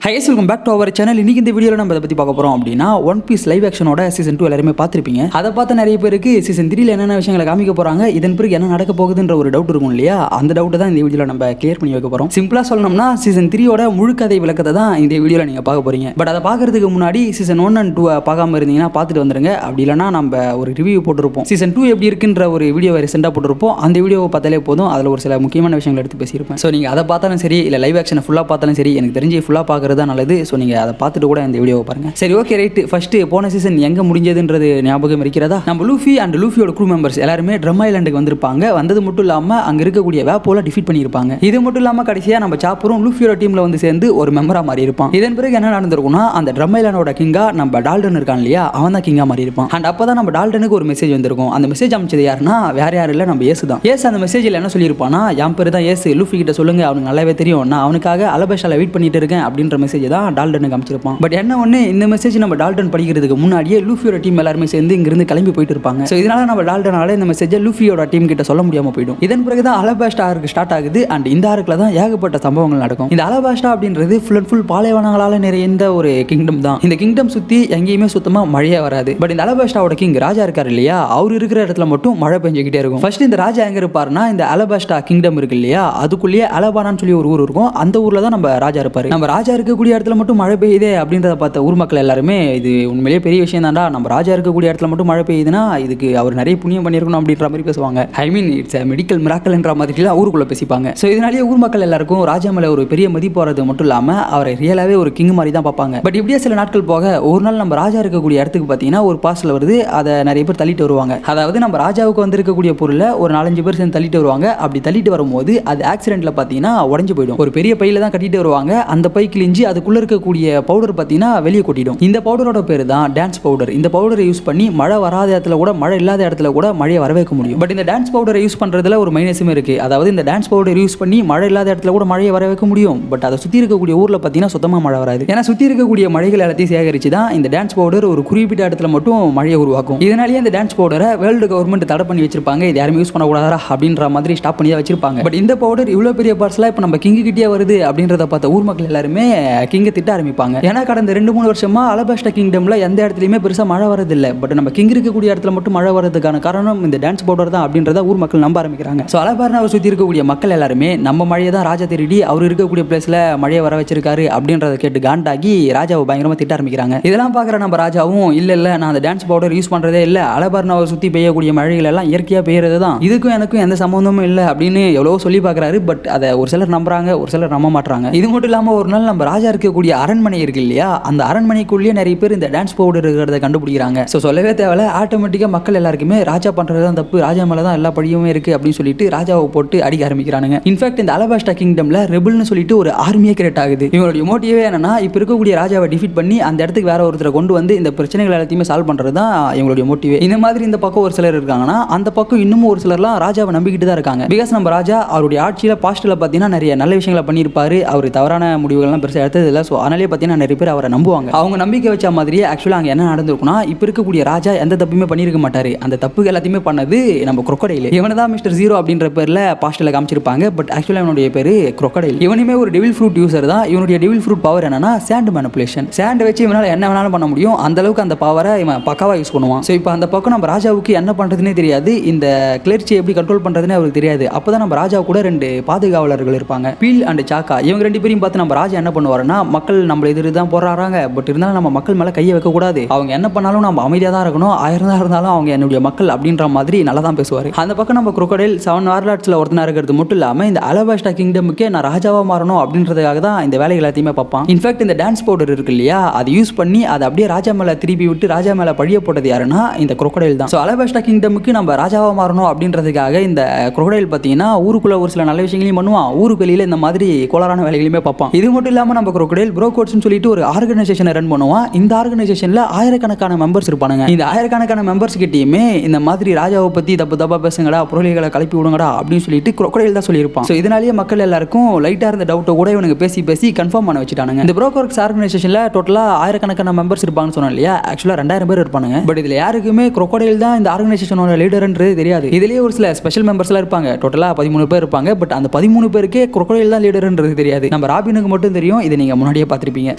High guys, welcome back to our channel. இன்னைக்கு இந்த வீடியோல நம்ம இத பத்தி பார்க்க போறோம் அப்படினா ஒன் பீஸ் லைவ் ஆக்ஷனோட சீசன் 2 எல்லாரும் பார்த்திருப்பீங்க. அத பார்த்த நிறைய பேருக்கு சீசன் 3 ல என்னென்ன விஷயங்களை காமிக்க போறாங்க, இதன் பிறகு என்ன நடக்க போகுதுன்ற ஒரு டவுட் இருக்கும் இல்லையா? அந்த டவுட் தான் இந்த வீடியோல நம்ம கிளியர் பண்ணி வைக்க போறோம். சிம்பிளா சொல்லணும்னா சீசன் 3 ஓட முழு கதை விளக்கத்தை தான் இந்த வீடியோல நீங்க பார்க்க போறீங்க. பட் அத பார்க்கிறதுக்கு முன்னாடி சீசன் 1 and 2 பார்க்காம இருந்தீங்கன்னா பார்த்துட்டு வந்துருங்க. அப்படி இல்லனா நம்ம ஒரு ரிவ்யூ போட்டுருப்போம். சீசன் 2 எப்படி இருக்குன்ற ஒரு வீடியோவை ரீசெண்டா போட்டுருப்போம். அந்த வீடியோவை பார்த்தாலே போதும், அதுல ஒரு சில முக்கியமான விஷயங்களை எடுத்து பேசியிருப்பேன். ஸோ நீங்க அதை பார்த்தாலும் சரி, இல்ல லைவ் ஆக்ஷனை ஃபுல்லா பார்த்தாலும் சரி, எனக்கு தெரிஞ்சு ஃபுல்லா பார்க்கறது தான் நல்லது. ஸோ நீங்க அதை பார்த்துட்டு கூட இந்த வீடியோவை பாருங்க. சரி, ஓகே, ரைட். ஃபர்ஸ்ட் போன சீசன் எங்க முடிஞ்சதுன்றது ஞாபகம் இருக்கிறதா? நம்ம லூஃபி அண்ட் லூஃபியோட க்ரூ மெம்பர்ஸ் எல்லாருமே ட்ரம் ஐலாண்டுக்கு வந்திருப்பாங்க. வந்தது மட்டும் இல்லாம அங்க இருக்கக்கூடிய வேப்போல டிஃபீட் பண்ணியிருப்பாங்க. இது மட்டும் இல்லாம கடைசியா நம்ம சாப்பரும் லூஃபியோட டீம்ல வந்து சேர்ந்து ஒரு மெம்பரா மாறி இருப்பான். இதன் பிறகு என்ன நடந்திருக்கும்னா, அந்த ட்ரம் ஐலாண்டோட கிங்கா நம்ம டால்டன் இருக்கான் இல்லையா, அவன் தான் கிங்கா மாறி இருப்பான். அண்ட் அப்பதான் நம்ம டால்டனுக்கு ஒரு மெசேஜ் வந்திருக்கும். அந்த மெசேஜ் அமைச்சது யாருன்னா வேற யாரும் இல்ல, நம்ம ஏசு தான். ஏசு அந்த மெசேஜ்ல என்ன சொல்லியிருப்பானா, என் பேரு தான் ஏசு, லூஃபி கிட்ட சொல்லுங்க, அவனுக்கு நல்லாவே தெரியும், நான் அவனுக்காக அலபேஷால வெயிட் பண்ணிட்டு இருக்கேன் அப்படின்ற மெசேஜ் தான் டால்டனுக்கு அமைச்சிருப்பான். பட் என்ன ஒண்ணு, இந்த மெசேஜ் நம்ம டால்டன் படிக்கிறதுக்கு முன்னாடியே லூஃபியோட டீம் எல்லாருமே சேர்ந்து இங்கிருந்து கிளம்பி போயிட்டு இருப்பாங்க. ஸோ இதனால நம்ம டால்டனால இந்த மெசேஜை லூஃபியோட டீம் கிட்ட சொல்ல முடியாம போயிடும். இதன் பிறகு தான் அலபாஸ்டா ஆர்க் ஸ்டார்ட் ஆகுது. அண்ட் இந்த ஆர்க்ல தான் ஏகப்பட்ட சம்பவங்கள் நடக்கும். இந்த அலபாஸ்டா அப்படின்றது ஃபுல் அண்ட் ஃபுல் பாலைவனங்களால நிறைந்த ஒரு கிங்டம் தான். இந்த கிங்டம் சுத்தி எங்கேயுமே சுத்தமா மழையே வராது. பட் இந்த அலபாஸ்டாவோட கிங் ராஜா இருக்காரு இல்லையா, அவர் இருக்கிற இடத்துல மட்டும் மழை பெஞ்சுக்கிட்டே இருக்கும். ஃபர்ஸ்ட் இந்த ராஜா எங்க இருப்பாருன்னா, இந்த அலபாஸ்டா கிங்டம் இருக்கு இல்லையா, அதுக்குள்ளேயே அலபானான்னு சொல்லி ஒரு ஊர் இருக்கும். அந்த ஊர்ல தான் நம்ம ராஜா இருப்பாரு. நம்ம ராஜா இருக்கக்கூடிய இடத்துல மட்டும் மழை பெய்யுதே அப்படின்றத பார்த்த ஊர் மக்கள் எல்லாருமே இது உண்மையிலேயே பெரிய விஷயம் தான்டா, நம்ம ராஜா இருக்கக்கூடிய இடத்துல மட்டும் மழை பெய்யுதுன்னா இதுக்கு அவர் நிறைய புண்ணியம் பண்ணியிருக்கணும் அப்படின்ற மாதிரி பேசுவாங்க. ஐ மீன் இட்ஸ் மெடிக்கல் மிராக்கல்ன்ற மாதிரி ஊருக்குள்ள பேசிப்பாங்க. ஸோ இதனாலேயே ஊர் மக்கள் எல்லாருக்கும் ராஜா மேல ஒரு பெரிய மதிப்பு வரது மட்டும் இல்லாம அவரை ரியலாவே ஒரு கிங் மாதிரி தான் பார்ப்பாங்க. பட் இப்படியே சில நாட்கள் போக ஒரு நாள் நம்ம ராஜா இருக்கக்கூடிய இடத்துக்கு பார்த்தீங்கன்னா ஒரு பார்சல் வருது. அதை நிறைய பேர் தள்ளிட்டு வருவாங்க. அதாவது நம்ம ராஜாவுக்கு வந்திருக்கக்கூடிய பொருளை ஒரு 4-5 பேர் சேர்ந்து தள்ளிட்டு வருவாங்க. அப்படி தள்ளிட்டு வரும்போது அது ஆக்சிடென்ட்ல பார்த்தீங்கன்னா உடஞ்சு போயிடும். ஒரு பெரிய பையில தான் கட்டிட்டு வருவாங்க. அந்த பை கிழிஞ்சு அதுக்குள்ள இருக்கக்கூடிய பவுடர் பார்த்தீங்கன்னா வெளியே கொட்டிடும். இந்த பவுடரோட பேரு தான் டான்ஸ் பவுடர். இந்த பவுடரை யூஸ் பண்ணி மழை வராத இடத்துல கூட, மழை இல்லாத இடத்துல கூட மழையை வரவேற்க முடியும். பட் இந்த டான்ஸ் பவுடரை யூஸ் பண்றதுல ஒரு மைனஸும் இருக்கு. அதாவது இந்த டான்ஸ் பவுடர் யூஸ் பண்ணி மழை இல்லாத இடத்துல கூட மழையை வரவேற்க முடியும். பட் அதை சுத்தி இருக்கக்கூடிய ஊர்ல பார்த்தீங்கன்னா சுத்தமா மழை வராது. ஏன்னா சுத்தி இருக்கக்கூடிய மழைகள் எல்லாத்தையும் சேகரிச்சு தான் இந்த டான்ஸ் பவுடர் ஒரு குறிப்பிட்ட இடத்துல மட்டும் மழையை உருவாக்கும். இதனாலேயே இந்த டான்ஸ் பவுடரை வேர்ல்டு கவர்மெண்ட் தடை பண்ணி வச்சிருப்பாங்க. இது யாருமே யூஸ் பண்ணக்கூடாதா அப்படின்ற மாதிரி ஸ்டாப் பண்ணி தான் வச்சிருப்பாங்க. பட் இந்த பவுடர் இவ்வளவு பெரிய பார்சலா இப்போ நம்ம கிங்கு கிட்டே வருது அப்படின்றத பார்த்த ஊர் மக்கள் எல்லாருமே கிங்கை திட்ட ஆரம்பிப்பாங்க. ஏன்னா கடந்த 2-3 வருஷமா அலபாஸ்டா கிங்டம்ல எந்த இடத்துலையுமே பெருசாக மழை வரதில்லை. பட் நம்ம கிங் இருக்கக்கூடிய இடத்துல மட்டும் மழை வரதுக்கான காரணம் இந்த டான்ஸ் பவுடர் தான் அப்படின்றத ஊர் மக்கள் நம்ப ஆரம்பிக்கிறாங்க. ஸோ அலபார்னாவை சுற்றி இருக்கக்கூடிய மக்கள் எல்லாருமே நம்ம மழையை தான் ராஜா திருடி அவர் இருக்கக்கூடிய பிளேஸ்ல மழையை வர வச்சிருக்காரு அப்படின்றத கேட்டு காண்டாகி ராஜாவை பயங்கரமாக திட்ட ஆரம்பிக்கிறாங்க. இதெல்லாம் பார்க்குற நம்ம ராஜாவும் இல்லை நான் அந்த டான்ஸ் பவுடர் யூஸ் பண்ணுறதே இல்லை, அலபார்னாவை சுற்றி பெய்யக்கூடிய மழைகள் எல்லாம் இயற்கையாக பெய்யறது தான், இதுக்கும் எனக்கும் எந்த சம்மந்தமும் இல்லை அப்படின்னு எவ்வளோ சொல்லி பார்க்குறாரு. பட் அதை ஒரு சிலர் நம்புறாங்க, ஒரு சிலர் நம்ப மாட்டாங்க. இது மட்டும் இல்லாமல் ஒரு நாள் நம்ம ராஜா இருக்கக்கூடிய அரண்மனை இருக்கு இல்லையா, அந்த அரண்மனைக்குள்ளேயே நிறைய பேர் இந்த டான்ஸ் பவுடர் இருக்கிறத கண்டுபிடிக்கிறாங்க. ஸோ சொல்லவே தேவையில்ல, ஆட்டோமேட்டிக்காக மக்கள் எல்லாருக்குமே ராஜா பண்ணுறது தான் தப்பு, ராஜா மேலே தான் எல்லா படியுமே இருக்குது அப்படின்னு சொல்லிட்டு ராஜாவை போட்டு அடிக்க ஆரம்பிக்கிறானுங்க. இன்ஃபேக்ட் இந்த அலபாஸ்டா கிங்டம்ல ரெபல்னு சொல்லிட்டு ஒரு ஆர்மியே கிரியேட் ஆகுது. இவங்களுடைய மோட்டிவே என்னன்னா, இப்போ இருக்கக்கூடிய ராஜாவை டிஃபீட் பண்ணி அந்த இடத்துக்கு வேற ஒருத்தரை கொண்டு வந்து இந்த பிரச்சனைகள் எல்லாத்தையுமே சால்வ் பண்ணுறது தான் இவங்களுடைய மோட்டிவே. இந்த மாதிரி இந்த பக்கம் ஒரு சிலர் இருக்காங்கன்னா, அந்த பக்கம் இன்னமும் ஒரு சிலர்லாம் ராஜாவை நம்பிக்கிட்டு தான் இருக்காங்க. பிகாஸ் நம்ம ராஜா அவருடைய ஆட்சியில் பாஸ்ட்டில் பார்த்தீங்கன்னா நிறைய நல்ல விஷயங்களை பண்ணியிருப்பாரு, அவர் தவறான முடிவுகள்லாம் பெருசாக எடுத்தது இல்லை. ஸோ அதனாலே பார்த்தீங்கன்னா நிறைய பேர் அவரை நம்புவாங்க. அவங்க நம்பிக்கை வச்ச மாதிரியே ஆக்சுவலாக அங்கே என்ன நடந்திருக்குன்னா, இப்போ இருக்கக்கூடிய ராஜா எந்த தப்புமே பண்ணியிருக்க மாட்டாரு. அந்த தப்பு எல்லாத்தையுமே பண்ணது நம்ம crocodile. இவனை தான் மிஸ்டர் ஜீரோ அப்படின்ற பேர்ல பாஸ்ட்ல காமிச்சிருப்பாங்க. பட் ஆக்சுவலாக இவனுடைய பேரு crocodile. இவனுமே ஒரு டெவில் ஃப்ரூட் யூசர் தான். இவனுடைய டெவில் ஃப்ரூட் பவர் என்னன்னா சாண்ட் மேனிபுலேஷன். சாண்ட் வச்சு இவனால என்ன வேணாலும் பண்ண முடியும். அந்த அளவுக்கு அந்த பவரை இவன் பக்காவா யூஸ் பண்ணுவான். ஸோ இப்போ அந்த பக்கம் நம்ம ராஜாவுக்கு என்ன பண்றதுன்னே தெரியாது, இந்த கிளர்ச்சியை எப்படி கண்ட்ரோல் பண்றதுன்னே அவருக்கு தெரியாது. அப்பதான் நம்ம ராஜா கூட 2 பாதுகாவலர்கள் இருப்பாங்க, பீல் அண்ட் சாக்கா. இவங்க 2 பேரையும் பார்த்து நம்ம ராஜா என்ன பண்ணுவாருன்னா, மக்கள் நம்மள எதிர்த்து தான் போராடுறாங்க, பட் இருந்தாலும் நம்ம மக்கள் மேல கையை வைக்க கூடாது, அவங்க என்ன பண்ணாலும் நம்ம அமைதியாக தான் இருக்கணும், 1000 தான் இருந்தாலும் அவங்க என்னுடைய மக்கள் அப்படின்ற மாதிரி நல்லா தான் பேசுவார். அந்த பக்கம் நம்ம crocodile 7 வார்லாட்ஸ்ல ஒருத்தனா இருக்கிறது மட்டும் இல்லாமல் இந்த அலபாஸ்டா கிங்டமுக்கே நான் ராஜாவா மாறணும் அப்படின்றதுக்காக தான் இந்த வேலை எல்லாத்தையுமே பார்ப்பான். இன்ஃபேக்ட் இந்த டான்ஸ் பவுடர் இருக்கு இல்லையா, அதை யூஸ் பண்ணி அதை அப்படியே ராஜா மேல திருப்பி விட்டு ராஜா மேல பழிய போட்டது யாருன்னா இந்த crocodile தான். ஸோ அலபாஸ்டா கிங்டமுக்கு நம்ம ராஜாவா மாறணும் அப்படின்றதுக்காக இந்த crocodile பார்த்தீங்கன்னா ஊருக்குள்ள ஒரு சில நல்ல விஷயங்களையும் பண்ணுவான், ஊருக்கு வெளியில இந்த மாதிரி கோளாறான வேலைகளையுமே பார்ப்பான். இது மட்டும் இல்லாமல் நம்ம crocodile ப்ரோகோட்ஸ்னு சொல்லிட்டு ஒரு ஆர்கனைசேஷனை ரன் பண்ணுவான். இந்த ஆர்கனைசேஷன்ல ஆயிரக்கணக்கான மெம்பர்ஸ் இருப்பானுங்க. இந்த ஆயிரக்கணக்கான மெம்பர்ஸ் கிட்டயுமே இந்த மாதிரி ராஜாவை பத்தி தப்பா பேசுங்கடா, புரளிகளை கலப்பி விடுங்கடா அப்படின்னு சொல்லிட்டு crocodile தான் சொல்லியிருப்பான். ஸோ இதனாலேயே மக்கள் எல்லாருக்கும் லைட்டா இருந்த டவுட்டை கூட இவனுக்கு பேசி கன்ஃபார்ம் பண்ண வச்சுட்டானுங்க. இந்த ப்ரோகோட்ஸ் ஆர்கனைசேஷன்ல டோட்டலா ஆயிரக்கணக்கான மெம்பர்ஸ் இருப்பாங்கன்னு சொன்னோம் இல்லையா, ஆக்சுவலா 2000 பேர் இருப்பானுங்க. பட் இதுல யாருக்குமே crocodile தான் இந்த ஆர்கனைசேஷனோட லீடர்ன்றது தெரியாது. இதுலயே ஒரு சில ஸ்பெஷல் மெம்பர்ஸ் எல்லாம் இருப்பாங்க, டோட்டலா 13 பேர் இருப்பாங்க. பட் அந்த 13 பேருக்கே crocodile தான் லீடர்ன்றது தெரியாது. நம்ம ராபினுக்கு மட்டும் தெரியும் இதை நீங்க முன்னாடியே பார்த்திருப்பீங்க.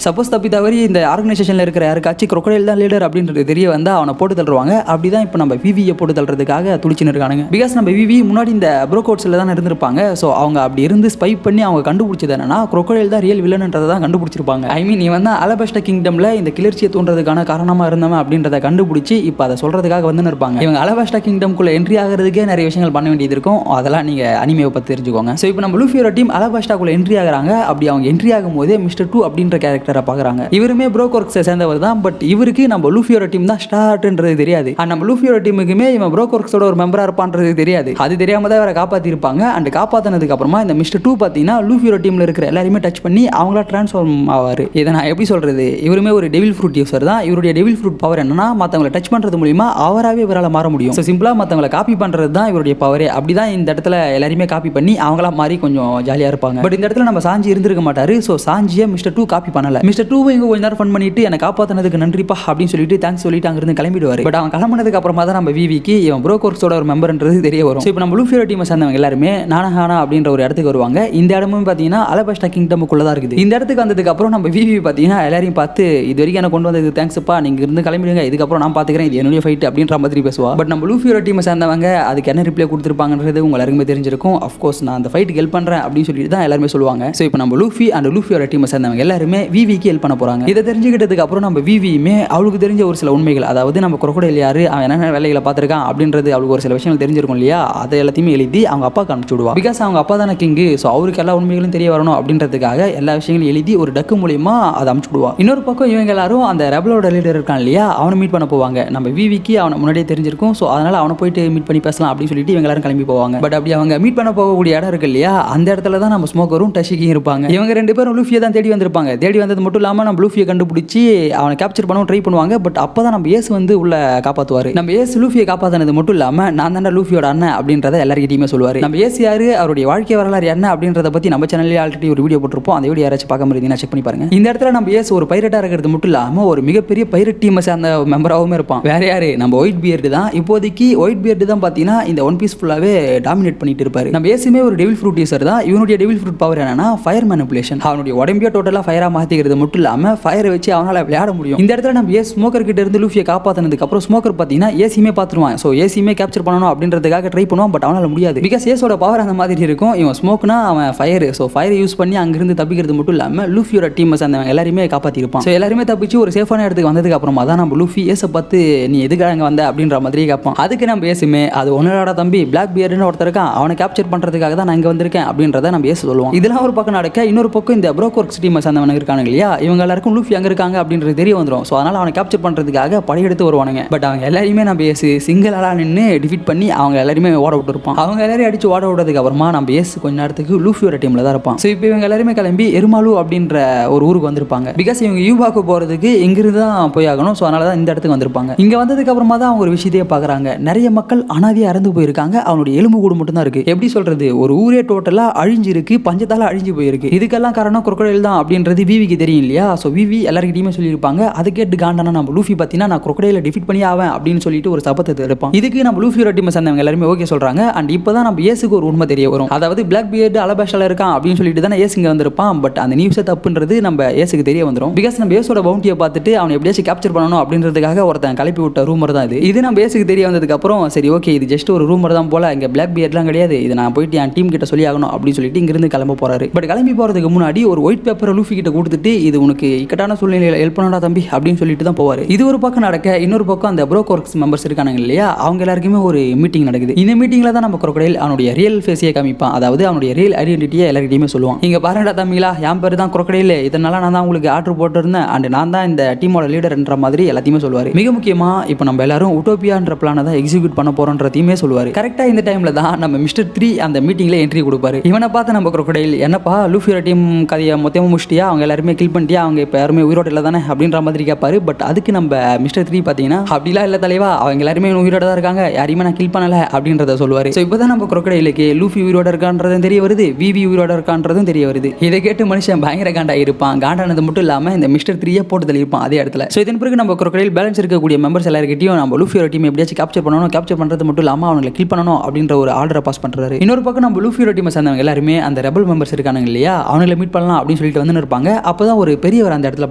சப்போஸ் தப்பி தவறி இந்த ஆர்கனைசேஷன்ல இருக்கிற யாருக்காச்சும் crocodile தான் லீடர் அப்படின்றது தெரிய வந்தா அவனை போட்டு தள்ளுவாங்க. அப்படிதான் இப்போ நம்ம விவியை போட்டு தள்ளுறதுக்காக துடிச்சுன்னு இருக்கானுங்க. பிகாஸ் நம்ம விவி முன்னாடி இந்த ப்ரோகோட்ஸ்ல தான் இருந்திருப்பாங்க. ஸோ அவங்க அப்படி இருந்து ஸ்பை பண்ணி அவங்க கண்டுபிடிச்சது என்னன்னா crocodile தான் ரியல் வில்லன்ன்றதை தான் கண்டுபிடிச்சிருப்பாங்க. ஐ மீன் இவன் தான் அலபஸ்டா கிங்டம்ல இந்த கிளர்ச்சியை தோன்றதுக்கான காரணமா இருந்தவன் அப்படின்றத கண்டுபிடிச்சி இப்போ அதை சொல்றதுக்காக வந்து இருப்பாங்க. இவங்க அலபஸ்டா கிங்டம்குள்ள என்ட்ரி ஆகிறதுக்கே நிறைய விஷயங்கள் பண்ண வேண்டியது இருக்கும். அதெல்லாம் நீங்க அனிமேவை பத்தி தெரிஞ்சுக்கோங்க. ஸோ இப்போ நம்ம லூஃபியோட டீம் அலபஸ்டாக்குள்ள என்ட்ரி ஆகுறாங்க. அப்படி அவங்க என்ட்ரி ஆகும் போதே மிஸ்டர் 2 அப்படின்ற கேரக்டரை பாக்குறாங்க. இவருமே ப்ரோகோர்க்ஸை சேர்ந்தவர் தான். பட் இவருக்கு நம்ம லூஃபியோட டீம் தான் ஸ்டார்ட்ன்றது தெரியாது. நம்ம லூஃபியோட டீமுக்குமே இவன் ப்ரோகோர்க்ஸோட ஒரு மெம்பரா இருப்பான்றது தெரியாது. அது தெரியாம தான் அவரை காப்பாத்தி இருப்பாங்க. அண்ட் காப்பாத்தினதுக்கு அப்புறமா இந்த மிஸ்டர் 2 பாத்தீங்கன்னா லூஃபியோட டீம்ல இருக்கிற எல்லாருமே டச் பண்ணி அவங்களா டிரான்ஸ்ஃபார்ம் ஆவாரு. இதை நான் எப்படி சொல்றது, இவருமே ஒரு டெவில் ஃப்ரூட் யூசர் தான். இவருடைய டெவில் ஃப்ரூட் பவர் என்னன்னா மத்தவங்களை டச் பண்றது மூலமா அவராவே இவரால் மாற முடியும். சிம்பிளா மத்தவங்களை காப்பி பண்றது தான் இவருடைய பவரே. அப்படிதான் இந்த இடத்துல எல்லாருமே காப்பி பண்ணி அவங்களா மாறி கொஞ்சம் ஜாலியா இருப்பாங்க. பட் இந்த இடத்துல நம்ம சாஞ்சி இருந்திருக்க மாட்டாரு. ஸோ சாஞ்சியை மிஸ்டர் 2 காப்பி பண்ணல. மிஸ்டர் 2 இங்க கொஞ்ச நேரம் ஃபன் பண்ணிட்டு என்னை காப்பாத்தினதுக்கு நன்றிப்பா அப்படின்னு சொல்லிட்டு தேங்க்ஸ் சொல்லிட்டு அங்கிருந்து கிளம்பிடுவாரு. பட் அவன் கிளம்பினதுக்கு அப்புறமா தான் நம்ம விவிக்கு இவன் ப்ரோகோர்க்ஸோட ஒரு மெம்பர்ன்றது தெரிய வரும். ஸோ இப்போ நம்ம லூஃபியோட டீமை சேர்ந்தவங்க எல்லாருமே நானஹானா அப்படின்ற ஒரு இடத்துக்கு வருவாங்க. இந்த இடமும் பார்த்தீங்கன்னா அலபஸ்டா கிங்டமுக்குள்ள தான் இருக்குது. இந்த இடத்துக்கு வந்ததுக்கு அப்புறம் நம்ம விவி பார்த்தீங்கன்னா எல்லாரையும் பார்த்து இது வரைக்கும் என்ன கொண்டு வந்தது தேங்க்ஸ்ப்பா, நீங்க இருந்து கிளம்பிடுங்க, இதுக்கப்புறம் நான் பார்த்துக்கிறேன், இது என்னுடைய ஃபைட் அப்படின்ற மாதிரி பேசுவா. பட் நம்ம லூஃபியோட டீமை சேர்ந்தவங்க அதுக்கு என்ன ரிப்ளை கொடுத்துருப்பாங்கன்றது உங்க எல்லாருக்குமே தெரிஞ்சிருக்கும். அஃப்கோர்ஸ் நான் அந்த ஃபைட்டுக்கு ஹெல்ப் பண்றேன் அப்படின்னு சொல்லிட்டு தான் எல்லாருமே சொல்லுவாங்க. ஸோ இப்போ நம்ம லூஃபி அண்ட் லூஃபியோட டீமை சேர்ந்தவங்க எல்லாருமே விவிக்கு ஹெல்ப் பண்ண போறாங்க. இதை தெரிஞ்சுக்கிட்டதுக்கு அப்புறம் நம்ம விவியுமே அவளுக்கு தெரிஞ்ச ஒரு சில உண்மைகள், அதாவது நம்ம crocodile யாரு, அவன் என்னென்ன வேலைகளை பார்த்துருக்கான் அப்படின்றது அவளுக்கு ஒரு சில விஷயங்கள் தெரிஞ்சிருக்கும் இல்லையா, அதை எல்லாத்தையுமே எழுதி அவங்க அப்பாவுக்கு அனுப்பிச்சு விடுவா. பிகாஸ் அவங்க அப்பா தானே கிங்கு. ஸோ அவருக்கு எல்லா உண்மைகளும் தெரிய வரணும் அப்படின்றதுக்காக எல்லா விஷயங்களும் எழுதி ஒரு டக்கு மூலியமா அதை அனுப்பிச்சு விடுவா. இன்னொரு பக்கம் இவங்க எல்லாரும் அந்த ரெபலோட லீடர் இருக்கான் இல்லையா, அவனை மீட் பண்ண போவாங்க. நம்ம விவிக்கு அவனை முன்னாடியே தெரிஞ்சிருக்கும். ஸோ அதனால அவனை போயிட்டு மீட் பண்ணி பேசலாம் அப்படின்னு சொல்லிட்டு இவங்க எல்லாரும் கிளம்பி போவாங்க. பட் அப்படி அவங்க மீட் பண்ண போகக்கூடிய இடம் இருக்கு இல்லையா, அந்த இடத்துல தான் நம்ம ஸ்மோக்கரும் டஷிக்கும் இருப்பாங்க. இவங்க ரெண்டு பேரும் லூஃபியை தான் தேடி வந்திருப்பாங்க. தேடி வந்தது மட்டும் இல்லாமல் நம்ம லூஃபியை கண்டுபிடிச்சி அவனை கேப்சர் பண்ணவும் ட்ரை பண்ணுவாங்க. பட் அப்போ தான் நம்ம ஏசு வந்து உள்ள காப்பாற்றுவார். நம்ம ஏசு லூஃபியை காப்பாற்றினது மட்டும் இல்லாமல் நான் தானே லூஃபியோட அண்ணன் அப்படின்றத எல்லாருக்கிட்டையுமே சொல்லுவார். நம்ம ஏசு யாரு, அவருடைய வாழ்க்கை வரலாறு என்ன அப்படின்றத பற்றி நம்ம சேனல்லேயே ஆல்ரெடி ஒரு வீடியோ போட்டிருப்போம். அந்த வீடியோ யாராச்சும் பார்க்க முடியுதுன்னா செக் பண்ணி பாருங்க. இந்த இடத்துல நம்ம ஏசு ஒரு பைரட்டா இருக்கிறது மட்டும் இல்லாமல் ஒரு மிகப்பெரிய பைரட் டீமை சேர்ந்த மெம்பராகவும் இருப்பான். வேற யாரு, நம்ம ஒயிட் பியர்டு தான். இப்போதைக்கு ஒயிட் பியர்டு தான் பார்த்தீங்கன்னா இந்த ஒன் பீஸ் ஃபுல்லாகவே டாமினேட் பண்ணிட்டு இருப்பாரு. நம்ம ஏசுமே ஒரு டெவில் ஃப்ரூட் யூசர் தான். இவனுடைய டெவில் ஃப்ரூட் பவர் என்னன்னா ஃபயர் மேனிபுலேஷன். அவனுடைய உடம்பையே டோட்டலாக ஃபயராக மாற்றிக்கிறது மட்டும் இல்லாமல் ஃபயரை வச்சு அவனால் விளையாட முடியும். இந்த இடத்துல நம்ம ஸ்மோக்கர் கிட்ட இருந்து லூஃபியை காப்பாற்றினதுக்கு அப்புறம் ஸ்மோக்கர் பார்த்தீங்கன்னா ஏசியுமே பார்த்துருவான். ஸோ ஏசியுமே கேப்சர் பண்ணணும் அப்படின்றதுக்காக ட்ரை பண்ணுவான். பட் அவனால் முடியாது. பிகாஸ் ஏசோட பவர் அந்த மாதிரி இருக்கும். இவன் ஸ்மோக்னா அவன் ஃபயர். ஸோ ஃபயரை யூஸ் பண்ணி அங்கிருந்து தப்பிக்கிறது மட்டும் இல்லாமல் லூஃபியோட டீமை சேர்ந்தவங்க எல்லாருமே காப்பாற்றிருப்பான். ஸோ எல்லாருமே தப்பிச்சு ஒரு சேஃபான இடத்துக்கு வந்ததுக்கு அப்புறமா தான் நம்ம லூஃபி ஏசை பார்த்து நீ எதுக்காக அங்கே வந்த அப்படின்ற மாதிரி கேட்பான். அதுக்கு நம்ம ஏசுமே அது ஒன்னோட தம்பி பிளாக் பியர்டுன்னு ஒருத்தர் இருக்கான், அவனை கேப்சர் பண்ணுறதுக்காக தான் நான் இங்கே வந்திருக்கேன் அப்படின்றத நம்ம ஏசு சொல்லுவோம். இதெல்லாம் ஒரு பக்கம் நடக்க இன்னொரு பக்கம் இந்த ப்ரோகோர்க்ஸ் டீமை சேர்ந்தவனுங்க இருக்காங்க இல்லையா, இவங்க எல்லாருக்கும் லூஃபி அங்கே இருக்காங்க அப்படின்றது தெரிய வந்துடும். ஸோ அதனால் அவனை கேப்சர் பண்ணுறதுக்காக படையெடுத்து வருவானுங்க. பட் அவங்க எல்லாருமே நம்ம ஏசு சிங்கிள் ஆளாக நின்று டிஃபீட் பண்ணி அவங்க எல்லாருமே ஓட விட்டுருப்பான். அவங்க எல்லாரையும் அடிச்சு ஓட விட்டதுக்கு அப்புறமா நம்ம ஏசு கொஞ்ச நேரத்துக்கு லூஃபியோட டீமில் தான் இருப்பான். ஸோ இப்போ இவங்க எல்லாருமே கிளம்பி எருமாலு அப்படின்ற ஒரு ஊருக்கு வந்திருப்பாங்க. பிகாஸ் இவங்க யூபாக்கு போகிறதுக்கு இங்கிருந்து தான் போய் ஆகணும். ஸோ அதனால தான் இந்த இடத்துக்கு வந்திருப்பாங்க. இங்கே வந்ததுக்கு அப்புறமா தான் அவங்க ஒரு விஷயத்தையே பார்க்குறாங்க. நிறைய மக்கள் அனாதையாக இறந்து போயிருக்காங்க. அவனுடைய எலும்பு கூடு மட்டும் தான் இருக்கு. எப்படி சொல்றது, ஒரு ஊரே டோட்டலாக அழிஞ்சு இருக்கு, பஞ்சத்தால அழிஞ்சு போயிருக்கு. இதுக்கெல்லாம் காரணம் crocodile தான் அப்படின்றது விவிக்கு தெரியும் இல்லையா. ஸோ விவி எல்லாருக்கிட்டையுமே சொல்லியிருப்பாங்க. அதை கேட்டு காண்டானா நம்ம லூஃபி பார்த்தீங்கன்னா நான் crocodile டிஃபீட் பண்ணி ஆவேன் அப்படின்னு சொல்லிட்டு ஒரு சபத்தை இருப்பான். இதுக்கு நம்ம லூஃபியோட டீமை சேர்ந்தவங்க எல்லாருமே ஓகே சொல்றாங்க. அண்ட் இப்போ தான் நம்ம ஏசுக்கு ஒரு உண்மை தெரிய வரும். அதாவது பிளாக் பியர்டு அலபாஷால இருக்கான் அப்படின்னு சொல்லிட்டு தானே ஏசு இங்கே வந்திருப்பான். பட் அந்த நியூஸை தப்புன்றது நம்ம ஏசுக்கு தெரிய வந்துடும். பிகாஸ் நம்ம ஏசோட பவுண்டியை பார்த்துட்டு அவனை எப்படியாச்சும் கேப்சர் பண்ணணும் அப்படின்றதுக்காக ஒருத்தன் கிளப்பி விட்ட ரூமர் தான் இது நம்ம ஏசுக்கு தெரிய வந்ததுக்கு அப்புறம் சரி ஓகே இது ஜஸ்ட் ஒரு ரூமர் தான் போல, இங்கே பிளாக் பியர்ட்லாம் கிடையாது, இது நான் போயிட்டு என் டீம் கிட்ட சொல்லி ஆகணும் அப்படின்னு சொல்லிட்டு இங்கிருந்து கிளம்ப போறாரு. பட் கிளம்பி போறதுக்கு முன்னாடி ஒரு ஒயிட் பேப்பரை லூஃபி கிட்ட கொடுத்துட்டு இது உனக்கு இக்கட்டான சூழ்நிலையில் ஹெல்ப் பண்ணடா தம்பி அப்படின்னு சொல்லிட்டு தான் போவாரு. இது ஒரு பக்கம் நடக்க இன்னொரு பக்கம் அந்த ப்ரோகோர்க்ஸ் மெம்பர்ஸ் இருக்கானுங்க இல்லையா, அவங்க எல்லாருக்குமே ஒரு மீட்டிங் நடக்குது. இந்த மீட்டிங்ல தான் நம்ம crocodile அவனுடைய ரியல் ஃபேஸையே காமிப்பான். அதாவது அவனுடைய ரியல் ஐடென்டிட்டியை எல்லாருக்கிட்டையுமே சொல்லுவான். இங்க பாருங்கடா தம்பிங்களா, என் பேர் தான் crocodile, இதனால நான் தான் உங்களுக்கு ஆர்டர் போட்டிருந்தேன் அண்ட் நான் தான் இந்த டீமோட லீடர்ன்ற மாதிரி எல்லாத்தையுமே சொல்லுவாரு. மிக முக்கியமா இப்போ நம்ம எல்லாரும் உட்டோபியான்ற பிளானை தான் எக்ஸிக்யூட் பண்ண போறோன்றதையுமே சொல்லுவாரு. கரெக்டா இந்த டைம்ல தான் நம்ம மிஸ்டர் 3 அந்த மீட்டிங்ல என்ட்ரி கொடுப்பாரு. இவனை பார்த்து நம்ம crocodile என்னப்பா லூஃபியோட டீம் கதையை மொத்தமாக முடிச்சிட்டியா, அவங்க எல்லாருமே கில் பண்ணிட்டியா, அவங்க இப்போ யாருமே உயிரோட இல்லை தானே அப்படின்ற மாதிரி கேட்பாரு. பட் அதுக்கு நம்ம மிஸ்டர் 3 பார்த்தீங்கன்னா அப்படிலாம் இல்லை தலைவா, அவங்க எல்லாருமே உயிரோட தான் இருக்காங்க, யாரையுமே நான் கில் பண்ணல அப்படின்றத சொல்லுவாரு. ஸோ இப்போ தான் நம்ம crocodileக்கு லூஃபி உயிரோட இருக்கான்றதும் தெரிய வருது, விவி உயிரோட இருக்கான்றதும் தெரிய வருது. இதை கேட்டு மனுஷன் பயங்கர காண்டா இருப்பான். காண்டானது மட்டும் இல்லாமல் இந்த மிஸ்டர் 3 போட்டு தள்ளியிருப்பான் அதே இடத்துல. ஸோ இதன் பிறகு நம்ம crocodile பேலன்ஸ் இருக்கக்கூடிய மெம்பர்ஸ் எல்லாருக்கிட்டையும் நம்ம லூஃபியோட டீம் எப்படியாச்சும் கேப்சர் பண்ணணும், கேப்சர் பண்ணுறது மட்டும் இல்லாமல் அவங்களை கில் பண்ணணும் அப்படின்ற ஒரு ஆர்டரை பாஸ் பண்ணுறாரு. இன்னொரு பக்கம் நம்ம லூஃபியோட டீமை சேர்ந்தவங்க எல்லாருமே அந்த ரெபல் மெம்பர்ஸ் இருக்கானுங்க இல்லையா, அவங்களை மீட் பண்ணலாம் அப்படின்னு அப்படின்னு சொல்லிட்டு வந்து இருப்பாங்க. அப்பதான் ஒரு பெரியவர் அந்த இடத்துல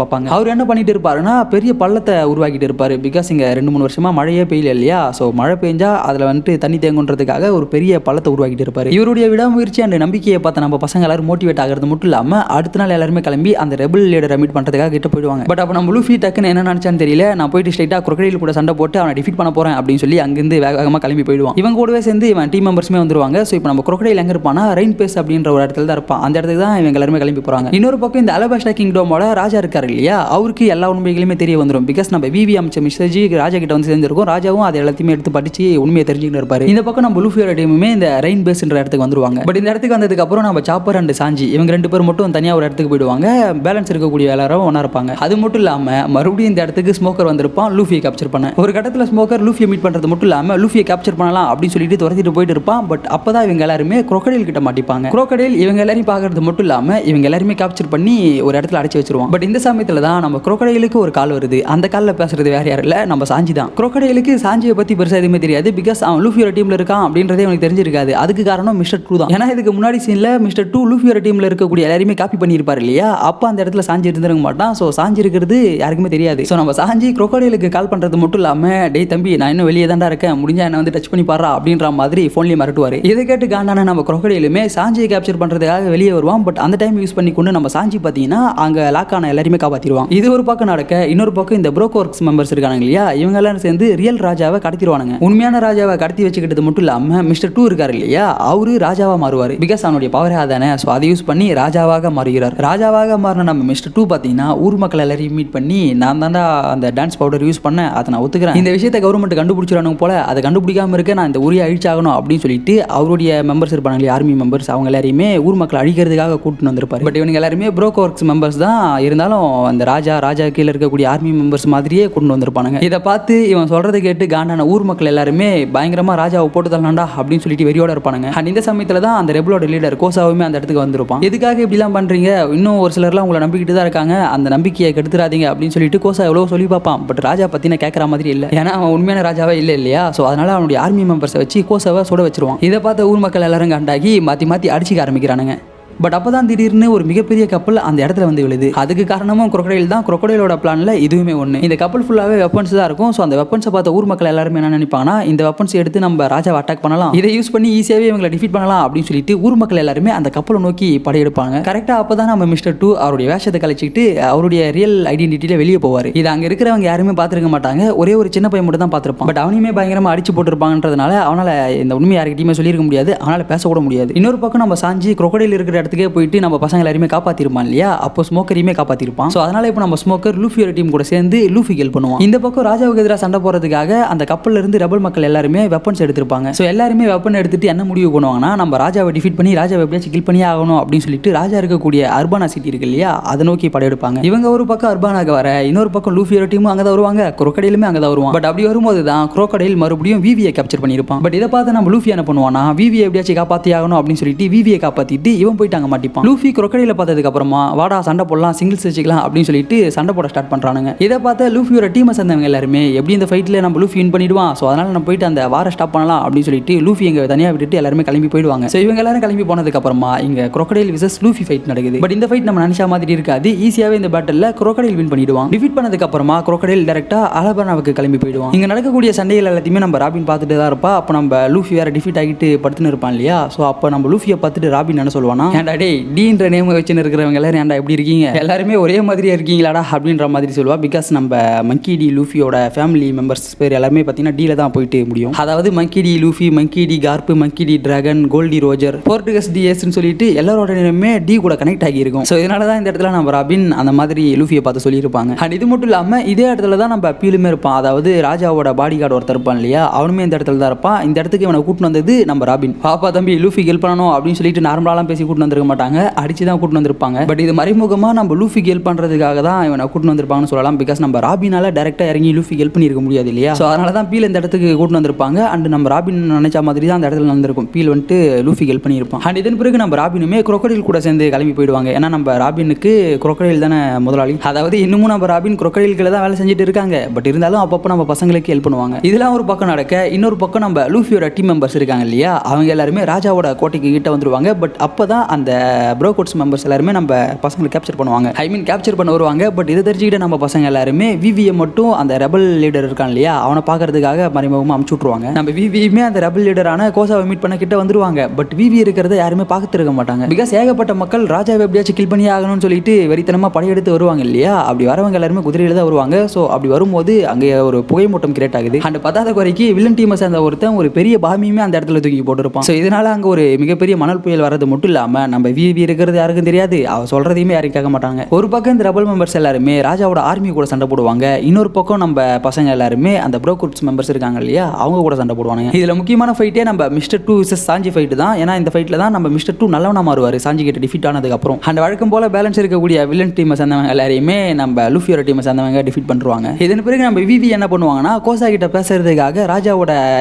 பார்ப்பாங்க. அவர் என்ன பண்ணிட்டு இருப்பாருன்னா பெரிய பள்ளத்தை உருவாக்கிட்டு இருப்பாரு. பிகாஸ் இங்க 2-3 வருஷமா மழையே பெய்யல இல்லையா, ஸோ மழை பெஞ்சா அதுல வந்துட்டு தண்ணி தேங்குன்றதுக்காக ஒரு பெரிய பள்ளத்தை உருவாக்கிட்டு இருப்பாரு. இவருடைய விடாமுயற்சி அண்ட் நம்பிக்கையை பார்த்த நம்ம பசங்க எல்லாரும் மோட்டிவேட் ஆகிறது மட்டும் இல்லாம அடுத்த நாள் எல்லாருமே கிளம்பி அந்த ரெபல் லீடரை மீட் பண்றதுக்காக கிட்ட போயிடுவாங்க. பட் அப்ப நம்ம லூஃபி டக்குன்னு என்ன நினைச்சான்னு தெரியல, நான் போயிட்டு ஸ்ட்ரைட்டா crocodile கூட சண்டை போட்டு அவனை டிஃபீட் பண்ண போறேன் அப்படின்னு சொல்லி அங்கிருந்து வேகமா கிளம்பி போயிடுவான். இவங்க கூடவே சேர்ந்து இவன் டீம் மெம்பர்ஸ்மே வந்துருவாங்க. ஸோ இப்போ நம்ம crocodile எங்க இருப்பானா ரெயின் பேஸ் அப்படின்ற ஒரு இடத்துல தான் இருப்பான். அந்த இடத்துக்கு தான் இவங்க எல்லாருமே கிளம்பி போறாங்க. இன்னொரு பக்கம் இந்த அலபாஸ்டா கிங்டமோட ராஜா இருக்காரு இல்லையா, அவருக்கு எல்லா உண்மைகளுமே தெரிய வந்துடும். பிகாஸ் நம்ம விவி அமைச்ச மெசேஜ் ராஜா கிட்ட வந்து சேர்ந்திருக்கும். ராஜாவும் அது எல்லாத்தையுமே எடுத்து படிச்சு உண்மையை தெரிஞ்சுக்கிட்டு இருப்பாரு. இந்த பக்கம் நம்ம லூஃபியோட டீமுமே இந்த ரெயின் பேஸ்ன்ற இடத்துக்கு வந்துருவாங்க. பட் இந்த இடத்துக்கு வந்ததுக்கு அப்புறம் நம்ம சாப்பர் அண்ட் சாஞ்சி இவங்க 2 பேர் மட்டும் தனியா ஒரு இடத்துக்கு போயிடுவாங்க. பேலன்ஸ் இருக்கக்கூடிய எல்லாரும் ஒண்ணா இருப்பாங்க. அது மட்டும் இல்லாம மறுபடியும் இந்த இடத்துக்கு ஸ்மோக்கர் வந்திருப்பான் லூஃபியை கேப்சர் பண்ண. ஒரு கட்டத்துல ஸ்மோக்கர் லூஃபியை மீட் பண்றது மட்டும் இல்லாம லூஃபியை கேப்சர் பண்ணலாம் அப்படின்னு சொல்லிட்டு துரத்திட்டு போயிட்டு இருப்பான். பட் அப்பதான் இவங்க எல்லாருமே crocodile கிட்ட மாட்டிப்பாங்க. crocodile இவங்க எல்லாரையும் பாக்குறது மட்டும் இல்லாம இவங்க எல்லாருமே கேப்சர் பண்ணி ஒரு இடத்துல அடைச்சு வச்சிருவான். பட் இந்த சமயத்துல தான் நம்ம crocodileக்கு ஒரு கால் வருது. அந்த கால்ல பேசுறது வேற யாரும் இல்ல, நம்ம சாஞ்சி தான். crocodileக்கு சாஞ்சியை பத்தி பெருசா எதுவுமே தெரியாது. பிகாஸ் அவன் லூஃபியோட டீம்ல இருக்கான் அப்படின்றதே அவனுக்கு தெரிஞ்சிருக்காது. அதுக்கு காரணம் மிஸ்டர் 2 தான். ஏன்னா இதுக்கு முன்னாடி சீன்ல மிஸ்டர் 2 லூஃபியோட டீம்ல இருக்கக்கூடிய எல்லாரையுமே காப்பி பண்ணியிருப்பாரு இல்லையா, அப்ப அந்த இடத்துல சாஞ்சி இருந்திருக்க மாட்டான். ஸோ சாஞ்சி இருக்கிறது யாருக்குமே தெரியாது. ஸோ நம்ம சாஞ்சி crocodileக்கு கால் பண்றது மட்டும் இல்லாம டேய் தம்பி நான் இன்னும் வெளியே தான்டா இருக்கேன், முடிஞ்சா என்ன வந்து டச் பண்ணி பாடுறா அப்படின்ற மாதிரி போன்லயே மிரட்டுவாரு. இதை கேட்டு காண்டான நம்ம crocodileமே சாஞ்சியை கேப்சர் பண்றதுக்காக வெளியே வருவான். பட் அந்த டைம் யூஸ் பண்ணி கொண்டு நம்ம சாஞ்சி பாத்தீங்கன்னா அங்க லாக் ஆன எல்லாருமே காப்பாத்திடுவான். இது ஒரு பக்கம் நடக்க இன்னொரு பக்கம் இந்த ப்ரோகோர்க்ஸ் மெம்பர்ஸ் இருக்காங்க இல்லையா, இவங்க எல்லாரும் சேர்ந்து ரியல் ராஜாவை கடத்திடுவானுங்க. உண்மையான ராஜாவை கடத்தி வச்சுக்கிட்டது மட்டும் இல்லாம மிஸ்டர் 2 இருக்காரு இல்லையா, அவரு ராஜாவா மாறுவாரு. பிகாஸ் அவனுடைய பவரே அதானே. ஸோ அதை யூஸ் பண்ணி ராஜாவாக மாறுகிறார். ராஜாவாக மாறின நம்ம மிஸ்டர் 2 பாத்தீங்கன்னா ஊர் மக்கள் எல்லாரையும் மீட் பண்ணி நான் தான்டா அந்த டான்ஸ் பவுடர் யூஸ் பண்ண, அதை நான் ஒத்துக்கிறேன். இந்த விஷயத்தை கவர்மெண்ட் கண்டுபிடிச்சிடணும் போல, அதை கண்டுபிடிக்காம இருக்க நான் இந்த ஊரையை அழிச்சாகணும் அப்படின்னு சொல்லிட்டு அவருடைய மெம்பர்ஸ் இருப்பாங்க ஆர்மி மெம்பர்ஸ், அவங்க எல்லாரையுமே ஊர் மக்கள் அழிக்கிறதுக்காக கூட்டிட்டு வந்திருப்பாரு. பட் இவங்க எல்லாருமே ப்ரோகோர்க்ஸ் மெம்பர்ஸ் தான் இருந்தாலும் அந்த ராஜா கீழே இருக்கக்கூடிய ஆர்மி மெம்பர்ஸ் மாதிரியே கொண்டு வந்திருப்பானுங்க. இதை பார்த்து இவன் சொல்றதை கேட்டு காண்டான ஊர் மக்கள் எல்லாருமே பயங்கரமா ராஜாவை போட்டு தள்ளலாம்டா அப்படின்னு சொல்லிட்டு வெறியோட இருப்பானுங்க. அண்ட் இந்த சமயத்துல தான் அந்த ரெபலோட லீடர் கோசாவுமே அந்த இடத்துக்கு வந்திருப்பான். எதுக்காக இப்படிலாம் பண்றீங்க, இன்னும் ஒரு சிலர்லாம் உங்களை நம்பிக்கிட்டு தான் இருக்காங்க, அந்த நம்பிக்கையை கெடுத்துறாதீங்க அப்படின்னு சொல்லிட்டு கோசா எவ்வளோ சொல்லி பார்ப்பான். பட் ராஜா பத்தின கேட்கற மாதிரி இல்லை, ஏன்னா அவன் உண்மையான ராஜாவே இல்லை இல்லையா. ஸோ அதனால அவனுடைய ஆர்மி மெம்பர்ஸை வச்சு கோசாவை சுட வச்சிருவான். இதை பார்த்த ஊர் மக்கள் எல்லாரும் காண்டாகி மாற்றி அடிச்சிக்க ஆரம்பிக்கிறானுங்க. பட் அப்பதான் திடீர்னு ஒரு மிகப்பெரிய கப்பல் அந்த இடத்துல வந்து விழுது. அதுக்கு காரணமும் crocodile தான். crocodileோட பிளான்ல இதுவுமே ஒன்று. இந்த கப்பல் ஃபுல்லாவே வெப்பன்ஸ் தான் இருக்கும். ஸோ அந்த வெப்பன்ஸை பார்த்த ஊர் மக்கள் எல்லாருமே என்ன நினைப்பாங்கன்னா, இந்த வெப்பன்ஸ் எடுத்து நம்ம ராஜாவை அட்டாக் பண்ணலாம், இதை யூஸ் பண்ணி ஈஸியாவே இவங்களை டிஃபீட் பண்ணலாம் அப்படின்னு சொல்லிட்டு ஊர் மக்கள் எல்லாருமே அந்த கப்பலை நோக்கி படையெடுப்பாங்க. கரெக்டா அப்பதான் நம்ம மிஸ்டர் 2 அவருடைய வேஷத்தை கழிச்சிட்டு அவருடைய ரியல் ஐடென்டிட்டியில வெளியே போவார். இது அங்க இருக்கிறவங்க யாருமே பார்த்துருக்க மாட்டாங்க. ஒரே ஒரு சின்ன பையன் மட்டும் தான் பார்த்துருப்பான். பட் அவனையுமே பயங்கரமா அடிச்சு போட்டுருப்பாங்கன்றதுனால அவனால இந்த உண்மை யாருக்கிட்டையுமே சொல்லியிருக்க முடியாது, அவனால பேசக்கூட முடியாது. இன்னொரு பக்கம் நம்ம சாஞ்சி crocodile இருக்கிற இடத்துக்கே போயிட்டு நம்ம பசங்க எல்லாருமே காப்பாத்திருப்பான் இல்லையா, அப்போ ஸ்மோக்கரையுமே காப்பாத்திருப்பான். ஸோ அதனால இப்போ நம்ம ஸ்மோக்கர் லூஃபியோட டீம் கூட சேர்ந்து லூஃபி ஹெல்ப் பண்ணுவான். இந்த பக்கம் ராஜாவுக்கு எதிராக சண்டை போறதுக்காக அந்த கப்பல்ல இருந்து ரெபல் மக்கள் எல்லாருமே வெப்பன்ஸ் எடுத்திருப்பாங்க. ஸோ எல்லாருமே வெப்பன் எடுத்துட்டு என்ன முடிவு பண்ணுவாங்கன்னா, நம்ம ராஜாவை டிஃபீட் பண்ணி ராஜாவை எப்படியாச்சும் கில் பண்ணியே ஆகணும் அப்படின்னு சொல்லிட்டு ராஜா இருக்கக்கூடிய அர்பானா சிட்டி இருக்கு இல்லையா, அதை நோக்கி படையெடுப்பாங்க. இவங்க ஒரு பக்கம் அர்பானாக வர, இன்னொரு பக்கம் லூஃபியோட டீமும் அங்கே தான் வருவாங்க, crocodileமே அங்கே தான் வருவான். பட் அப்படி வரும்போது தான் crocodile மறுபடியும் விவியை கேப்சர் பண்ணியிருப்பான். பட் இதை பார்த்து நம்ம லூஃபி என்ன பண்ணுவானா, விவியை எப்படியாச்சும் காப்பாற்றி ஆகணும் அப்படின்னு சொல்லிட்டு விவியை காப்பாற்றிட்டு இவன் போயிட்டு அங்கே மாட்டிப்பான். லூஃபி crocodile பார்த்ததுக்கு அப்புறமா வாடா சண்டை போடலாம், சிங்கிள்ஸ் வச்சுக்கலாம் அப்படின்னு சொல்லிட்டு சண்டை போட ஸ்டார்ட் பண்றானுங்க. இதை பார்த்த லூஃபியோட டீமை சேர்ந்தவங்க எல்லாருமே எப்படி இந்த ஃபைட்ல நம்ம லூஃபி வின் பண்ணிடுவான், ஸோ அதனால நம்ம போயிட்டு அந்த வார ஸ்டாப் பண்ணலாம் அப்படின்னு சொல்லிட்டு லூஃபி எங்க தனியா விட்டுட்டு எல்லாருமே கிளம்பி போயிடுவாங்க. ஸோ இவங்க எல்லாரும் கிளம்பி போனதுக்கு அப்புறமா இங்க crocodile vs லூஃபி ஃபைட் நடக்குது. பட் இந்த ஃபைட் நம்ம நினைச்ச மாதிரி இருக்காது. ஈஸியாவே இந்த பேட்டில் crocodile வின் பண்ணிடுவான். டிஃபீட் பண்ணதுக்கு அப்புறமா crocodile டைரக்டா அலபானாவுக்கு கிளம்பி போயிடுவான். இங்க நடக்கக்கூடிய சண்டைகள் எல்லாத்தையுமே நம்ம ராபின் பார்த்துட்டு தான் இருப்பா. அப்போ நம்ம லூஃபி வேற டிஃபீட் ஆகிட்டு படுத்துன்னு இருப்பான் இல்லையா. ஸோ அப்போ நம்ம லூஃபியை பார்த்துட்டு ராபின் என்ன சொல்லுவானா, ஏன்டா டேய் டீன்ற நேம் வச்சுன்னு இருக்கிறவங்க எல்லாரும் ஏன்டா எப்படி இருக்கீங்க, எல்லாருமே ஒரே மாதிரியா இருக்கீங்களாடா அப்படின்ற மாதிரி சொல்லுவா. பிகாஸ் நம்ம மங்கி டி லூஃபியோட ஃபேமிலி மெம்பர்ஸ் பேர் எல்லாருமே பார்த்தீங்கன்னா டீல தான் போயிட்டு முடியும். அதாவது மங்கி டி லூஃபி, மங்கி டி கார்ப், மங்கி டி டிராகன், கோல்டி ரோஜர், போர்ட்டுகஸ் டிஎஸ்ன்னு சொல்லிட்டு எல்லாரோட நேமே டி கூட கனெக்ட் ஆகி இருக்கும். ஸோ இதனால தான் இந்த இடத்துல நம்ம ராபின் அந்த மாதிரி லூஃபியை பார்த்து சொல்லியிருப்பாங்க. அண்ட் இது மட்டும் இல்லாமல் இதே இடத்துல தான் நம்ம பீலுமே இருப்பான். அதாவது ராஜாவோட பாடி கார்டு ஒருத்தர் இருப்பான் இல்லையா, அவனுமே இந்த இடத்துல தான் இருப்பான். இந்த இடத்துக்கு இவனை கூட்டு வந்தது நம்ம ராபின். பாப்பா தம்பி லூஃபி ஹெல்ப் பண்ணணும் அப்படின்னு சொல்லிட்டு நார்மலாலாம் பேசி கூட்டு வந்திருக்க மாட்டாங்க, அடிச்சு தான் கூட்டு வந்திருப்பாங்க. பட் இது மறைமுகமா நம்ம லூஃபிக்கு ஹெல்ப் பண்றதுக்காக தான் இவனை கூட்டு வந்திருப்பாங்கன்னு சொல்லலாம். பிகாஸ் நம்ம ராபினால டைரக்டா இறங்கி லூஃபி ஹெல்ப் பண்ணிருக்க முடியாது இல்லையா. ஸோ அதனால தான் பீல் இந்த இடத்துக்கு கூட்டு வந்திருப்பாங்க. அண்ட் நம்ம ராபின் நினைச்ச மாதிரி தான் அந்த இடத்துல நடந்திருக்கும். பீல் வந்துட்டு லூஃபி ஹெல்ப் பண்ணியிருப்பான். அண்ட் இதன் பிறகு நம்ம ராபினுமே crocodile கூட சேர்ந்து கிளம்பி போயிடுவாங்க. ஏன்னா நம்ம ராபினுக்கு crocodile தானே முதலாளி. அதாவது இன்னமும் நம்ம ராபின் crocodile கீழே தான் வேலை செஞ்சுட்டு இருக்காங்க. பட் இருந்தாலும் அப்பப்போ நம்ம பசங்களுக்கு ஹெல்ப் பண்ணுவாங்க. இதெல்லாம் ஒரு பக்கம் நடக்க, இன்னொரு பக்கம் நம்ம லூஃபியோட டீம் மெம்பர்ஸ் இருக்காங்க இல்லையா, அவங்க எல்லாருமே ராஜாவோட கோட்டைக்கு கிட்ட வந்துருவாங்க. பட் அப்பதான் அந்த அந்த ப்ரோகோட்ஸ் மெம்பர்ஸ் எல்லாருமே நம்ம பசங்களை கேப்சர் பண்ணுவாங்க. ஐ மீன் கேப்சர் பண்ண வருவாங்க. பட் இதை தெரிஞ்சுக்கிட்ட நம்ம பசங்க எல்லாருமே விவியை மட்டும் அந்த ரெபல் லீடர் இருக்கான் இல்லையா அவனை பார்க்கறதுக்காக மறைமுகமாக அமுச்சு விட்ருவாங்க. நம்ம விவியுமே அந்த ரெபல் லீடரான கோசாவை மீட் பண்ண கிட்ட வந்துருவாங்க. பட் விவி இருக்கிறத யாருமே பார்த்துருக்க மாட்டாங்க. பிகாஸ் ஏகப்பட்ட மக்கள் ராஜாவை எப்படியாச்சும் கில் பண்ணி ஆகணும்னு சொல்லிட்டு வெறித்தனமாக படையெடுத்து வருவாங்க இல்லையா. அப்படி வரவங்க எல்லாருமே குதிரையில் தான் வருவாங்க. ஸோ அப்படி வரும்போது அங்கே ஒரு புகை மூட்டம் கிரியேட் ஆகுது. அந்த பத்தாத குறைக்கு வில்லன் டீமை சேர்ந்த ஒருத்தன் ஒரு பெரிய பாமியுமே அந்த இடத்துல தூக்கி போட்டுருப்பான். ஸோ இதனால அங்கே ஒரு மிகப்பெரிய மணல் புயல் வரது மட்டும் இல்லாமல் நம்ம விவி இருக்கிறது யாருக்கும் தெரியாது. அவ சொல்றதையுமே யாரும் கேட்க மாட்டாங்க. ஒரு பக்கம் இந்த ரெபல் மெம்பர்ஸ் எல்லாருமே ராஜாவோட ஆர்மி கூட சண்டை போடுவாங்க. இன்னொரு பக்கம் நம்ம பசங்க எல்லாருமே அந்த ப்ரோகோட்ஸ் மெம்பர்ஸ் இருக்காங்க இல்லையா அவங்க கூட சண்டை போடுவாங்க. இதுல முக்கியமான ஃபைட்டே நம்ம மிஸ்டர் 2 vs சாஞ்சி ஃபைட் தான். ஏன்னா இந்த ஃபைட்ல தான் நம்ம மிஸ்டர் 2 நல்லவனா மாறுவார் சாஞ்சி கிட்ட டிஃபீட் ஆனதுக்கு அப்புறம். அந்த வழக்கம் போல பேலன்ஸ் இருக்கக்கூடிய வில்லன் டீமை சேர்ந்தவங்க எல்லாரையுமே நம்ம லூஃபியோட டீமை சேர்ந்தவங்க டிஃபீட் பண்ணுவாங்க. இதன் பிறகு நம்ம விவி என்ன பண்ணுவாங்கன்னா கோசா கிட்ட பேசுறதுக்காக ராஜாவோட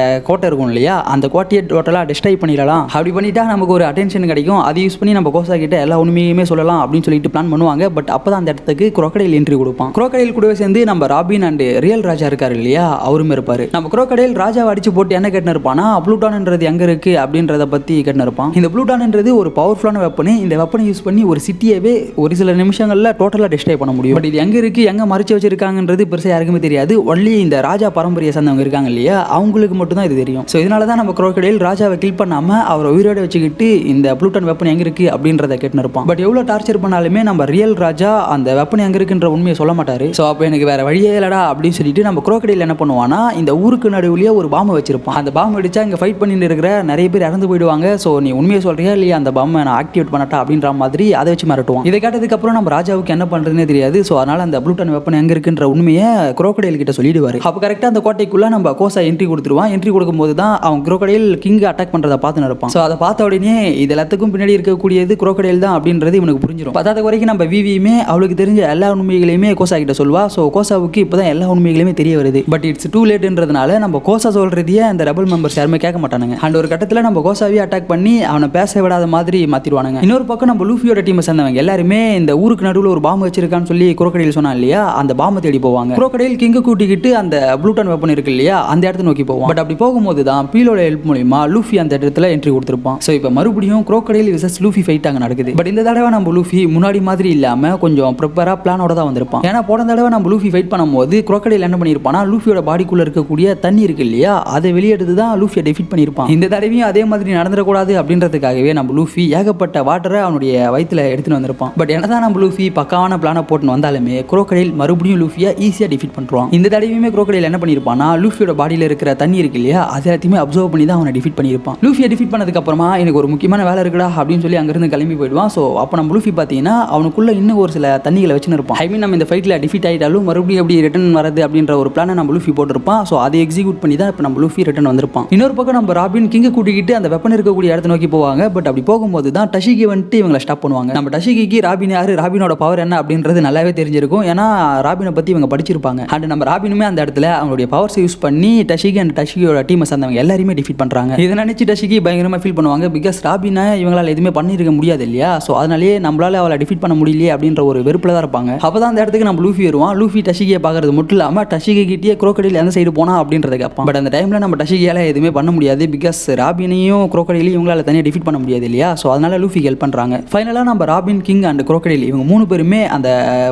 கோட்டை இருக்கும் இல்லையா அந்த கோட்டையை டோட்டலாக டிஸ்ட்ராய் பண்ணிடலாம். அப்படி பண்ணிட்டா நமக்கு ஒரு அட்டென்ஷன் கிடைக்கும். அதை யூஸ் பண்ணி நம்ம கோசா கிட்ட எல்லா உண்மையுமே சொல்லலாம் அப்படின்னு சொல்லிட்டு பிளான் பண்ணுவாங்க. பட் அப்பதான் அந்த இடத்துக்கு குரோக்கடைல் என்ட்ரி கொடுப்பான். குரோக்கடைல் கூடவே சேர்ந்து நம்ம ராபின் அண்ட் ரியல் ராஜா இருக்காரு இல்லையா அவருமே இருப்பாரு. நம்ம குரோக்கடைல் ராஜாவை அடிச்சு போட்டு என்ன கேட்டு இருப்பானா ப்ளூட்டான்ன்றது எங்க இருக்கு அப்படின்றத பத்தி கேட்டு இருப்பான். இந்த ப்ளூட்டான்ன்றது ஒரு பவர்ஃபுல்லான வெப்பன். இந்த வெப்பனை யூஸ் பண்ணி ஒரு சிட்டியவே ஒரு சில நிமிஷங்கள்ல டோட்டலா டிஸ்ட்ராய் பண்ண முடியும். பட் இது எங்க இருக்கு எங்க மறைச்சு வச்சிருக்காங்கன்றது பெருசா யாருக்குமே தெரியாது. ஒன்லி இந்த ராஜா பரம்பரையை சேர்ந்தவங்க இருக்காங்க இல்லையா அவங்களுக்கு மட்டும் தான் இது தெரியும். ஸோ இதனால தான் நம்ம குரோக்கடைல் ராஜாவை கில் பண்ணாம அவரை உயிரோட வச்சுக்கிட்டு இந்த ப்ளூட்டான் வெப்பன் எங்க இருக்கு அப்படின்றத கேட்டு இருப்பான். பட் எவ்வளவு டார்ச்சர் பண்ணாலுமே நம்ம ரியல் ராஜா அந்த வெப்பன் எங்க இருக்குன்ற உண்மையை சொல்ல மாட்டாரு. ஸோ அப்போ எனக்கு வேற வழியே இல்லடா அப்படின்னு சொல்லிட்டு நம்ம குரோக்கடைல் என்ன பண்ணுவானா இந்த ஊருக்கு நடுவுலயே ஒரு பாம்பை வச்சிருப்பான். அந்த பாம்பு அடிச்சா இங்க ஃபைட் பண்ணிட்டு இருக்கிற நிறைய பேர் இறந்து போயிடுவாங்க. ஸோ நீ உண்மையை சொல்றியா இல்லையா அந்த பாம்பை நான் ஆக்டிவேட் பண்ணட்டா அப்படின்ற மாதிரி அதை வச்சு மிரட்டுவான். இதை கேட்டதுக்கு அப்புறம் நம்ம ராஜாவுக்கு என்ன பண்றதுன்னே தெரியாது. ஸோ அதனால அந்த ப்ளூட்டான் வெப்பன் எங்க இருக்குன்ற உண்மையை குரோக்கடைல் கிட்ட சொல்லிடுவாரு. அப்போ கரெக்டா அந்த கோட்டைக்குள்ள நம்ம கோசா என்ட்ரி கொடுத்துருவான். என்ட்ரி கொடுக்கும்போது தான் அவன் குரோக்கடைல் கிங் அட்டாக் பண்றதை பார்த்து இருப்பான். ஸோ அதை பார்த்த உடனே இது எல்லாத்துக்கும் பின்னாடி இருக்கக்கூடியது குரோக்கடைல் தான் அப்படின்றது இவனுக்கு புரிஞ்சிடும். பத்தாத வரைக்கும் நம்ம விவியுமே அவளுக்கு தெரிஞ்ச எல்லா உண்மைகளையுமே கோசா கிட்ட சொல்வா. ஸோ கோசாவுக்கு இப்போதான் எல்லா உண்மைகளுமே தெரிய வருது. பட் இட்ஸ் டூ லேட்ன்றதுனால நம்ம கோசா சொல்றதையே அந்த ரெபல் மெம்பர்ஸ் யாருமே கேட்க மாட்டானுங்க. அண்ட் ஒரு கட்டத்தில் நம்ம கோசாவே அட்டாக் பண்ணி அவனை பேச விடாத மாதிரி மாத்திடுவானுங்க. இன்னொரு பக்கம் நம்ம லூஃபியோட டீமை சேர்ந்தவங்க எல்லாருமே இந்த ஊருக்கு நடுவில் ஒரு பாம்பு வச்சிருக்கான்னு சொல்லி குரோக்கடைல் சொன்னா இல்லையா அந்த பாம்பை தேடி போவாங்க. குரோக்கடைல் கிங்க கூட்டிக்கிட்டு அந்த ப்ளூட்டான் வெப்பன் இருக்கு இல்லையா அந்த இடத்த நோக்கி போவோம். பட் அப்படி போகும்போது தான் பீலோட ஹெல்ப் மூலமா லூஃபி அந்த இடத்துல என்ட்ரி கொடுத்துருப்பான். ஸோ இப்போ மறுபடியும் குரோக்கடைல் விசஸ் லூஃபி ஃபைட் அங்கே நடக்குது. பட் இந்த தடவை நம்ம லூஃபி முன்னாடி மாதிரி இல்லாமல் கொஞ்சம் ப்ரிப்பராக பிளானோட தான் வந்திருப்பான். ஏன்னா போன தடவை நம்ம லூஃபி ஃபைட் பண்ணும்போது குரோக்கடைல் என்ன பண்ணியிருப்பானா லூஃபியோட பாடிக்குள்ள இருக்கக்கூடிய தண்ணி இருக்கு இல்லையா அதை வெளியெடுத்து தான் லூஃபியை டிஃபீட் பண்ணியிருப்பான். இந்த தடவையும் அதே மாதிரி நடந்துடக்கூடாது அப்படின்றதுக்காகவே நம்ம லூஃபி ஏகப்பட்ட வாட்டரை அவனுடைய வயிற்றுல எடுத்துன்னு வந்திருப்பான். பட் என்னதான் நம்ம லூஃபி பக்காவான பிளானை போட்டுன்னு வந்தாலுமே குரோக்கடைல் மறுபடியும் லூஃபியை ஈஸியாக டிஃபீட் பண்ணுவான். இந்த தடவையுமே குரோக்கடைல் என்ன பண்ணியிருப்பானா லூஃபியோட பாடியில் இருக்கிற தண்ணி இருக்கு இல்லையா அது எல்லாத்தையுமே அப்சர்வ் பண்ணி தான் அவனை டிஃபீட் பண்ணியிருப்பான். லூஃபியை டிஃபீட் பண்ணதுக்கு அப்புறமா எனக்கு ஒரு முக்கியமான வேலை இருக்குடா அப்படின்னு சொல்லி அங்கிருந்து கிளம்பி போயிடுவான். ஸோ அப்போ நம்ம லூஃபி பார்த்தீங்கன்னா அவனுக்குள்ள இன்னும் ஒரு சில தண்ணிகளை வச்சுன்னு இருப்பான். ஐ மீன் நம்ம இந்த ஃபைட்டில் டிஃபீட் ஆகிட்டாலும் மறுபடியும் எப்படி ரிட்டன் வரது அப்படின்ற ஒரு பிளானை நம்ம லூஃபி போட்டிருப்பான். ஸோ அதை எக்ஸிக்யூட் பண்ணி தான் இப்போ நம்ம லூஃபி ரிட்டன் வந்திருப்பான். இன்னொரு பக்கம் நம்ம ராபின் கிங்கை கூட்டிக்கிட்டு அந்த வெப்பன் இருக்கக்கூடிய இடத்த நோக்கி போவாங்க. பட் அப்படி போகும்போது தான் டஷிகி வந்துட்டு இவங்களை ஸ்டாப் பண்ணுவாங்க. நம்ம டஷிகிக்கு ராபின் யாரு ராபினோட பவர் என்ன அப்படின்றது நல்லாவே தெரிஞ்சிருக்கும். ஏன்னா ராபினை பற்றி இவங்க படிச்சிருப்பாங்க. அண்ட் நம்ம ராபினுமே அந்த இடத்துல அவங்களுடைய பவர்ஸை யூஸ் பண்ணி டஷிகி அண்ட் டஷிகியோட டீமை சேர்ந்தவங்க எல்லாருமே டிஃபீட் பண்ணுறாங்க. இதை நினைச்சு டஷிகி பயங்கரமாக ஃபீல் பண்ணுவாங்க. பிகாஸ் ராபினை இவங்களால் எதுவுமே பண்ணியிருக்க முடியாது இல்லையா. ஸோ அதனாலேயே நம்மளால அவளை டிஃபீட் பண்ண முடியலையே அப்படின்ற ஒரு வெறுப்பில் தான் இருப்பாங்க. அப்போ தான் அந்த இடத்துக்கு நம்ம லூஃபி வருவான். லூஃபி டஷிகியை பார்க்கறது மட்டும் இல்லாமல் டஷிகி கிட்டே குரோக்கடைல் எந்த சைடு போனா அப்படின்றத கேட்பான். பட் அந்த டைமில் நம்ம டஷிகியால் எதுவுமே பண்ண முடியாது. பிகாஸ் ராபினையும் குரோக்கடைலையும் இவங்களால தனியாக டிஃபீட் பண்ண முடியாது இல்லையா. ஸோ அதனால லூஃபி ஹெல்ப் பண்ணுறாங்க. ஃபைனலாக நம்ம ராபின் கிங் அண்ட் குரோக்கடைல் இவங்க மூணு பேருமே அந்த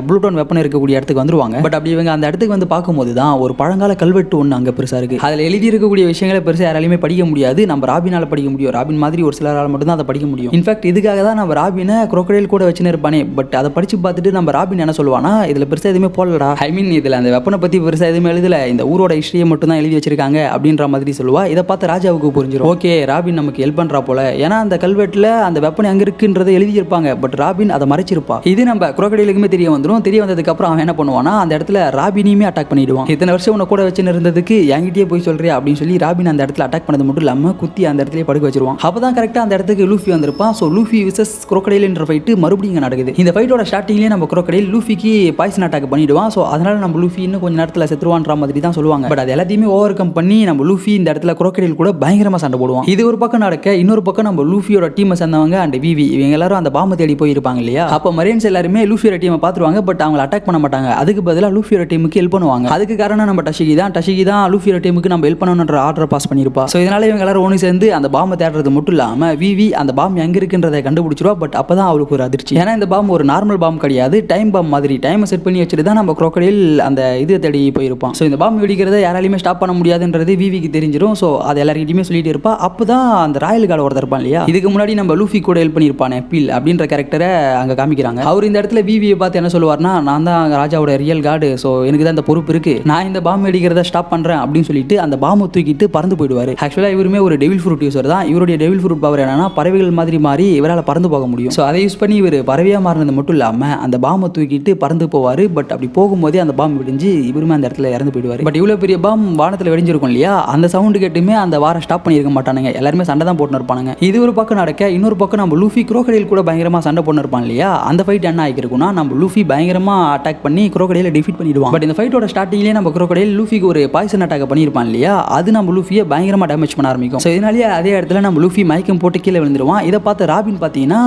ப்ளூட்டான் வெப்பன் இருக்கக்கூடிய இடத்துக்கு வந்துருவாங்க. பட் அப்படி இவங்க அந்த இடத்துக்கு வந்து பார்க்கும்போது தான் ஒரு பழங்கால கல்வெட்டு ஒன்று அங்கே பெருசாக இருக்குது. அதில் எழுதி இருக்கக்கூடிய விஷயங்களை பெருசாக யாராலையுமே படிக்க முடியாது. நம்ம ராபினால் படிக்க முடியும். ராபின் மாதிரி ஒரு சிலரால் மட்டும் தான் அதை படிக்க முடியும். இன்ஃபேக்ட் இதுக்காக தான் நம்ம ராபினை குரோக்கடைல் கூட வச்சுன்னு இருப்பானே. பட் அதை படிச்சு பார்த்துட்டு நம்ம ராபின் என்ன சொல்லுவானா இதில் பெருசாக எதுவுமே போடலடா. ஐ மீன் இதில் அந்த வெப்பனை பற்றி பெருசாக எதுவுமே எழுதல. இந்த ஊரோட ஹிஸ்ட்ரியை மட்டும் தான் எழுதி வச்சிருக்காங்க அப்படின்ற மாதிரி சொல்லுவா. இதை பார்த்து ராஜாவுக்கு புரிஞ்சிடும். ஓகே ராபின் நமக்கு ஹெல்ப் பண்ணுறா போல. ஏன்னா அந்த கல்வெட்டில் அந்த வெப்பன் எங்கே இருக்குன்றதை எழுதியிருப்பாங்க. பட் ராபின் அதை மறைச்சிருப்பா. இது நம்ம குரோக்கடைலுக்குமே தெரிய வந்துடும். தெரிய வந்ததுக்கு அப்புறம் அவன் என்ன பண்ணுவானா அந்த இடத்துல ராபினையுமே அட்டாக் பண்ணிடுவான். இத்தனை வருஷம் உன்னை கூட வச்சுன்னு இருந்ததுக்கு என்கிட்டயே போய் சொல்றியா அப்படின்னு சொல்லி ராபின் அந்த இடத்துல அட்டாக் பண்ணது மட்டும் இல்லாமல் குத்தி அந்த இடத்துல படுக்க வச்சிருவான். அப்பதான் கரெக்டாக அந்த இடத்துக்கு லூஃபி வந்திருப்பான். ஸோ லூஃபி விசஸ் குரோக்கடைல் என்ற ஃபைட்டு மறுபடியும் இங்கே நடக்குது. இந்த ஃபைட்டோட ஸ்டார்டிங்லேயே நம்ம குரோக்கடைல் லூஃபிக்கு பாய்சன் அட்டாக் பண்ணிடுவான். ஸோ அதனால நம்ம லூஃபி இன்னும் கொஞ்சம் நேரத்தில் செத்துருவான்ற மாதிரி தான் சொல்லுவாங்க. பட் அது எல்லாத்தையுமே ஓவர் கம் பண்ணி நம்ம லூஃபி இந்த இடத்துல குரோக்கடைல் கூட பயங்கரமாக சண்டை போடுவான். இது ஒரு பக்கம் நடக்க இன்னொரு பக்கம் நம்ம லூஃபியோட டீமை சேர்ந்தவங்க அண்ட் விவி இவங்க எல்லாரும் அந்த பாம்பை தேடி போயிருப்பாங்க இல்லையா. அப்போ மரியன்ஸ் எல்லாருமே லூஃபியோட டீமை பார்த்துருவாங்க. பட் அவங்க அட்டாக் பண்ண மாட்டாங்க. அதுக்கு பதிலாக லூஃபியோட டீமுக்கு ஹெல்ப் பண்ணுவாங்க. அதுக்கு காரணம் நம்ம டஷிகி தான் லூஃபியோட டீமுக்கு நம்ம ஹெல்ப் பண்ணணுன்ற ஆர்டர் பாஸ் பண்ணியிருப்பா. ஸோ இதனால இவங்க எல்லாரும் ஒன்று சேர்ந்து அந்த பாம்பை தேடுறது மட்டும் இல்லாமல் விவி அந்த பாம்பு எங்கே இருக்குன்ற இருக்குன்றதை கண்டுபிடிச்சிருவா. பட் அப்பதான் அவளுக்கு ஒரு அதிர்ச்சி. ஏன்னா இந்த பாம் ஒரு நார்மல் பாம் கிடையாது, டைம் பாம் மாதிரி. டைமை செட் பண்ணி வச்சுட்டு தான் நம்ம crocodile அந்த இது தேடி போயிருப்பான். ஸோ இந்த பாம் வெடிக்கிறத யாராலையுமே ஸ்டாப் பண்ண முடியாதுன்றது விவிக்கு தெரிஞ்சிடும். ஸோ அது எல்லாருக்கிட்டையுமே சொல்லிட்டு இருப்பா. அப்பதான் அந்த ராயல் கார்டு ஒருத்தர் இருப்பான் இல்லையா, இதுக்கு முன்னாடி நம்ம லூஃபி கூட ஹெல்ப் பண்ணியிருப்பானே பீல் அப்படின்ற கேரக்டரை அங்கே காமிக்கிறாங்க. அவர் இந்த இடத்துல விவியை பார்த்து என்ன சொல்லுவார்னா, நான் தான் ராஜாவோட ரியல் கார்டு, ஸோ எனக்கு தான் இந்த பொறுப்பு இருக்கு, நான் இந்த பாம் வெடிக்கிறத ஸ்டாப் பண்றேன் அப்படின்னு சொல்லிட்டு அந்த பாம்பை தூக்கிட்டு பறந்து போயிடுவார். ஆக்சுவலாக இவருமே ஒரு டெவில் ஃப்ரூட் யூசர் தான். இவருடைய டெவில் ஃப்ரூட் பவர் என்னன்னா பறவைகள் மாதிரி மாறி இவரால் பறந்து போக முடியும். ஸோ அதை யூஸ் பண்ணி இவர் பறவையாக மாறினது மட்டும் இல்லாமல் அந்த பாம்பை தூக்கிட்டு பறந்து போவார். பட் அப்படி போகும்போதே அந்த பாம்பு வெடிஞ்சு இவருமே அந்த இடத்துல இறந்து போயிடுவார். பட் இவ்வளோ பெரிய பாம் வானத்தில் வெடிஞ்சிருக்கும் இல்லையா, அந்த சவுண்டு கேட்டுமே அந்த வாரம் ஸ்டாப் பண்ணியிருக்க மாட்டானுங்க. எல்லாருமே சண்டை தான் போட்டு இருப்பானுங்க. இது ஒரு பக்கம் நடக்க, இன்னொரு பக்கம் நம்ம லூஃபி crocodile கூட பயங்கரமாக சண்டை போட்டு இருப்பான் இல்லையா, அந்த ஃபைட் என்ன ஆகிருக்கும்னா நம்ம லூஃபி பயங்கரமாக அட்டாக் பண்ணி crocodile டிஃபீட் பண்ணிடுவான். பட் இந்த ஃபைட்டோட ஸ்டார்டிங்லேயே நம்ம crocodile லூஃபிக்கு ஒரு பாய்சன் அட்டாக் பண்ணியிருப்பான் இல்லையா, அது நம்ம லூஃபியை பயங்கரமாக டேமேஜ் பண்ண ஆரம்பிக்கும். ஸோ இதனாலேயே அதே இடத்துல நம்ம லூஃபி மயக்கம் போட்டு கீழே விழுந்துருவான். இதை பார்த்து ராபின் பார்த்தீங்கன்னா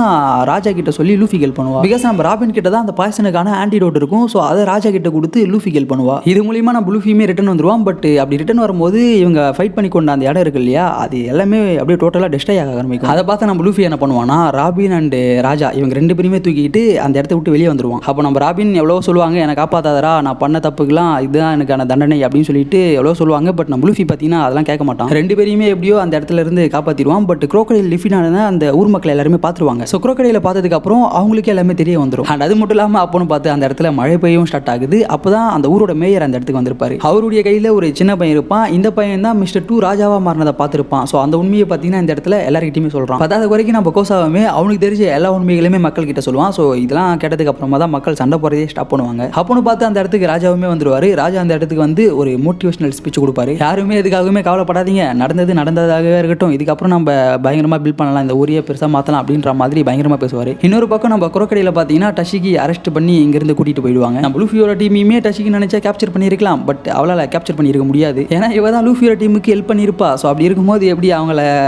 ராஜா கிட்ட சொல்லி லூஃபி ஹெல்ப் பண்ணுவா. பிகாஸ் நம்ம ராபின் கிட்ட தான் அந்த பாய்சனுக்கான ஆன்டிடோட் இருக்கும். ஸோ அதை ராஜா கிட்ட கொடுத்து லூஃபி ஹெல்ப் பண்ணுவா. இது மூலியமா நம்ம லூஃபியுமே ரிட்டர்ன் வந்துருவான். பட் அப்படி ரிட்டர்ன் வரும்போது இவங்க ஃபைட் பண்ணி கொண்ட அந்த இடம் இருக்கு இல்லையா, அது எல்லாமே அப்படியே டோட்டலாக டெஸ்ட்ராய் ஆக ஆரம்பிக்கும். அதை பார்த்து நம்ம லூஃபி என்ன பண்ணுவானா, ராபின் அண்ட் ராஜா இவங்க ரெண்டு பேருமே தூக்கிட்டு அந்த இடத்த விட்டு வெளியே வந்துருவான். அப்போ நம்ம ராபின் எவ்வளோ சொல்லுவாங்க, எனக்கு காப்பாத்தாதரா, நான் பண்ண தப்புக்கெல்லாம் இதுதான் எனக்கான தண்டனை அப்படின்னு சொல்லிட்டு எவ்வளோ சொல்லுவாங்க. பட் நம்ம லூஃபி பார்த்தீங்கன்னா அதெல்லாம் கேட்க மாட்டான். ரெண்டு பேரையுமே எப்படியோ அந்த இடத்துல இருந்து காப்பாற்றிடுவான். பட் crocodile டிஃபீட் ஆனதை அந்த ஊர் மக்கள் எல்லாருமே பார்த்துருவாங்க. ஸோ crocodile பார்த்ததுக்கு அப்புறம் அவங்களுக்கு எல்லாமே தெரிய வந்துடும். அண்ட் அது மட்டும் இல்லாமல் அப்போன்னு பார்த்து அந்த இடத்துல மழை பெய்யவும் ஸ்டார்ட் ஆகுது. அப்போதான் அந்த ஊரோட மேயர் அந்த இடத்துக்கு வந்திருப்பாரு. அவருடைய கையில் ஒரு சின்ன பையன் இருப்பான். இந்த பையன் தான் மிஸ்டர் 2 ராஜாவா மாறினதை பார்த்துருப்பான். ஸோ அந்த உண்மையை பார்த்தீங்கன்னா இந்த இடத்துல எல்லாருக்கிட்டையுமே சொல்கிறான். பத்தாவது வரைக்கும் நம்ம கோசாவுமே அவனுக்கு தெரிஞ்ச எல்லா உண்மைகளுமே மக்கள் கிட்ட சொல்லுவான். ஸோ இதெல்லாம் கேட்டதுக்கு அப்புறமா தான் மக்கள் சண்டை போறதே ஸ்டாப் பண்ணுவாங்க. அப்போன்னு பார்த்து அந்த இடத்துக்கு ராஜாவுமே வந்துருவாரு. ராஜா அந்த இடத்துக்கு வந்து ஒரு மோட்டிவேஷனல் ஸ்பீச் கொடுப்பாரு. யாருமே எதுக்காகவுமே கவலைப்படாதீங்க, நடந்ததாகவே இருக்கட்டும், இதுக்கப்புறம் நம்ம பயங்கரமா பில்ட் பண்ணலாம், இந்த ஊரையே பெருசா மாத்தலாம் அப்படின்ற மாதிரி பயங்கரமா பேசுவாரு. இன்னொரு பக்கம் நம்ம crocodile பார்த்தீங்கன்னா டஷிகி அரெஸ்ட் பண்ணி இங்கிருந்து கூட்டிட்டு போயிடுவாங்க. நம்ம லூஃபியோட டீமையுமே டஷிகி நினைச்சா கேப்சர் பண்ணியிருக்கலாம். பட் அவளால் கேப்சர் பண்ணியிருக்க முடியாது. ஏன்னா இவ தான் லூஃபியோட டீமுக்கு ஹெல்ப் பண்ணியிருப்பா. ஸோ அப்படி இருக்கும்போது எப்படி அவங்கள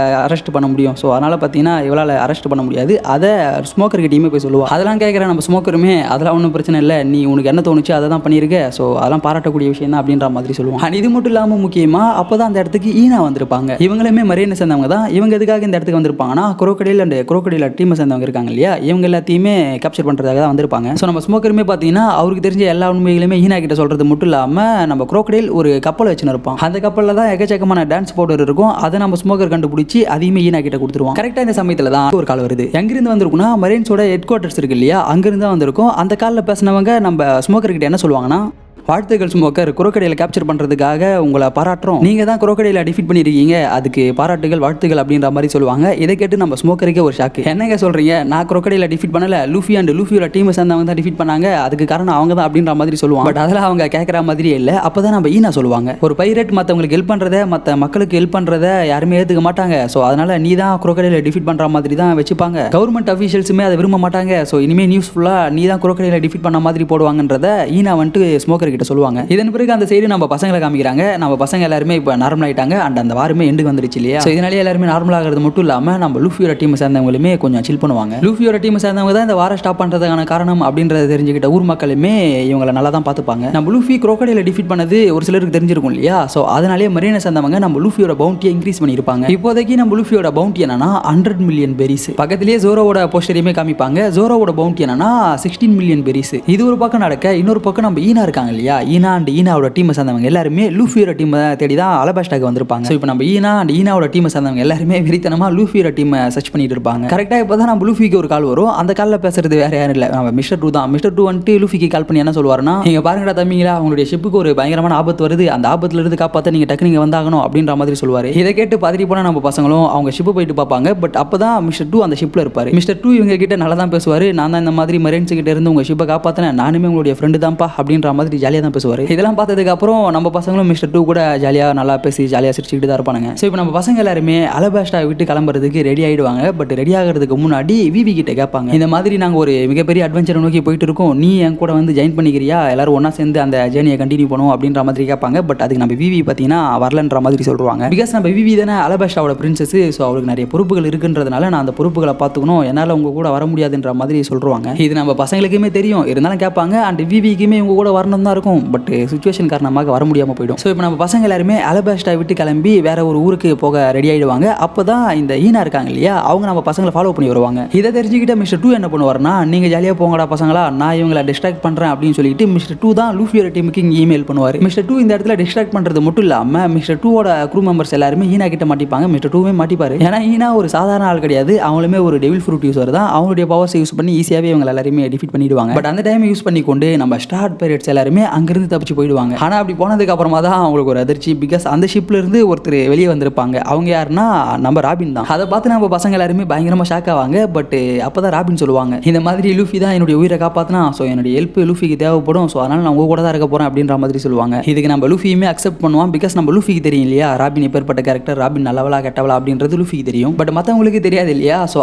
அரெஸ்ட் பண்ண முடியும்? ஸோ அதனால பார்த்தீங்கன்னா இவளால் அரெஸ்ட் பண்ண முடியாது. அதை ஸ்மோக்கர் கிட்டேயுமே போய் சொல்லுவா. அதெல்லாம் கேட்குற நம்ம ஸ்மோக்கருமே அதெல்லாம் ஒன்றும் பிரச்சனை இல்லை, நீ உனக்கு என்ன தோணுச்சு அதை தான் பண்ணியிருக்க, ஸோ அதெல்லாம் பாராட்டக்கூடிய விஷயம் தான் அப்படின்ற மாதிரி சொல்லுவாங்க. அண்ட் இது மட்டும் இல்லாமல் முக்கியமாக அப்போ தான் அந்த இடத்துக்கு ஈனா வந்திருப்பாங்க. இவங்களுமே மரீனை சேர்ந்தவங்க தான். இவங்க எதுக்காக இந்த இடத்துக்கு வந்திருப்பாங்கன்னா crocodile அண்ட் crocodile டீமை சேர்ந்தவங்க இருக்காங்க இல்லையா, இவங்க எல்லாத்தையுமே கேப்சர் பண்ணுறதுக்காக தான் வந்திருப்பாங்க. ஸோ நம்ம ஸ்மோக்கருமே பார்த்தீங்கன்னா அவருக்கு தெரிஞ்ச எல்லா உண்மைகளுமே ஈனா கிட்ட சொல்கிறது மட்டும் இல்லாமல் நம்ம crocodile ஒரு கப்பலை வச்சுன்னு இருப்பான். அந்த கப்பலில் தான் எக்கச்சக்கமான டான்ஸ் பவுடர் இருக்கும். அதை நம்ம ஸ்மோக்கர் கண்டுபிடிச்சி அதையுமே ஈனா கிட்ட கொடுத்துருவோம். கரெக்டாக இந்த சமயத்தில் தான் ஒரு கால் வருது. எங்கிருந்து வந்திருக்குன்னா மரீன்ஸோட ஹெட் குவார்ட்டர்ஸ் இருக்கு இல்லையா, அங்கிருந்து தான் வந்திருக்கும். அந்த காலில் பேசினவங்க நம்ம ஸ்மோக்கர் கிட்ட என்ன சொல்லுவாங்கன்னா, வாழ்த்துக்கள் ஸ்மோக்கர், crocodile கேப்சர் பண்ணுறதுக்காக உங்களை பாராட்டுறோம், நீங்கள் தான் crocodile டிஃபீட் பண்ணியிருக்கீங்க, அதுக்கு பாராட்டுகள் வாழ்த்துக்கள் அப்படின்ற மாதிரி சொல்லுவாங்க. இதை கேட்டு நம்ம ஸ்மோக்கருக்கே ஒரு ஷாக்கு. என்னங்க சொல்கிறீங்க, நான் crocodile டிஃபீட் பண்ணல, லூஃபி அண்ட் லூஃபியோட டீமை சேர்ந்தவங்க தான் டிஃபீட் பண்ணாங்க, அதுக்கு காரணம் அவங்க தான் அப்படின்ற மாதிரி சொல்லுவாங்க. பட் அதெல்லாம் அவங்க கேட்குற மாதிரியே இல்லை. அப்போ தான் நம்ம ஈனா சொல்லுவாங்க, ஒரு பைரட் மற்றவங்களுக்கு ஹெல்ப் பண்ணுறத மற்ற மக்களுக்கு ஹெல்ப் பண்ணுறத யாருமே ஏற்றுக்க மாட்டாங்க. ஸோ அதனால் நீ தான் crocodile டிஃபீட் பண்ணுற மாதிரி தான் வச்சுப்பாங்க. கவர்மெண்ட் அஃபீஷியல்ஸுமே அதை விரும்ப மாட்டாங்க. ஸோ இனிமேல் நியூஸ் ஃபுல்லாக நீ தான் crocodile டிஃபீட் பண்ண மாதிரி போடுவாங்கன்றத ஈனா வந்துட்டு ஸ்மோக்கர் கிட்ட சொல்லுவாங்க. இதன் பிறகு அந்த சைடு நம்ம பசங்களை காமிக்கிறாங்க. நம்ம பசங்க எல்லாருமே இப்போ நார்மல் ஆயிட்டாங்க. அண்ட் அந்த வாரமே எண்டுக்கு வந்துருச்சு இல்லையா. ஸோ இதனாலே எல்லாருமே நார்மல் ஆகிறது மட்டும் இல்லாமல் நம்ம லூஃபியோட டீம் சேர்ந்தவங்களுமே கொஞ்சம் சில் பண்ணுவாங்க. லூஃபியோட டீம் சேர்ந்தவங்க தான் இந்த வாரம் ஸ்டாப் பண்ணுறதுக்கான காரணம் அப்படின்றத தெரிஞ்சுக்கிட்ட ஊர் மக்களுமே இவங்களை நல்லா தான் பார்த்துப்பாங்க. நம்ம லூஃபி crocodile டிஃபீட் பண்ணது ஒரு சிலருக்கு தெரிஞ்சிருக்கும் இல்லையா. ஸோ அதனாலே மரீனை சேர்ந்தவங்க நம்ம லூஃபியோட பவுண்டியை இன்க்ரீஸ் பண்ணியிருப்பாங்க. இப்போதைக்கு நம்ம லூஃபியோட பவுண்டி என்னன்னா 100 மில்லியன் பெரிஸ். பக்கத்திலேயே ஜோரோவோட போஸ்டரையுமே காமிப்பாங்க. ஜோரோவோட பவுண்டி என்னன்னா 16 மில்லியன் பெரிஸ். இது ஒரு பக்கம் நடக்க, இன்னொரு பக்கம் நம்ம ஈனா இருக்காங்க இல்லையா, ஈனா அண்ட் ஈனாவோட டீமை சேர்ந்தவங்க எல்லாருமே லூஃபியோட டீமை தேடி தான் அலபாஸ்டாக்கு வந்திருப்பாங்க. ஸோ இப்போ நம்ம ஈனா அண்ட் ஈனாவோட டீமை சேர்ந்தவங்க எல்லாருமே வெறித்தனமாக லூஃபியோட டீமை சர்ச் பண்ணிட்டு இருப்பாங்க. கரெக்டாக இப்போ தான் நம்ம லூஃபிக்கு ஒரு கால் வரும். அந்த காலில் பேசுறது வேற யாரும் இல்லை, நம்ம மிஸ்டர் 2 தான். மிஸ்டர் 2 வந்துட்டு லூஃபிக்கு கால் பண்ணி என்ன சொல்லுவாருன்னா, நீங்கள் பாருங்கடா தம்பிங்களா, அவங்களுடைய ஷிப்புக்கு ஒரு பயங்கரமான ஆபத்து வருது, அந்த ஆபத்துல இருந்து காப்பாற்ற நீங்கள் டக்கு நீங்கள் வந்தாகணும் அப்படின்ற மாதிரி சொல்லுவார். இதை கேட்டு பதறி போனால் நம்ம பசங்களும் அவங்க ஷிப்பு போயிட்டு பார்ப்பாங்க. பட் அப்போ தான் மிஸ்டர் 2 அந்த ஷிப்பில் இருப்பார். மிஸ்டர் 2 இவங்க கிட்ட நல்லா தான் பேசுவார். நான் தான் இந்த மாதிரி மரீன்ஸ் கிட்ட இருந்து உங்கள் ஷிப்பை காப்பாற்றினேன், நானுமே உங்களுடைய ஃப்ரெண்டு தான்ப்பா அப்படின்ற மாதிரி ஜாலியாக தான் பேசுவார். இதெல்லாம் பார்த்ததுக்கு அப்புறம் நம்ம பசங்களும் மிஸ்டர் 2 கூட ஜாலியாக நல்லா பேசி ஜாலியாக சிரிச்சுக்கிட்டு தான் இருப்பாங்க. ஸோ இப்போ நம்ம பசங்க எல்லாருமே அலபாஸ்டா விட்டு கிளம்புறதுக்கு ரெடி ஆகிடுவாங்க. பட் ரெடி ஆகிறதுக்கு முன்னாடி விவி கிட்ட கேட்பாங்க, இந்த மாதிரி நாங்கள் ஒரு மிகப்பெரிய அட்வென்ச்சரை நோக்கி போயிட்டு இருக்கோம், நீ என் கூட வந்து ஜாயின் பண்ணிக்கிறியா, எல்லாரும் ஒன்றா சேர்ந்து அந்த ஜேர்னியை கண்டினியூ பண்ணுவோம் அப்படின்ற மாதிரி கேட்பாங்க. பட் அதுக்கு நம்ம விவி பார்த்தீங்கன்னா வரலன்ற மாதிரி சொல்லுவாங்க. பிகாஸ் நம்ம விவி தானே அலபாஸ்டாவோட பிரின்சஸ். ஸோ அவருக்கு நிறைய பொறுப்புகள் இருக்குன்றதுனால நான் அந்த பொறுப்புகளை பார்த்துக்கணும், என்னால் உங்க கூட வர முடியாதுன்ற மாதிரி சொல்லுவாங்க. இது நம்ம பசங்களுக்குமே தெரியும், இருந்தாலும் கேட்பாங்க. அண்ட் விவிக்குமே இவங்க கூட வரணும் தான் இருக்கும். இருக்கும். பட் சுச்சுவேஷன் காரணமாக வர முடியாமல் போயிடும். ஸோ இப்போ நம்ம பசங்க எல்லாருமே அலபாஸ்டா விட்டு கிளம்பி வேற ஒரு ஊருக்கு போக ரெடி ஆகிடுவாங்க. அப்போ தான் இந்த ஈனா இருக்காங்க இல்லையா, அவங்க நம்ம பசங்களை ஃபாலோ பண்ணி வருவாங்க. இதை தெரிஞ்சுக்கிட்ட மிஸ்டர் 2 என்ன பண்ணுவார்னா, நீங்கள் ஜாலியாக போங்கடா பசங்களா, நான் இவங்களை டிஸ்ட்ராக்ட் பண்ணுறேன் அப்படின்னு சொல்லிட்டு மிஸ்டர் 2 தான் லூஃபியோட டீமுக்கு இங்கே இமெயில் பண்ணுவார். மிஸ்டர் 2 இந்த இடத்துல டிஸ்ட்ராக்ட் பண்ணுறது மட்டும் இல்லாமல் மிஸ்டர் 2ஓட க்ரூ மெம்பர்ஸ் எல்லாருமே ஈனா கிட்ட மாட்டிப்பாங்க. மிஸ்டர் 2மே மாட்டிப்பார். ஏன்னா ஈனா ஒரு சாதாரண ஆள் கிடையாது, அவங்களுமே ஒரு டெவில் ஃப்ரூட் யூஸர் தான். அவங்களுடைய பவர்ஸ் யூஸ் பண்ணி ஈஸியாகவே இவங்க எல்லாருமே டிஃபீட் பண்ணிடுவாங்க. பட் அந்த டைம் யூஸ் பண்ணி கொண்டு நம்ம ஸ்டார் பைரட்ஸ் எல்லாருமே அங்கிருந்து தப்பிச்சு போயிடுவாங்க. ஆனால் அப்படி போனதுக்கு அப்புறமா தான் அவங்களுக்கு ஒரு அதிர்ச்சி. பிகாஸ் அந்த ஷிப்ல இருந்து ஒருத்தர் வெளியே வந்திருப்பாங்க. அவங்க யாருன்னா நம்ம ராபின் தான். அதை பார்த்து நம்ம பசங்க எல்லாருமே பயங்கரமா ஷாக் ஆவாங்க. பட் அப்பதான் ராபின் சொல்லுவாங்க, இந்த மாதிரி லூஃபி தான் என்னுடைய உயிரை காப்பாத்தினா, ஸோ என்னுடைய ஹெல்ப் லூஃபிக்கு தேவைப்படும், ஸோ அதனால நான் உங்க கூட தான் இருக்க போறேன் அப்படின்ற மாதிரி சொல்லுவாங்க. இதுக்கு நம்ம லூஃபியுமே அக்செப்ட் பண்ணுவான். பிகாஸ் நம்ம லூஃபிக்கு தெரியும் இல்லையா, ராபின் எப்பேற்பட்ட கேரக்டர், ராபின் நல்லவளா கெட்டவளா அப்படின்றது லூஃபிக்கு தெரியும். பட் மற்றவங்களுக்கு தெரியாது இல்லையா. ஸோ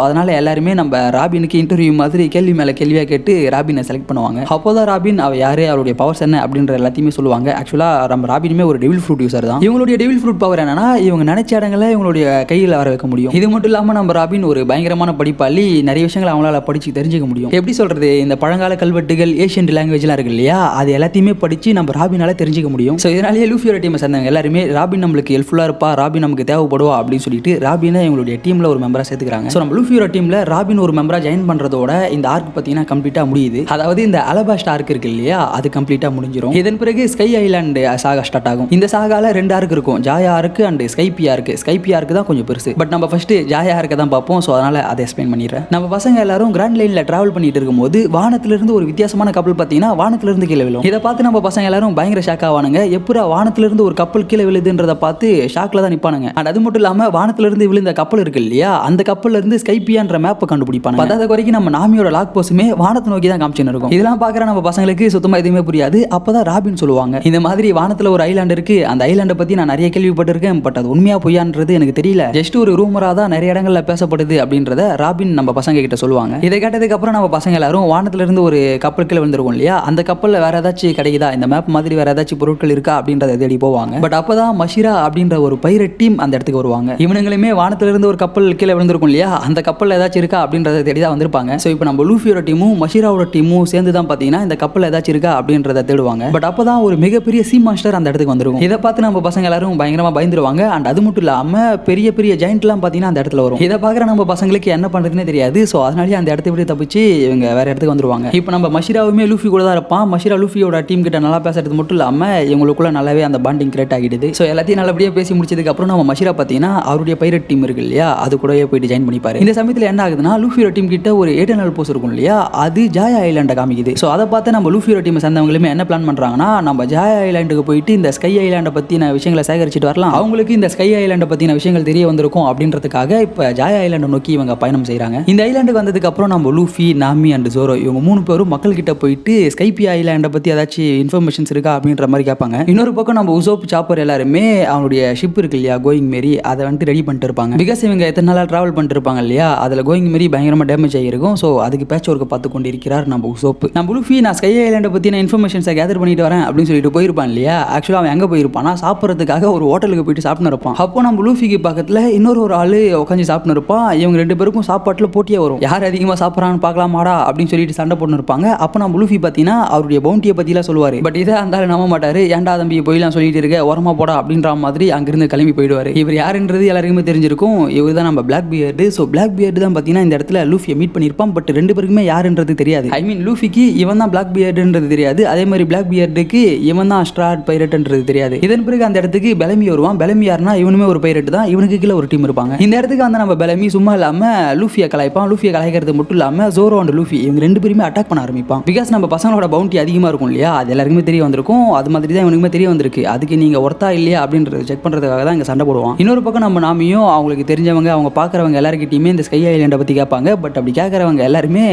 அதனால எல்லாருமே நம்ம ராபினுக்கு இன்டர்வியூ மாதிரி கேள்வி மேல கேள்வியா கேட்டு ராபினை செலக்ட் பண்ணுவாங்க. அப்போதான் ராபின் அவ யாரு, அவருடைய பவர்ஸ் என்ன அப்படின்ற எல்லாத்தையுமே சொல்லுவாங்க. ஆக்சுவலா நம்ம ராபினுமே ஒரு டெவில் ஃப்ரூட் யூசர் தான். இவங்களுடைய டெவில் ஃப்ரூட் பவர் என்னன்னா, இவங்க நினைச்ச இடங்களை இவங்களுடைய கையில் வர வைக்க முடியும். இது மட்டும் இல்லாமல் நம்ம ராபின் ஒரு பயங்கரமான படிப்பாளி, நிறைய விஷயங்களை அவங்களால படிச்சு தெரிஞ்சுக்க முடியும். எப்படி சொல்றது, இந்த பழங்கால கல்வெட்டுகள், ஏஷியன் லாங்குவேஜ்லாம் இருக்கு இல்லையா, அது எல்லாத்தையுமே படிச்சு நம்ம ராபினால தெரிஞ்சுக்க முடியும். ஸோ இதனாலேயே லூஃபியோட டீமை சேர்ந்தவங்க எல்லாருமே ராபின் நம்மளுக்கு ஹெல்ப்ஃபுல்லாக இருப்பா, ராபின் நமக்கு தேவைப்படுவா அப்படின்னு சொல்லிட்டு ராபினை எங்களுடைய டீம்ல ஒரு மெம்பரா சேர்த்துக்கிறாங்க. ஸோ நம்ம லூஃபியோட டீம்ல ராபின் ஒரு மெம்பரா ஜாயின் பண்றதோட இந்த ஆர்க் பார்த்தீங்கன்னா கம்ப்ளீட்டா முடியுது. அதாவது இந்த அலபாஸ்டா ஆர்க் இருக்கு இல்லையா, அது கம்ப்ளீட்டா முடிஞ்சிடும். இதன் பிறகு ஸ்கை ஐலாண்ட் சாகா ஸ்டார்ட் ஆகும். இந்த சாகால 2 ஆர்க் இருக்கும், ஜாயா ஆர்க் அண்ட் ஸ்கைபி ஆர்க். ஸ்கைபி ஆர்க் தான் கொஞ்சம் பெருசு. பட் நம்ம ஃபர்ஸ்ட் ஜாயா ஆர்க் தான் பார்ப்போம். ஸோ அதனால அதை எக்ஸ்பிளைன் பண்ணிடுறேன். நம்ம பசங்க எல்லாரும் கிராண்ட் லைன்ல டிராவல் பண்ணிட்டு இருக்கும்போது வானத்திலிருந்து ஒரு வித்தியாசமான கப்பல் பார்த்தீங்கன்னா வானத்திலிருந்து கீழே விழும். இதை பார்த்து நம்ம பசங்க எல்லாரும் பயங்கர ஷாக் ஆவானுங்க. எப்படா வானத்திலிருந்து ஒரு கப்பல் கீழே விழுதுன்றதை பார்த்து ஷாக்ல தான் நிப்பானுங்க. அண்ட் அது மட்டும் இல்லாம வானத்திலிருந்து விழுந்த கப்பல் இருக்கு இல்லையா, அந்த கப்பல்ல இருந்து ஸ்கைபியான்ற மேப்பை கண்டுபிடிப்பாங்க. பத்தாத குறைக்கு நம்ம நாமியோட லாக் போஸுமே வானத்தை நோக்கி தான் காமிச்சுன்னு இருக்கும். இதெல்லாம் பார்க்குற நம்ம பசங்களுக்கு சுத்தமா எதுவுமே புரியாது. அப்பதான் ராபின் சொல்லுவாங்க, இந்த மாதிரி வானத்துல ஒரு ஐலாண்ட் இருக்கு, அந்த ஐலாண்டை பத்தி நான் நிறைய கேள்விப்பட்டிருக்கேன், பட் அது உண்மையா பொய்யான்றது எனக்கு தெரியல, ஜஸ்ட் ஒரு ரூமரா தான் நிறைய இடங்கள்ல பேசப்படுது அப்படின்றத ராபின் நம்ம பசங்க கிட்ட சொல்லுவாங்க. இதை கேட்டதுக்கு அப்புறம் நம்ம பசங்க எல்லாரும் வானத்துல இருந்து ஒரு கப்பல் கீழே வந்திருக்கும் இல்லையா, அந்த கப்பல்ல வேற ஏதாச்சும் கிடைக்குதா, இந்த மேப் மாதிரி வேற ஏதாச்சும் பொருட்கள் இருக்கா அப்படின்றத தேடி போவாங்க. பட் அப்பதான் மஷிரா அப்படின்ற ஒரு பைரட் டீம் அந்த இடத்துக்கு வருவாங்க. இவனுங்களுமே வானத்துல இருந்து ஒரு கப்பல் கீழே விழுந்திருக்கும் இல்லையா, அந்த கப்பல்ல ஏதாச்சும் இருக்கா அப்படின்றத தேடி தான் வந்திருப்பாங்க. ஸோ இப்போ நம்ம லூஃபியோட டீமும் மஷிராவோட டீமும் சேர்ந்து தான் பார்த்தீங்கன்னா இந்த கப்பல் ஏதாச்சும் இருக்கா அப்படின்றத தேடுவாங்க. பட் அப்பதான் ஒரு மிகப்பெரிய சீ மாஸ்டர் அந்த இடத்துக்கு வந்துருக்கும். இதை பார்த்து நம்ம பசங்க எல்லாரும் பயங்கரமா பயந்துருவாங்க. அண்ட் அது மட்டும் இல்லாம பெரிய பெரிய ஜெயண்ட்லாம் பார்த்தீங்கன்னா அந்த இடத்துல வரும். இதை பார்க்குற நம்ம பசங்களுக்கு என்ன பண்றதுன்னே தெரியாது. ஸோ அதனாலேயே அந்த இடத்த விட்டு தப்பிச்சு இவங்க வேற இடத்துக்கு வந்துருவாங்க. இப்போ நம்ம மஷிராவுமே லூஃபி கூட தான் இருப்பான். மஷிரா லூஃபியோட டீம் கிட்ட நல்லா பேசுறது மட்டும் இல்லாம இவங்களுக்குள்ள நல்லாவே அந்த பாண்டிங் கிரியேட் ஆகிடுது. ஸோ எல்லாத்தையும் நல்லபடியா பேசி முடிச்சதுக்கு அப்புறம் நம்ம மஷிரா பார்த்தீங்கன்னா அவருடைய பைரட் டீம் இருக்கு இல்லையா, அது கூடவே போயிட்டு ஜாயின் பண்ணிப்பாரு. இந்த சமயத்தில் என்ன ஆகுதுன்னா, லூஃபியோட டீம் கிட்ட ஒரு ஏட்டர்னல் போஸ் இருக்கும் இல்லையா, அது ஜாயா ஐலாண்டை காமிக்குது. ஸோ அதை பார்த்து நம்ம லூஃபியோட டீம் சேர்ந்தவங்களுமே என்ன பிளான் பண்றாங்கன்னா, நம்ம ஜாயா ஐலாண்டுக்கு போயிட்டு இந்த ஸ்கை ஐலாண்டை பத்தின விஷயங்களை சேகரிச்சுட்டு வரலாம், அவங்களுக்கு இந்த ஸ்கை ஐலாண்டை பத்தின விஷயங்கள் தெரிய வந்திருக்கும் அப்படின்றதுக்காக இப்போ ஜாயா ஐலாண்டை நோக்கி இவங்க பயணம் செய்யறாங்க. இந்த ஐலாண்டுக்கு வந்ததுக்கு அப்புறம் நம்ம லூஃபி, நாமி அண்ட் ஜோரோ இவங்க 3 பேரும் மக்கள் கிட்ட போயிட்டு ஸ்கைபி ஐலாண்டை பத்தி ஏதாச்சும் இன்ஃபர்மேஷன்ஸ் இருக்கா அப்படின்ற மாதிரி கேட்பாங்க. இன்னொரு பக்கம் நம்ம உசோப், சாப்பர் எல்லாருமே அவங்களுடைய ஷிப் இருக்கு இல்லையா, கோயிங் மேரி, அதை வந்துட்டு ரெடி பண்ணிட்டு இருப்பாங்க. பிகாஸ் இவங்க எத்தனை நாளாக டிராவல் பண்ணிட்டு இருப்பாங்க இல்லையா, அதில் கோயிங் மேரி பயங்கரமாக டேமேஜ் ஆகிருக்கும். ஸோ அதுக்கு பேட்ச் ஒர்க்கை பார்த்து கொண்டு இருக்கிறார் நம்ம உசோப். நம்ம லூஃபி நான் ஸ்கை ஐலாண்டை பற்றின இன்ஃபர்மேஷன்ஸை கேதர் பண்ணிட்டு வரேன் அப்படின்னு சொல்லிட்டு போயிருப்பான் இல்லையா. ஆக்சுவலாக அவன் எங்கே போயிருப்பானா, சாப்பிட்றதுக்காக ஒரு ஹோட்டலுக்கு போயிட்டு சாப்பிட்டு இருப்பான். அப்போ நம்ம லூஃபிக்கு பக்கத்தில் இன்னொரு ஆள் உட்காந்து சாப்பிட்டு இருப்பான். இவங்க 2 பேருக்கும் சாப்பாட்டில் போட்டியே வரும், யார் அதிகமாக சாப்பிட்றான்னு பார்க்கலாமாடா அப்படின்னு சொல்லிட்டு சண்டை போட்டு இருப்பாங்க. அப்போ நம்ம லூஃபி பார்த்தீங்கன்னா அவருடைய பவுண்டியை பற்றிலாம் சொல்லுவார். பட் இதை அந்த நம்ப மாட்டாரு. ஏன்டா தம்பி போயிலாம் சொல்லிட்டு இருக்க, ஓரமா போடா அப்படின்ற மாதிரி அங்கிருந்து கிளம்பி போயிடுவார். இவர் யாருன்றது எல்லாருக்குமே தெரிஞ்சிருக்கும். இவர் தான் நம்ம black beard. So black beard தான் பார்த்தீங்கன்னா இந்த இடத்துல லூஃபியை மீட் பண்ணியிருப்பான். பட் 2 பேருக்குமே யாருன்றது தெரியாது. ஐ மீன் லூஃபிக்கு இவன் தான் பிளாக் பியர்டுன்றது தெரியாது, அதே மாதிரி பிளாக் பியர்டுக்கு இவன் தான் ஸ்ட்ராட் பைரட்ன்றது தெரியாது. இதன் பிறகு அந்த இடத்துக்கு பெலமி வருவான். பெலமி யாருன்னா இவனுமே ஒரு பைரட் தான், இவனுக்கு கீழே ஒரு டீம் இருப்பாங்க. இந்த இடத்துக்கு வந்து நம்ம பெலமி சும்மா இல்லாம லூஃபியை கலாய்ப்பான். லூஃபியை கலாய்க்கிறது மட்டும் இல்லாம ஜோரோ அண்ட் லூஃபி இவங்க 2 பேருமே அட்டாக் பண்ண ஆரம்பிப்பான். பிகாஸ் நம்ம பசங்களோட பவுண்டி அதிகமாக இருக்கும் இல்லையா, அது எல்லாருக்குமே தெரிய வந்திருக்கும். அது மாதிரி தான் இவனுக்குமே தெரிய வந்திருக்கு. அதுக்கு நீங்க ஒர்த்தா இல்லையா அப்படின்றது செக் பண்றதுக்காக தான் இங்க சண்டை போடுவான். இன்னொரு பக்கம் நம்ம நாமியும் அவங்களுக்கு தெரிஞ்சவங்க, அவங்க பார்க்குறவங்க எல்லாருக்கிட்டையுமே இந்த ஸ்கை ஐலாண்டை பற்றி கேட்பாங்க. பட் அப்படி கேட்குறவங்க எல்லாருமே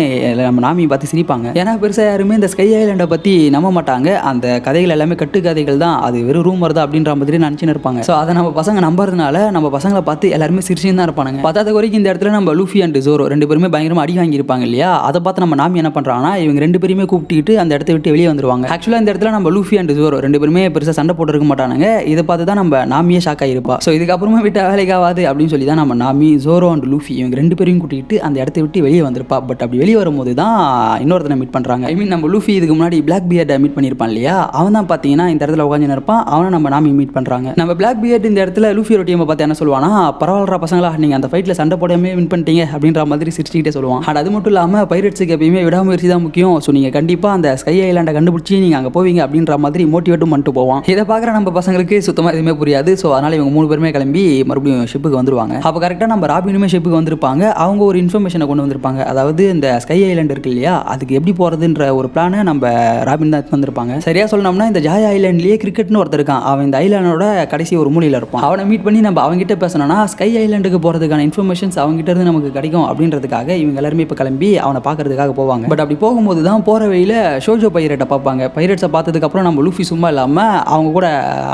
நம்ம நாமியை பார்த்து சிரிப்பாங்க. ஏன்னா பெருசாக யாருமே இந்த ஸ்கை ஐலாண்டை பற்றி நம்ப மாட்டாங்க. அந்த கதைகள் எல்லாமே கட்டுக்கதைகள் தான், அது வெறும் ரூமர் தான் அப்படின்ற மாதிரி நினச்சின்னு இருப்பாங்க. ஸோ அதை நம்ம பசங்க நம்புறதுனால நம்ம பசங்களை பார்த்து எல்லாருமே சிரிச்சுன்னு தான் இருப்பாங்க. பத்தாத வரைக்கும் இந்த இடத்துல நம்ம லூஃபி அண்ட் ஜோரோ 2 பேருமே பயங்கரமாக அடி வாங்கியிருப்பாங்க இல்லையா. அதை பார்த்து நம்ம நாமி என்ன பண்ணுறாங்கன்னா, இவங்க 2 பேருமே கூப்பிட்டுக்கிட்டு அந்த இடத்த விட்டு வெளியே வந்துருவாங்க. ஆக்சுவலாக இந்த இடத்துல நம்ம லூஃபி அண்ட் ஜோரோ 2 பேருமே பெருசாக சண்டை போட்டு இருக்க மாட்டானுங்க. இதை பார்த்து தான் நம்ம நாமியே ஷாக் ஆகிருப்பா. ஸோ இதுக்கப்புறமா விட்டு வேலைக்காகாது அப்படின்னு சொல்லி தான் நம்ம நாமி, ஜோரோ அண்ட் லூஃபி இவங்க 2 பேரையும் கூட்டிகிட்டு அந்த இடத்த விட்டு வெளியே வந்திருப்பா. பட் அப்படி வெளியே வரும்போது தான் இன்னொருத்தனை மீட் பண்ணுறாங்க. ஐ மீன் நம்ம லூஃபி இதுக்கு முன்னாடி பிளாக் பியர்டை மீட் வெயிட் பண்ணியிருப்பான் இல்லையா, அவன் தான் பார்த்தீங்கன்னா இந்த இடத்துல உட்காந்து இருப்பான். அவனை நம்ம நாமி மீட் பண்ணுறாங்க. நம்ம பிளாக் பியர்ட் இந்த இடத்துல லூஃபியோட டீமை பார்த்து என்ன சொல்லுவானா, பரவாயில்ல பசங்களா, நீங்கள் அந்த ஃபைட்டில் சண்டை போடாமே வின் பண்ணிட்டீங்க அப்படின்ற மாதிரி சிரிச்சுக்கிட்டே சொல்லுவான். அது மட்டும் இல்லாமல் பைரட்ஸுக்கு எப்பயுமே விடாமுயற்சி தான் முக்கியம். ஸோ நீங்கள் கண்டிப்பாக அந்த ஸ்கை ஐலாண்டை கண்டுபிடிச்சி நீங்கள் அங்கே போவீங்க அப்படின்ற மாதிரி மோட்டிவேட்டும் பண்ணிட்டு போவான். இதை பார்க்குற நம்ம பசங்களுக்கு சுத்தமாக எதுவுமே புரியாது. ஸோ அதனால் இவங்க 3 பேருமே கிளம்பி மறுபடியும் ஷிப்புக்கு வந்துருவாங்க. அப்போ கரெக்டாக நம்ம ராபினுமே ஷிப்புக்கு வந்திருப்பாங்க. அவங்க ஒரு இன்ஃபர்மேஷனை கொண்டு வந்திருப்பாங்க. அதாவது இந்த ஸ்கை ஐலாண்ட் இருக்கு இல்லையா, அதுக்கு எப்படி போகிறதுன்ற ஒரு பிளானை நம்ம ராபின் தான் வந்திருப்பாங்க. சரியாக சொல்லணும்னா இந்த ஜாயா ஐலாண்ட்லேயே கிரிக்கெட்னு ஒருத்தர் இருக்கான். அவன் இந்த ஐலாண்டோட கடைசி ஒரு மூலையில் இருப்பான். அவனை மீட் பண்ணி நம்ம அவங்ககிட்ட பேசணும்னா ஸ்கை ஐலாண்டுக்கு போகிறதுக்கான இன்ஃபர்மேஷன்ஸ் அவங்ககிட்ட இருந்து நமக்கு கிடைக்கும் அப்படின்றதுக்காக இவங்க எல்லாருமே இப்போ கிளம்பி அவனை பார்க்கறதுக்காக போவாங்க. பட் அப்படி போகும்போது தான் போகிற வழியில் ஷோஜோ பைரட்டை பார்ப்பாங்க. பைரட்ஸை பார்த்ததுக்கப்புறம் நம்ம லூஃபி சும்மா இல்லாமல் அவங்க கூட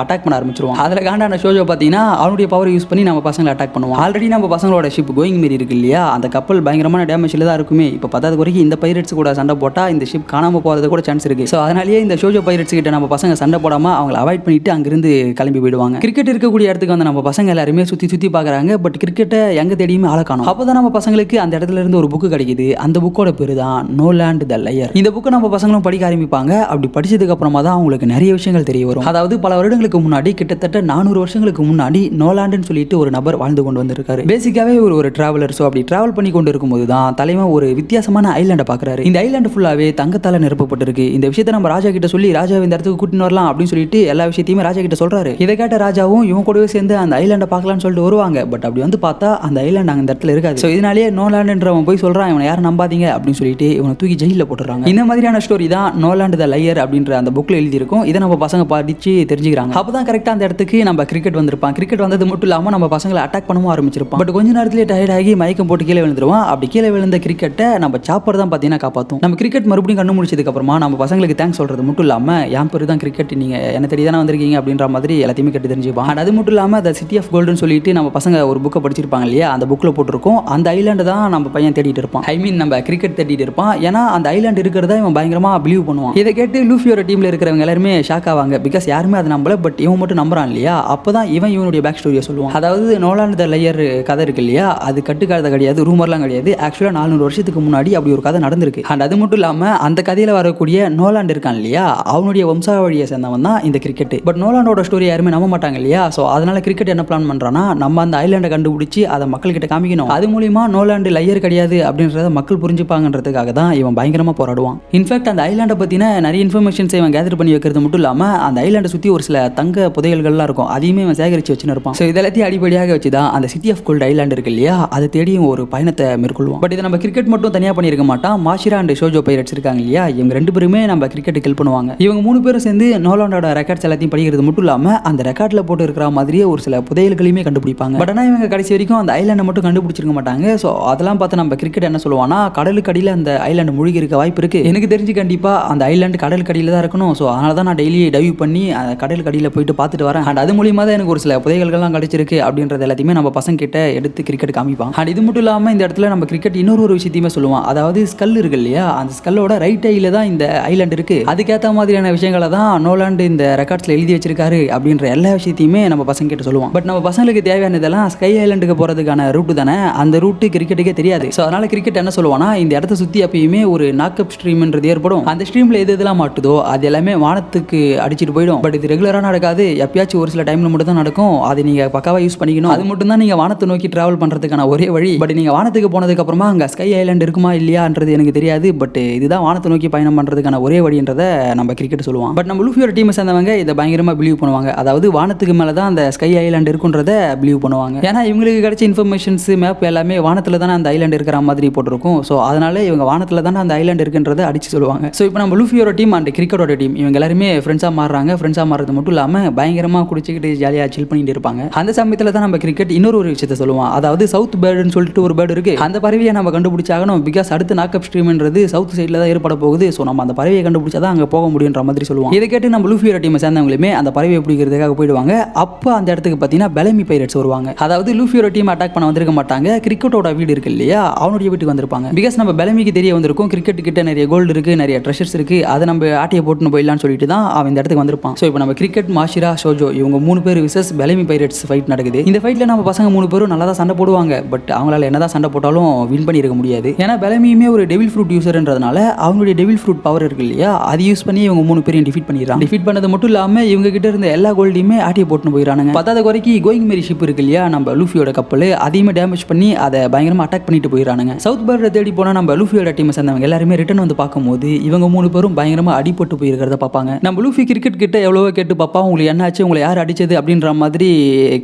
அட்டாக் பண்ண ஆரம்பிச்சிருவோம். அதில் காண்டான ஷோஜோ பார்த்தீங்கன்னா அவனுடைய பவர் யூஸ் பண்ணி நம்ம பசங்களை அட்டாக் பண்ணுவோம். ஆல்ரெடி நம்ம பசங்களோட ஷிப் கோயிங் மாரி இருக்கு இல்லையா, அந்த கப்பல் பயங்கரமான டேமேஜில் தான் இருக்குமே. இப்போ 10வது வரைக்கும் இந்த பைரட்ஸ் கூட சண்டை போட்டால் இந்த ஷிப் காணாமல் போகிறது கூட சான்ஸ் இருக்குது. ஸோ அதனாலேயே இந்த ஷோஜோ பைரட்ஸ் கிட்ட நம்ம பசங்க சண்டை போடாமல் அவங்களை அவாய்ட் பண்ணிட்டு அங்கிருந்து கிளம்பி போயிடுவாங்க. கிரிக்கெட் இருக்கக்கூடிய இடத்துக்கு வந்து நம்ம பசங்க எல்லாருமே சுற்றி பார்க்குறாங்க. பட் கிரிக்கெட்டை எங்கே தேடியுமே ஆள காணோம். அப்போ தான் நம்ம பசங்களுக்கு அந்த இடத்துல இருந்து ஒரு புக்கு கிடைக்குது. அந்த புக்கோட பேர் தான் நோ லேண்ட் த லயர். இந்த புக்கை நம்ம பசங்களும் படிக்க ஆரம்பிப்பாங்க. அப்படி படிச்சதுக்கு அப்புறமா தான் அவங்களுக்கு நிறைய விஷயங்கள் தெரிய வரும். அதாவது பல வருடங்களுக்கு முன்னாடி, கிட்டத்தட்ட 400 வருஷங்களுக்கு முன்னாடி நோலாண்டுன்னு சொல்லிட்டு ஒரு நபர் வாழ்ந்து கொண்டு வந்திருக்காரு. பேசிக்காவே ஒரு டிராவலர். ஸோ அப்படி டிராவல் பண்ணி கொண்டு இருக்கும்போது தான் தலைவன் ஒரு வித்தியாசமான ஐலாண்டை பார்க்குறாரு. இந்த ஐலாண்டு ஃபுல்லாவே தங்கத்தால நிரப்பப்பட்டிருக்கு. இந்த விஷயத்தை நம்ம ராஜா கிட்ட சொல்லி ராஜாவை இந்த இடத்துக்கு கூட்டின்னு வரலாம் அப்படின்னு சொல்லிட்டு எல்லா விஷயத்தையுமே ராஜா கிட்ட சொல்றாரு. இதை கேட்ட ராஜாவும் இவன் கூடவே சேர்ந்து அந்த ஐலாண்டை பார்க்கலாம்னு சொல்லிட்டு வருவாங்க. பட் அப்படி வந்து பார்த்தா அந்த ஐலாண்ட் அந்த இடத்துல இருக்காது. ஸோ இதனாலேயே நோலாண்டுன்றவன் போய் சொல்றான், இவனை யாரும் நம்பாதீங்க அப்படின்னு சொல்லிட்டு இவனை தூக்கி ஜெயிலில் போட்டுறாங்க. இந்த மாதிரியான ஸ்டோரி தான் நோ லேண்ட் த லயர் அப்படின்ற அந்த புக்கில் எழுதியிருக்கும். இதை நம்ம பசங்க படிச்சு தெரிஞ்சுக்கிறாங்க. அப்போ தான் கரெக்டாக அந்த இடத்துக்கு நம்ம கிரிக்கெட் வந்திருப்பான். கிரிக்கெட் வந்தது மட்டும் இல்லாமல் நம்ம பசங்களை அட்டாக் பண்ணவும் ஆரம்பிச்சிருப்பான். பட் கொஞ்ச நேரத்திலே டயர்ட் ஆகி மயக்கம் போட்டு கீழே விழுந்துருவான். அப்படி கீழே விழுந்த கிரிக்கெட்டை நம்ம சாப்பர் தான் பார்த்தீங்கன்னா காப்பாற்றும். நம்ம கிரிக்கெட் மறுபடியும் கண்ணு முடிச்சதுக்கு அப்புறமா நம்ம பசங்களுக்கு தேங்க்ஸ் சொல்றது மட்டும் இல்லாமல் என் பேர் தான் கிரிக்கெட், நீங்கள் என்ன தேடி தானே வந்திருக்கீங்க அப்படின்ற மாதிரி எல்லாத்தையுமே கட்டி தெரிஞ்சுப்பான். அது மட்டும் இல்லாமல் த சிட்டி ஆஃப் கோல்டுன்னு சொல்லிட்டு நம்ம பசங்க ஒரு புக்கை படிச்சிருப்பாங்க இல்லையா, அந்த புக்கில் போட்டிருக்கோம். அந்த ஐலாண்டு தான் நம்ம பையன் தேடிட்டு இருப்பான். ஐ மீன் நம்ம கிரிக்கெட் தேடிட்டு இருப்பான். ஏன்னா அந்த ஐலாண்டு இருக்கிறதா இவன் பயங்கரமா பிலீவ் பண்ணுவான். இதை கேட்டு லூஃபியோட டீம்ல இருக்கிறவங்க எல்லாருமே ஷாக் ஆவாங்க. பிகாஸ் யாருமே அதை நம்பல. பட் இவன் மட்டும் நம்புறான் இல்லையா. அப்பதான் இவனுடைய பேக் ஸ்டோரியை சொல்லுவான். அதாவது நோலாண்ட் த லயர் கதை இருக்கு இல்லையா, அது கட்டுக்கதை கிடையாது, ரூமர்லாம் கிடையாது. ஆக்சுவலா 400 வருஷத்துக்கு முன்னாடி அப்படி ஒரு கதை நடந்திருக்கு. அண்ட் அது மட்டும் இல்லாம அந்த கதையில வரக்கூடிய நோலாண்ட் இருக்கான் இல்லையா, அவனுடைய வம்சாவழியை சேர்ந்தவன் தான் இந்த கிரிக்கெட். பட் நோலாண்டோட ஸ்டோரி யாருமே நம்ப மாட்டாங்க இல்லையா. ஸோ அதனால கிரிக்கெட் என்ன பிளான் பண்றான்னா, நம்ம அந்த ஐலாண்டை கண்டுபிடிச்சி அதை மக்கள் கிட்ட காமிக்கணும். அது மூலியமா நோலாண்டு லயர் கிடையாது அப்படின்றத மக்கள் புரிஞ்சுப்பாங்கன்றதுக்காக தான் இவன் பயங்கரமா போராடுவான். இன்ஃபேக்ட் அந்த ஐலாண்டை பத்தின நிறைய இன்ஃபர்மேஷன்ஸ் இவன் கேதர் பண்ணி வைக்கிறது மட்டும் இல்லாம அந்த ஐலாண்டை சுற்றி ஒரு சில தங்க புதையல்கள்லாம் இருக்கும். அதையுமே இவன் சேகரித்து வச்சுன்னு இருப்பான். ஸோ இதெல்லாத்தையும் அடிப்படையாக வச்சு தான் அந்த சிட்டி ஆஃப் கோல்டு ஐலாண்ட் இருக்கு இல்லையா, அதை தேடியும் ஒரு பயணத்தை மேற்கொள்வான். பட் இதை நம்ம கிரிக்கெட் மட்டும் தனியாக பண்ணியிருக்க மாட்டான். மாஷிரா அண்ட் ஷோஜோ பைரட்ஸ் இருக்காங்க இல்லையா, இவங்க 2 பேருமே நம்ம கிரிக்கெட்டுக்கு ஹெல்ப் பண்ணுவாங்க. இவங்க 3 பேரும் சேர்ந்து நோலாண்டோட ரெக்கார்ட்ஸ் எல்லாத்தையும் படிக்கிறது மட்டும் இல்லாமல் அந்த ரெக்கார்டில் போட்டு இருக்கிற மாதிரியே ஒரு சில புதையல்களையுமே கண்டுபிடிப்பாங்க. பட் ஆனால் இவங்க கடைசி வரைக்கும் அந்த ஐலாண்டை மட்டும் கண்டுபிடிச்சிருக்க மாட்டாங்க. ஸோ அதெல்லாம் பார்த்து நம்ம கிரிக்கெட் என்ன சொல்லுவானா, கடலுக்கு அடியில் அந்த ஐலாண்டு மூழ்கி இருக்க வாய்ப்பு இருக்கு. எனக்கு தெரிஞ்சு கண்டிப்பாக அந்த ஐலாண்டு கடலுக்கு அடியில் தான் இருக்கணும். ஸோ அதனால தான் நான் டெய்லி டைவ் பண்ணி அந்த கடலுக்கு அடியில் போயிட்டு பார்த்துட்டு வரேன். அண்ட் அது மூலியமாக தான் எனக்கு ஒரு சில புதையல்கள்லாம் கிடைச்சிருக்கு அப்படின்றது எல்லாத்தையுமே நம்ம பசங்க கிட்ட எடுத்து கிரிக்கெட் காமிப்பான். அண்ட் இது மட்டும் இல்லாமல் இந்த இடத்துல நம்ம கிரிக்கெட் இன்னொரு விஷயத்தையுமே சொல்லுவான். அதாவது ஸ்கல் இருக்கு இல்லையா, அந்த ஸ்கல்லோட ரைட் ஐல தான் இந்த ஐலாண்ட் இருக்கு. அதுக்கேற்ற மாதிரியான விஷயங்களை தான் நோலாண்டு இந்த ரெக்கார்ட்ஸ்ல எழுதி வச்சிருக்காரு அப்படின்ற எல்லா விஷயத்தையுமே நம்ம பசங்க கிட்ட சொல்லுவான். பட் நம்ம பசங்களுக்கு தேவையானதெல்லாம் ஸ்கை ஐலாண்டுக்கு போறதுக்கான ரூட் தானே, அந்த ரூட்டு கிரிக்கெட்டுக்கே தெரியாது. ஸோ அதனால கிரிக்கெட் என்ன சொல்லுவானா, இந்த இடத்த சுற்றி அப்பயுமே ஒரு நாக்கப் ஸ்ட்ரீம்ன்றது ஏற்படும். அந்த ஸ்ட்ரீம்ல எது எதெல்லாம் மாட்டுதோ அது எல்லாமே வானத்துக்கு அடிச்சுட்டு போயிடும். பட் இது ரெகுலராக நடக்காது, எப்பயாச்சும் ஒரு சில டைம்ல மட்டும் தான் நடக்கும். அதை நீங்க பக்காவா யூஸ் பண்ணிக்கணும். அது மட்டும் தான் நீங்க வானத்தை நோக்கி டிராவல் பண்றதுக்கான ஒரே வழி. பட் நீங்க வானத்துக்கு போனதுக்கு அப்புறமா அங்க ஸ்கை ஐலாண்ட் இருக்குமா இல்லையான்றது எனக்கு தெரியாது. பட் இதுதான் வானத்தை நோக்கி பயணம் பண்றதுக்கான ஒரே வழின்றத நம்ம கிரிக்கெட் சொல்லுவான். பட் நம்ம லூஃபியோட டீமை சேர்ந்தவங்க இதை பயங்கரமா பிலீவ் பண்ணுவாங்க. அதாவது வானத்துக்கு மேல தான் அந்த ஸ்கை ஐலாண்ட் இருக்குன்றத பிலீவ் பண்ணுவாங்க. ஏன்னா இவங்களுக்கு கிடைச்ச இன்ஃபர்மேஷன்ஸ் மேப் எல்லாமே வானத்துல தானே அந்த ஐலாண்ட் இருக்கிற மாதிரி போட்டிருக்கும். ஸோ அதனால இவங்க வானத்துல தானே அந்த ஐலாண்ட் இருக்குன்றத அடிச்சு சொல்லுவாங்க. ஸோ இப்போ நம்ம லூஃபியோட டீம் அண்ட் கிரிக்கெட்டோட டீம் இவங்க எல்லாருமே ஃப்ரெண்ட்ஸாக மாறுறாங்க. ஃப்ரெண்ட்ஸாக மாறுறது மட்டும் இல்லாமல் பயங்கரமாக குடிச்சிக்கிட்டு ஜாலியாக சில் பண்ணிட்டு இருப்பாங்க. அந்த சமயத்தில் தான் நம்ம கிரிக்கெட் இன்னொரு விஷயத்தை சொல்லுவான். அதாவது சவுத் பேர்டுன்னு சொல்லிட்டு ஒரு பேர்டு இருக்கு. அந்த பறவையை நம்ம கண்டுபிடிச்சாகணும். பிகாஸ் அடுத்த நாக்கப் ஸ்ட்ரீம்ன்றது சவுத் சைடில் தான் ஏற்பட போகுது. ஸோ நம்ம அந்த பறவையை கண்டுபிடிச்சா தான் அங்கே போக முடியுன்ற மாதிரி சொல்லுவாங்க. இதை கேட்டு நம்ம லூஃபியோட டீமை சேர்ந்தவங்களுமே அந்த பறவையை பிடிக்கிறதுக்காக போயிடுவாங்க. அப்போ அந்த இடத்துக்கு பார்த்தீங்கன்னா பெலமி பைரட்ஸ் வருவாங்க. அதாவது லூஃபியோட டீம் அட்டாக் பண்ண வந்திருக்க மாட்டாங்க. கிரிக்கெட்டோட வீடு இருக்கு இல்லையா, அவனுடைய வீட்டுக்கு வந்திருப்பாங்க. பிகாஸ் நம்ம பெலமிக்கு தெரிய வந்திருக்கும் கிரிக்கெட் கிட்ட நிறைய கோல்டு இருக்கு, நிறைய ட்ரெஷர்ஸ் இருக்கு, அதை நம்ம ஆட்டையை போட்டுன்னு போயிடலாம்னு சொல்லிட்டு தான் அவன் இந்த இடத்துக்கு வந்திருப்பான். ஸோ இப்போ நம்ம கிரிக்கெட், மாஷிரா, ஷோஜோ இவங்க 3 பேர் விசஸ் பெலமி பைரட்ஸ் ஃபைட் நடக்குது. இந்த ஃபைட்ல நம்ம பசங்க 3 பேரும் நல்லா தான் சண்டை போடுவாங்க. பட் அவங்களால என்னதான் சண்டை போட்டாலும் வின் பண்ணியிருக்க முடியாது. ஏன்னா பெலமியுமே ஒரு டெவில் ஃப்ரூட் யூசர்ன்றதுனால அவங்களுடைய டெவில் ஃப்ரூட் பவர் இருக்கு இல்லையா, அது யூஸ் பண்ணி இவங்க 3 பேரையும் டிஃபீட் பண்ணிடுறாங்க. டிஃபீட் பண்ணது மட்டும் இல்லாம இவங்க கிட்ட இருந்த எல்லா கோல்டையுமே ஆட்டிய போட்டு போயிடறானுங்க. பத்தாத குறைக்கு கோயிங் மேரி ஷிப் இருக்கு இல்லையா நம்ம லூஃபியோட கப்பல், அதையுமே டேமேஜ் பண்ணி அதை பயங்கரமா அட்டாக் பண்ணிட்டு போயிடறானுங்க. சவுத் பார்டரை தேடி போனா நம்ம லூஃபியோட டீம் சேர்ந்தவங்க எல்லாருமே ரிட்டர்ன் வந்து பார்க்கும்போது இவங்க 3 பேரும் பயங்கரமா அடிபட்டு போயிருக்கிறத பார்ப்பாங்க. நம்ம லூஃபி கிரிக்கெட் கிட்ட எவ்வளவோ கேட்டு பாப்பா உங்களுக்கு என்னாச்சு, உங்களை யார் அடிச்சது அப்படின்ற மாதிரி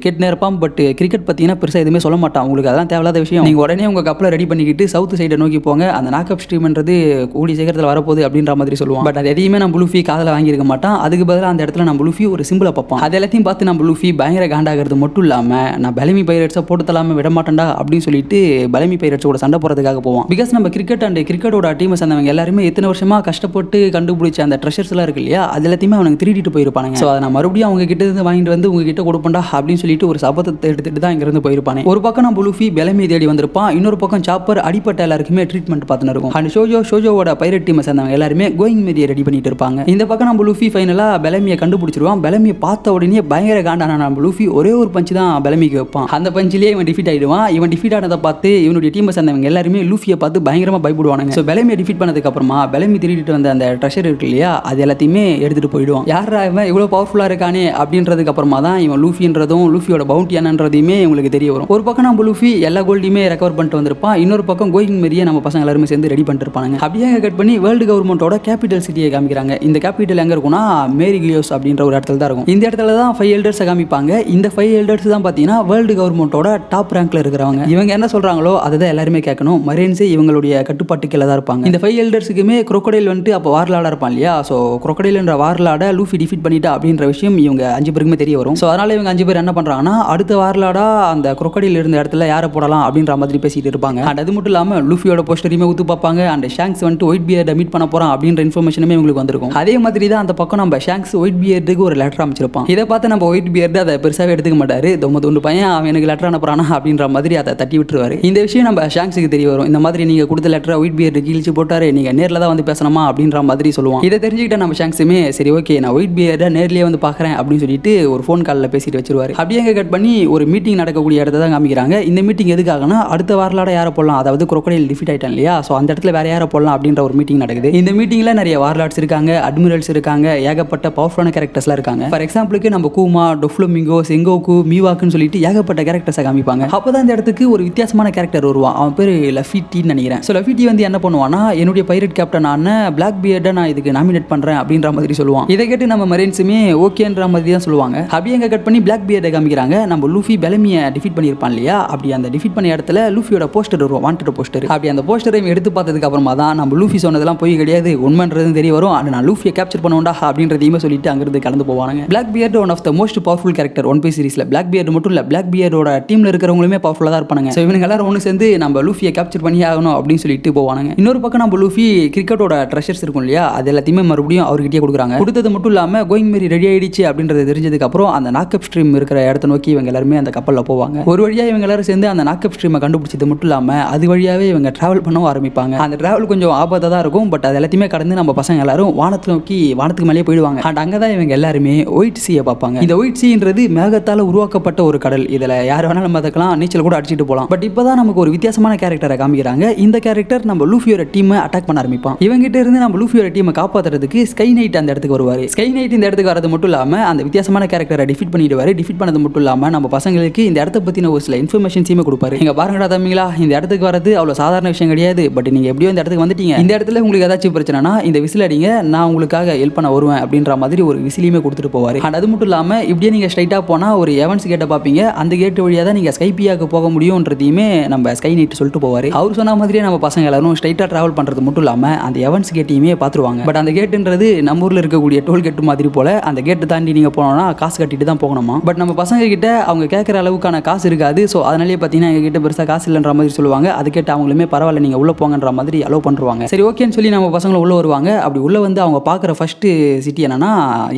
கேட்டுனே இருப்பான். பட் கிரிக்கெட் பத்தினா பெருசா எதுவுமே சொல்ல மாட்டான். உங்களுக்கு அதெல்லாம் தேவையில்லாத விஷயம். நீங்க உடனே உங்க கப்பலை ரெடி பண்ணிக்கிட்டு சவுத் சைடை நோக்கி போங்க, அந்த நாக்கப் ஸ்ட்ரீம்ன்றது கூடிய சீக்கிரத்தில் வரப்போகுது அப்படின்ற மாதிரி சொல்லுவான். பட் அது எதையுமே நம்ம லூஃபி காதில் வாங்கியிருக்க மாட்டான். அதுக்கு பதிலாக அந்த இடத்துல நம்ம லூஃபி ஒரு சிம்பிளை பார்ப்பான். அது எல்லாத்தையும் பார்த்து நம்ம லூஃபி பயங்கர காண்டாகிறது மட்டும் இல்லாமல் நான் பெலமி பைரட்ஸை போட்டு தராமல் விட மாட்டேன்டா அப்படின்னு சொல்லிட்டு பெலமி பைரட்ஸோட சண்டை போகிறதுக்காக போவான். பிகாஸ் நம்ம கிரிக்கெட் அண்ட் கிரிக்கெட்டோட டீமை சேர்ந்தவங்க எல்லாருமே எத்தனை வருஷமா கஷ்டப்பட்டு கண்டுபிடிச்ச அந்த ட்ரெஷர்ஸ் எல்லாம் இருக்கு இல்லையா, அது எல்லாத்தையுமே அவனுக்கு திருடிட்டு போயிருப்பாங்க. ஸோ அதை நான் மறுபடியும் அவங்க கிட்ட இருந்து வாங்கிட்டு வந்து உங்ககிட்ட கொடுப்பேன்டா அப்படின்னு சொல்லிட்டு ஒரு சபதத்தை எடுத்துட்டு தான் இங்கிருந்து போயிருப்பானே. ஒரு பக்கம் நம்ம லூஃபி பெலமி தேடி வந்திருப்பான், இன்னொரு பக்கம் சாப்பர் அடிப்பட்ட எல்லாருக்குமே ட்ரீட்மெண்ட் பார்த்துன்னு இருக்கும். அண்ட் ஷோஜோவோட பைரட் டீமை சேர்ந்தவங்க எல்லாருமே கோயிங் மேரியை ரெடி பண்ணிட்டு இருப்பாங்க. இந்த பக்கம் நம்ம லூஃபி ஃபைனலா பெலமியை கண்டுபிடிச்சிருவான். பெலமியை பார்த்த உடனே பயங்கர காண்டான நம்ம லூஃபி ஒரே ஒரு பஞ்சு தான் பெலமிக்கு வைப்பான். அந்த பஞ்சிலேயே இவன் டிஃபீட் ஆயிடுவான். இவன் டிஃபீட் ஆனதை பார்த்து இவனுடைய டீமை சேர்ந்தவங்க எல்லாருமே லூஃபியை பார்த்து பயங்கரமா பயப்படுவானுங்க. ஸோ பெலமியை டிஃபீட் பண்ணதுக்கு அப்புறமா பெலமி திருடிட்டு வந்த அந்த ட்ரெஷர் இருக்கு இல்லையா, அது எல்லாத்தையுமே எடுத்துட்டு போயிடுவான். யாரா இவன் இவ்வளவு பவர்ஃபுல்லா இருக்கானே அப்படின்றதுக்கு அப்புறமா தான் இவன் லூஃபின்றதும் லூஃபியோட பவுண்டி என்னன்றதையுமே உங்களுக்கு தெரிய வரும். ஒரு பக்கம் நம்ம லூஃபி எல்லா கோல்டையுமே ரெக்கவர் பண்ணிட்டு வந்திருப்பான், இன்னொரு பக்கம் கோயிங் மேரியை நம்ம பசங்க எல்லாருமே சேர்ந்து ரெடி பண்ணிட்டு இருப்பாங்க. அப்படியே கட் பண்ணி வேர்ல்டு கவர்மெண்டோட கேபிட்டல் சிட்டியை காமிக்கிறாங்க. இந்த கேபிட்டல் எங்க இருக்கும்னா மேரிகிலியோஸ் அப்படின்ற ஒரு இடத்துல தான் இருக்கும். இந்த இடத்துல தான் 5 எல்டர்ஸ் காமிப்பாங்க. இந்த 5 எல்டர்ஸ் தான் பார்த்தீங்கன்னா வேர்ல்டு கவர்மெண்டோட டாப் ரேங்க்ல இருக்கிறவங்க. இவங்க என்ன சொல்றாங்களோ அதை தான் எல்லாருமே கேட்கணும். மரீன்ஸே இவங்களுடைய கட்டுப்பாட்டுக்குள்ள தான் இருப்பாங்க. இந்த 5 எல்டர்ஸுக்குமே crocodile வந்துட்டு அப்போ வார்லாடா இருப்பான் இல்லையா, ஸோ crocodile என்ற வார்லாடா லூஃபி டிஃபீட் பண்ணிட்டா அப்படின்ற விஷயம் இவங்க 5 பேருக்குமே தெரிய வரும். ஸோ அதனால இவங்க 5 பேர் என்ன பண்றாங்கன்னா அடுத்த வார்லாடா அந்த crocodile இருந்த இடத்துல யாரை போடலாம் அப்படின்ற மாதிரி பேசிட்டு இருப்பாங்க. அண்ட் அது மட்டும் இல்லாம லூஃபியோட போஸ்டரையுமே ஊத்து பார்ப்பாங்க. அண்ட் ஷாங்க்ஸ் வந்துட்டு ஒயிட் பியர்டை மீட் பண்ண போறான் அப்படின்ற இன்ஃபர்மேஷனுமே உங்களுக்கு வந்திருக்கும். அதே மாதிரி தான் அந்த பக்கம் நம்ம ஷாங்க்ஸ் ஒயிட் பியர்டுக்கு ஒரு லெட்டர் அமைச்சிருப்பான். இதை பார்த்து நம்ம ஒயிட் பியர்டு அதை பெருசாவே எடுத்துக்க மாட்டாரு. தொண்டு பையன் அவன் எனக்கு லெட்டர் அனுப்புறானா அப்படின்ற மாதிரி அதை தட்டி விட்டுருவாரு. இந்த விஷயம் நம்ம ஷாங்க்ஸுக்கு தெரிய வரும். இந்த மாதிரி நீங்க கொடுத்த லெட்டரை ஒயிட் பியர்டு கிழிச்சு போட்டாரு, நீங்க நேரில் தான் வந்து பேசணுமா அப்படின்ற மாதிரி சொல்லுவான். இதை தெரிஞ்சுக்கிட்ட நம்ம ஷாங்க்ஸுமே சரி ஓகே நான் ஒயிட் பியர்டை நேர்லேயே வந்து பார்க்குறேன் அப்படின்னு சொல்லிட்டு ஒரு ஃபோன் காலில் பேசிட்டு வச்சிருவாரு. அப்படியே கட் பண்ணி ஒரு மீட்டிங் நடக்கக்கூடிய இடத்த தான் காமிக்கிறாங்க. இந்த மீட்டிங் எதுக்காகனா அடுத்த வாரலாட யாரை போடலாம், அதாவது crocodile டிஃபீட் ஆயிட்டான் இல்லையா, ஸோ அந்த இடத்துல வேற யாரை போடலாம் அப்படின்ற ஒரு மீட்டிங் நடக்குது. இந்த மீட்டிங்ல நிறைய வார்லாட்ஸ் இருக்காங்க, அட்மிரல்ஸ் இருக்காங்க, ஏகப்பட்ட பவர்ஃபுல்லான கேரக்டர்ஸ்லாம் இருக்காங்க. ஃபார் எக்ஸாம்பிளுக்கு நம்ம கூமா, டொஃப்ளமிங்கோ, செங்கோக்கு, மீவாக்குன்னு சொல்லிட்டு ஏகப்பட்ட கேரக்டர்ஸை காமிப்பாங்க. அப்போதான் இந்த இடத்துக்கு ஒரு வித்தியாசமான கேரக்டர் வருவான். அவன் பேர் லஃபிட்டின்னு நினைக்கிறேன். ஸோ லஃபிட்டி வந்து என்ன பண்ணுவான்னா என்னுடைய பைரட் கேப்டன் ஆன பிளாக் பியர்டை நான் இதுக்கு நாமினேட் பண்றேன் அப்படின்ற மாதிரி சொல்லுவான். இதை கேட்டு நம்ம மரீன்ஸுமே ஓகேன்ற மாதிரி தான் சொல்லுவாங்க. அப்படியே எங்க கட் பண்ணி பிளாக் பியர்டை காமிக்கிறாங்க. நம்ம லூஃபி பெலமியை டிஃபீட் பண்ணியிருப்பான் இல்லையா, அப்படி அந்த டிஃபீட் பண்ண இடத்துல லூஃபியோட போஸ்டர் வரும், வாண்டட் போஸ்டர். அப்படி அந்த போஸ்டரை எடுத்து பார்த்ததுக்கு அப்புறமா தான் நம்ம லூஃபி சொன்னதெல்லாம் போய் கிடையாது உண்மைன்றது தெரிய வரும். அது நான் லூஃபியை கேப்சர் பண்ணுவேன்டா அப்படின்றதையுமே சொல்லிட்டு அங்கிருந்து கலந்து போவாங்க. Blackbeard one of the most powerful character One Piece சீரிஸ்ல. பிளாக் பியர்டு மட்டும் இல்ல, பிளாக் பியர்டோட டீம்ல இருக்கிறவங்களுமே பவர்ஃபுல்லா தான் இருப்பாங்க. ஸோ இவங்க எல்லாரும் ஒன்று சேர்ந்து நம்ம லூஃபியை கேப்சர் பண்ணி ஆகணும் அப்படின்னு சொல்லிட்டு போவாங்க. இன்னொரு பக்கம் நம்ம லூஃபி கிரிக்கெட்டோட ட்ரெஷர்ஸ் இருக்கும் இல்லையா, அது எல்லாத்தையுமே மறுபடியும் அவர்கிட்டயே கொடுக்குறாங்க. கொடுத்தது மட்டும் இல்லாம கோயிங் மேரி ரெடி ஆயிடுச்சு அப்படின்றது தெரிஞ்சதுக்கு அப்புறம் அந்த நாக்கப் ஸ்ட்ரீம் இருக்கிற இடத்த நோக்கி இவங்க எல்லாருமே அந்த கப்பலில் போவாங்க. ஒரு வழியா இவங்க எல்லாரும் சேர்ந்து அந்த நாக்கப் ஸ்ட்ரீமை கண்டுபிடிச்சது மட்டும் இல்லாம அது வழியாவே இவங்க டிராவல் பண்ணவும் ஆரம்பிப்பாங்க. அந்த டிராவல் கொஞ்சம் ஆபத்தாக தான் இருக்கும். பட் அது எல்லாத்தையுமே கடந்து நம்ம பசங்க எல்லாரும் வானத்தை நோக்கி வானத்துக்கு மேலே போயிடுவாங்க. அண்ட் அங்கே தான் இவங்க எல்லாருமே ஒயிட் சீயை பார்ப்பாங்க. இந்த ஒயிட் சீன்றது மேகத்தால் உருவாக்கப்பட்ட ஒரு கடல். இதில் யார் வேணாலும் பார்த்துக்கலாம், நீச்சல் கூட அடிச்சுட்டு போகலாம். பட் இப்போதான் நமக்கு ஒரு வித்தியாசமான கேரக்டரை காமிக்கிறாங்க. இந்த கேரக்டர் நம்ம லூஃபியோட டீமை அட்டாக் பண்ண ஆரம்பிப்பான். இவங்கிட்ட இருந்து நம்ம லூஃபியோட டீமை காப்பாற்றுறதுக்கு ஸ்கை நைட் அந்த இடத்துக்கு வருவார். ஸ்கை நைட் இந்த இடத்துக்கு வரது மட்டும் இல்லாமல் அந்த வித்தியாசமான கேரக்டரை டிஃபீட் பண்ணிடுவார். டிஃபீட் பண்ணது மட்டும் இல்லாமல் நம்ம பசங்களுக்கு இந்த இடத்த பற்றின ஒரு சில இன்ஃபர்மேஷன்ஸையுமே கொடுப்பாரு. நீங்க பாருங்கடா தம்பிங்களா, இந்த இடத்துக்கு வரது அவ்வளோ சாதாரண விஷயம் கிடையாது. பட் நீங்க எப்படியோ இந்த இடத்துக்கு வந்துட்டீங்க, இந்த இடத்துல உங்களுக்கு ஏதாச்சும் பிரச்சனைனா இந்த விசில் அடிங்க, நான் உங்களுக்காக ஹெல்ப் பண்ண வருவேன் அப்படின்ற மாதிரி ஒரு விசிலையுமே கொடுத்துட்டு போவார். அண்ட் அது மட்டும் இல்லாமல் இப்படியே நீங்கள் ஸ்ட்ரைட்டாக போனால் ஒரு எவன்ஸ் கேட்டை பார்ப்பீங்க, அந்த கேட்டு வழியாக தான் நீங்கள் ஸ்கைபியாவுக்கு போக முடியும்ன்றதையுமே நம்ம ஸ்கை நைட் சொல்லிட்டு போவார். அவர் சொன்ன மாதிரியே நம்ம பசங்க எல்லாரும் ஸ்ட்ரைட்டாக ட்ராவல் பண்ணுறது மட்டும் இல்லாமல் அந்த எவன்ஸ் கேட்டையுமே பார்த்துருவாங்க. பட் அந்த கேட்டுன்றது நம்ம ஊரில் இருக்கக்கூடிய டோல் கேட்டு மாதிரி போல, அந்த கேட்டை தாண்டி நீங்கள் போனோம்னா காசு கட்டிட்டு தான் போகணுமா. பட் நம்ம பசங்க கிட்ட அவங்க கேட்குற அளவுக்கான காசு இருக்காது. ஸோ அதனாலே பார்த்தீங்கன்னா எங்கள் கிட்ட பெருசாக காசு இல்லைன்ற மாதிரி சொல்லுவாங்க. அது கேட்டு அவங்களுமே பரவாயில்ல நீங்கள் உள்ளே போங்கன்ற மாதிரி அலோவ் பண்ணுவாங்க. சரி ஓகேன்னு சொல்லி நம்ம பசங்களை உள்ளே வருவாங்க. அப்படி உள்ளே வந்து அவங்க பார்க்குற ஃபர்ஸ்ட் சிட்டி என்னன்னா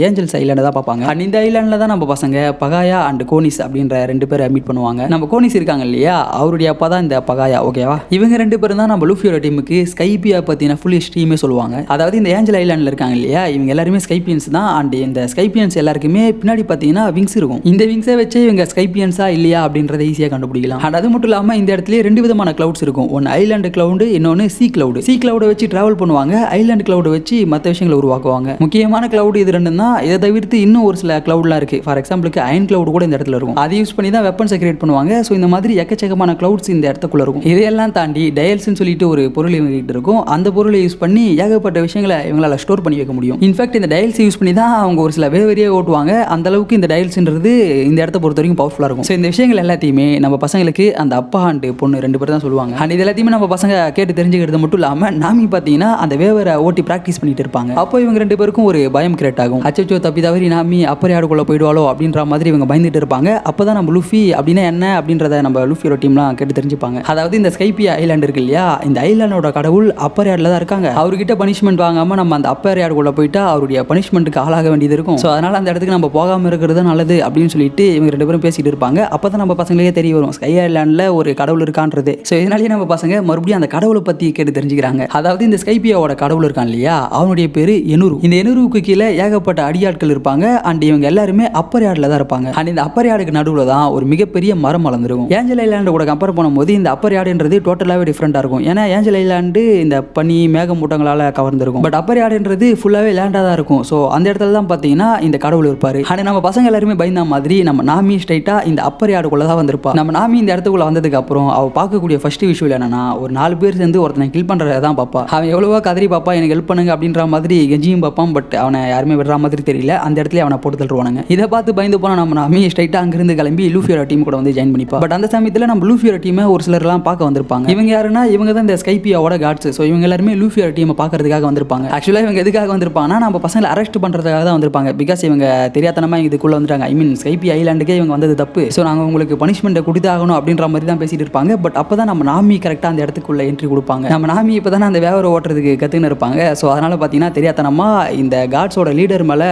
ஏஞ்சல்ஸ் ஐலாண்டை தான் பார்ப்பாங்க. அண்ட் இந்த ஐலாண்டில் தான் நம்ம பசங்க பகாயா அண்ட் கோனிஸ் அப்படின்ற 2 பேரை மீட் பண்ணுவாங்க. நம்ம கோனிஸ் இருக்காங்க இல்லையா, அவருடைய அப்பா தான் இந்த பகாயா. ஓகேவா, இவங்க 2 பேரும் தான் நம்ம லூஃபியோட டீமுக்கு ஸ்கைபியா பற்றின ஃபுல் ஹிஸ்ட்ரியுமே சொல்லுவாங்க. அதாவது இந்த ஏஞ்சல் ஐலாண்டில் இருக்காங்க இல்லையா, இவங்க எல்லாருமே ஸ்கைபியன்ஸ் தான். அண்ட் இந்த ஸ்கைபியன்ஸ் எல்லாருக்குமே பின்னாடி பார்த்தீங்கன்னா விங்ஸ் இருக்கும். இந்த விங்ஸை வச்சு இவங்க ஸ்கைபியன்ஸா இல்லையா அப்படின்றத ஈஸியாக கண்டுபிடிக்கலாம். அண்ட் அது மட்டும் இல்லாமல் இந்த இடத்துல 2 விதமான கிளவுட்ஸ் இருக்கும். ஒன்று ஐலாண்டு கிளவுடு, இன்னொன்று சீ கிளவுடு. சீ கிளவுடை வச்சு டிராவல் பண்ணுவாங்க, ஐலாண்டு கிளவுடை வச்சு வச்சு மற்ற விஷயங்களை உருவாக்குவாங்க. முக்கியமான கிளவுட் இது ரெண்டும் தான். இதை தவிர்த்து இன்னும் ஒரு சில கிளவுட்லாம் இருக்கு. ஃபார் எக்ஸாம்பிளுக்கு அயன் கிளவுட் கூட இந்த இடத்துல இருக்கும். அதை யூஸ் பண்ணி தான் வெப்பன்ஸை கிரியேட் பண்ணுவாங்க. ஸோ இந்த மாதிரி எக்கச்சக்கமான கிளவுட்ஸ் இந்த இடத்துக்குள்ள இருக்கும். இதையெல்லாம் தாண்டி டயல்ஸ்னு சொல்லிட்டு ஒரு பொருள் இவங்ககிட்ட இருக்கும். அந்த பொருளை யூஸ் பண்ணி ஏகப்பட்ட விஷயங்களை இவங்களால ஸ்டோர் பண்ணி வைக்க முடியும். இன்ஃபேக்ட் இந்த டயல்ஸ் யூஸ் பண்ணி தான் அவங்க ஒரு சில வேவரியே ஓட்டுவாங்க. அந்த அளவுக்கு இந்த டயல்ஸ்ன்றது இந்த இடத்த பொறுத்த வரைக்கும் பவர்ஃபுல்லாக இருக்கும். ஸோ இந்த விஷயங்கள் எல்லாத்தையுமே நம்ம பசங்களுக்கு அந்த அப்பா அண்ட் பொண்ணு 2 பேர் தான் சொல்லுவாங்க. அண்ட் இது எல்லாத்தையுமே நம்ம பசங்க கேட்டு தெரிஞ்சுக்கிறது மட்டும் இல்லாமல் நாமி பார்த்தீங்கன்னா அந்த வேவரை ஓட்டி ப்ராக்டிஸ் பண்ணிட்டு இருப்பாங்க. அப்போ இவங்க 2 பேருக்கும் ஒரு பயம் கிரியேட் ஆகும். அச்சோ தப்பி தவறி நாமி அப்பர் யாருக்குள்ள போயிடுவாளோ அப்படின்ற மாதிரி இவங்க பயந்துட்டு இருப்பாங்க. அப்பதான் நம்ம லூஃபி அப்படின்னா என்ன அப்படின்றத நம்ம லூஃபியோட டீம்லாம் கேட்டு தெரிஞ்சுப்பாங்க. அதாவது இந்த ஸ்கைபியா ஐலாண்ட் இருக்கு இல்லையா, இந்த ஐலாண்டோட கடவுள் அப்பர் யார்டில் தான் இருக்காங்க. அவர்கிட்ட பனிஷ்மெண்ட் வாங்காம நம்ம அந்த அப்பர் யாருக்குள்ள போயிட்டா அவருடைய பனிஷ்மெண்ட்டுக்கு ஆளாக வேண்டியது இருக்கும். ஸோ அதனால அந்த இடத்துக்கு நம்ம போகாம இருக்கிறது நல்லது அப்படின்னு சொல்லிட்டு இவங்க 2 பேரும் பேசிட்டு இருப்பாங்க. அப்பதான் நம்ம பசங்களுக்கே தெரிய வரும் ஸ்கை ஐலாண்ட்ல ஒரு கடவுள் இருக்கான்றது. ஸோ இதனாலேயே நம்ம பசங்க மறுபடியும் அந்த கடவுளை பத்தி கேட்டு தெரிஞ்சுக்கிறாங்க. அதாவது இந்த ஸ்கைபியாவோட கடவுள் இருக்கான் இல்லையா, அவனுடைய பேரு எனுரு. இந்த எனுருக்கு கீழே ஏகப்பட்ட அடியாட்கள் இருப்பாங்க. அண்ட் இவங்க எல்லாருமே அப்பர் யார்டில் தான் இருப்பாங்க. அண்ட் இந்த அப்பர் யார்டுக்கு நடுவில் தான் ஒரு மிகப்பெரிய மரம் வளர்ந்துருக்கும். ஏஞ்சல் ஐலாண்டு கூட கம்பேர் பண்ணும்போது இந்த அப்பர் யார்டுன்றது டோட்டலாகவே டிஃப்ரெண்டாக இருக்கும். ஏன்னா ஏஞ்சல் ஐலாண்டு இந்த பனி மேகமூட்டங்களால் கவர்ந்துருக்கும். பட் அப்பர் யார்டுன்றது ஃபுல்லாகவே லேண்டாக தான் இருக்கும். ஸோ அந்த இடத்துல தான் பார்த்தீங்கன்னா இந்த கடவுள் இருப்பார். ஆனால் நம்ம பசங்க எல்லாருமே பயந்த மாதிரி நம்ம நாமி ஸ்ட்ரைட்டாக இந்த அப்பர் யார்டுக்குள்ள தான் வந்திருப்பா. நம்ம நாமி இந்த இடத்துக்குள்ள வந்ததுக்கு அப்புறம் அவள் பார்க்கக்கூடிய ஃபர்ஸ்ட் விஷயம் என்னன்னா, ஒரு 4 பேர் சேர்ந்து ஒருத்தனை கில் பண்ணுறத தான் பார்ப்பா. அவன் எவ்வளவோ கதறி பாப்பா, எனக்கு ஹெல்ப் பண்ணுங்க அப்படின்ற மாதிரி கெஞ்சியும் பார்ப்பான். பட் அவனை யாருமே விடுற மாதிரி தெரியல. அந்த இடத்துல அவனை போட்டு தள்ளுவானுங்க. இதை பார்த்து பயந்து போனால் நம்ம நாமி ஸ்ட்ரைட்டாக அங்கிருந்து கிளம்பி லூஃபியோட டீம் கூட வந்து ஜாயின் பண்ணிப்பா. பட் அந்த சமயத்தில் நம்ம லூஃபியோட டீமை ஒரு சிலர்லாம் பார்க்க வந்திருப்பாங்க. இவங்க யாருன்னா, இவங்க தான் இந்த ஸ்கைபியாவோட காட்ஸ். ஸோ இவங்க எல்லாருமே லூஃபியோட டீமை பார்க்கறதுக்காக வந்திருப்பாங்க. ஆக்சுவலாக இவங்க எதுக்காக வந்திருப்பாங்கன்னா, நம்ம பசங்களை அரெஸ்ட் பண்ணுறதுக்காக தான் வந்திருப்பாங்க. பிகாஸ் இவங்க தெரியாதனமா இதுக்குள்ள வந்துட்டாங்க. ஐ மீன் ஸ்கைபி ஐலாண்டுக்கே இவங்க வந்தது தப்பு. ஸோ நாங்கள் உங்களுக்கு பனிஷ்மெண்ட்டை கொடுத்தாகணும் அப்படின்ற மாதிரி தான் பேசிட்டு இருப்பாங்க. பட் அப்போ தான் நம்ம நாமி கரெக்டாக அந்த இடத்துக்குள்ள என்ட்ரி கொடுப்பாங்க. நம்ம நாமி இப்போ தானே அந்த வேவரை ஓட்டுறதுக்கு கற்றுன்னு இருப்பாங்க. ஸோ அதனால பார்த்தீங்கன்னா தெரியாதனமா இந்த காட்ஸோட லீடர் மேலே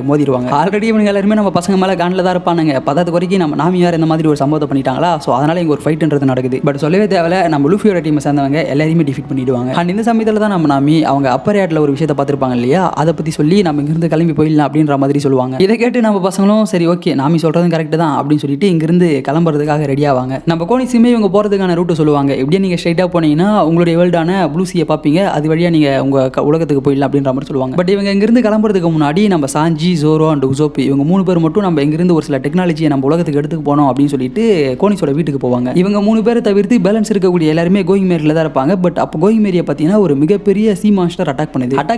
மோதிடுவாங்க. ஆல்ரெடி இவங்க எல்லாருமே நம்ம பசங்க மேலே காண்டில் தான் இருப்பானுங்க. பதாது வரைக்கும் நம்ம நாமியார் இந்த மாதிரி ஒரு சம்பவத்தை பண்ணிட்டாங்களா. ஸோ அதனால இங்கே ஒரு ஃபைட்ன்றது நடக்குது. பட் சொல்லவே தேவையில்ல, நம்ம லூஃபியோட டீமை சேர்ந்தவங்க எல்லாரையுமே டிஃபீட் பண்ணிடுவாங்க. அண்ட் இந்த சமயத்தில் தான் நம்ம நாமி அவங்க அப்பர் யார்டில் ஒரு விஷயத்தை பார்த்துருப்பாங்க இல்லையா, அதை பற்றி சொல்லி நம்ம இங்கிருந்து கிளம்பி போயிடலாம் அப்படின்ற மாதிரி சொல்லுவாங்க. இதை கேட்டு நம்ம பசங்களும் சரி ஓகே நாமி சொல்கிறதும் கரெக்ட் தான் அப்படின்னு சொல்லிட்டு இங்கிருந்து கிளம்புறதுக்காக ரெடி ஆவாங்க. நம்ம கோனிஸுமே இவங்க போகிறதுக்கான ரூட்டு சொல்லுவாங்க. எப்படியே நீங்கள் ஸ்ட்ரைட்டாக போனீங்கன்னா உங்களுடைய வேர்ல்டான ப்ளூசியை பார்ப்பீங்க, அது வழியாக நீங்கள் உங்கள் உலகத்துக்கு போயிடலாம் அப்படின்ற மாதிரி சொல்லுவாங்க. பட் இவங்க இங்கிருந்து கிளம்புறதுக்கு முன்னாடி நம்ம சாஞ்சி, ஜோரோ அண்ட் உசோப் இவங்க 3 பேர் மட்டும் நம்ம இங்கிருந்து ஒரு சில டெக்னாலஜியை நம்ம உலகத்துக்கு எடுத்துக்கு போனோம் அப்படின்னு சொல்லிட்டு கோனிஸோட வீட்டுக்கு போவாங்க. இவங்க 3 பேரை தவிர்த்து பேலன்ஸ் இருக்கக்கூடிய எல்லாருமே கோயிங் மேரியில் தான் இருப்பாங்க. பட் அப்போ கோயிங் மேரியை பார்த்தீங்கன்னா ஒரு மிகப்பெரிய சி மான்ஸ்டர் அட்டாக்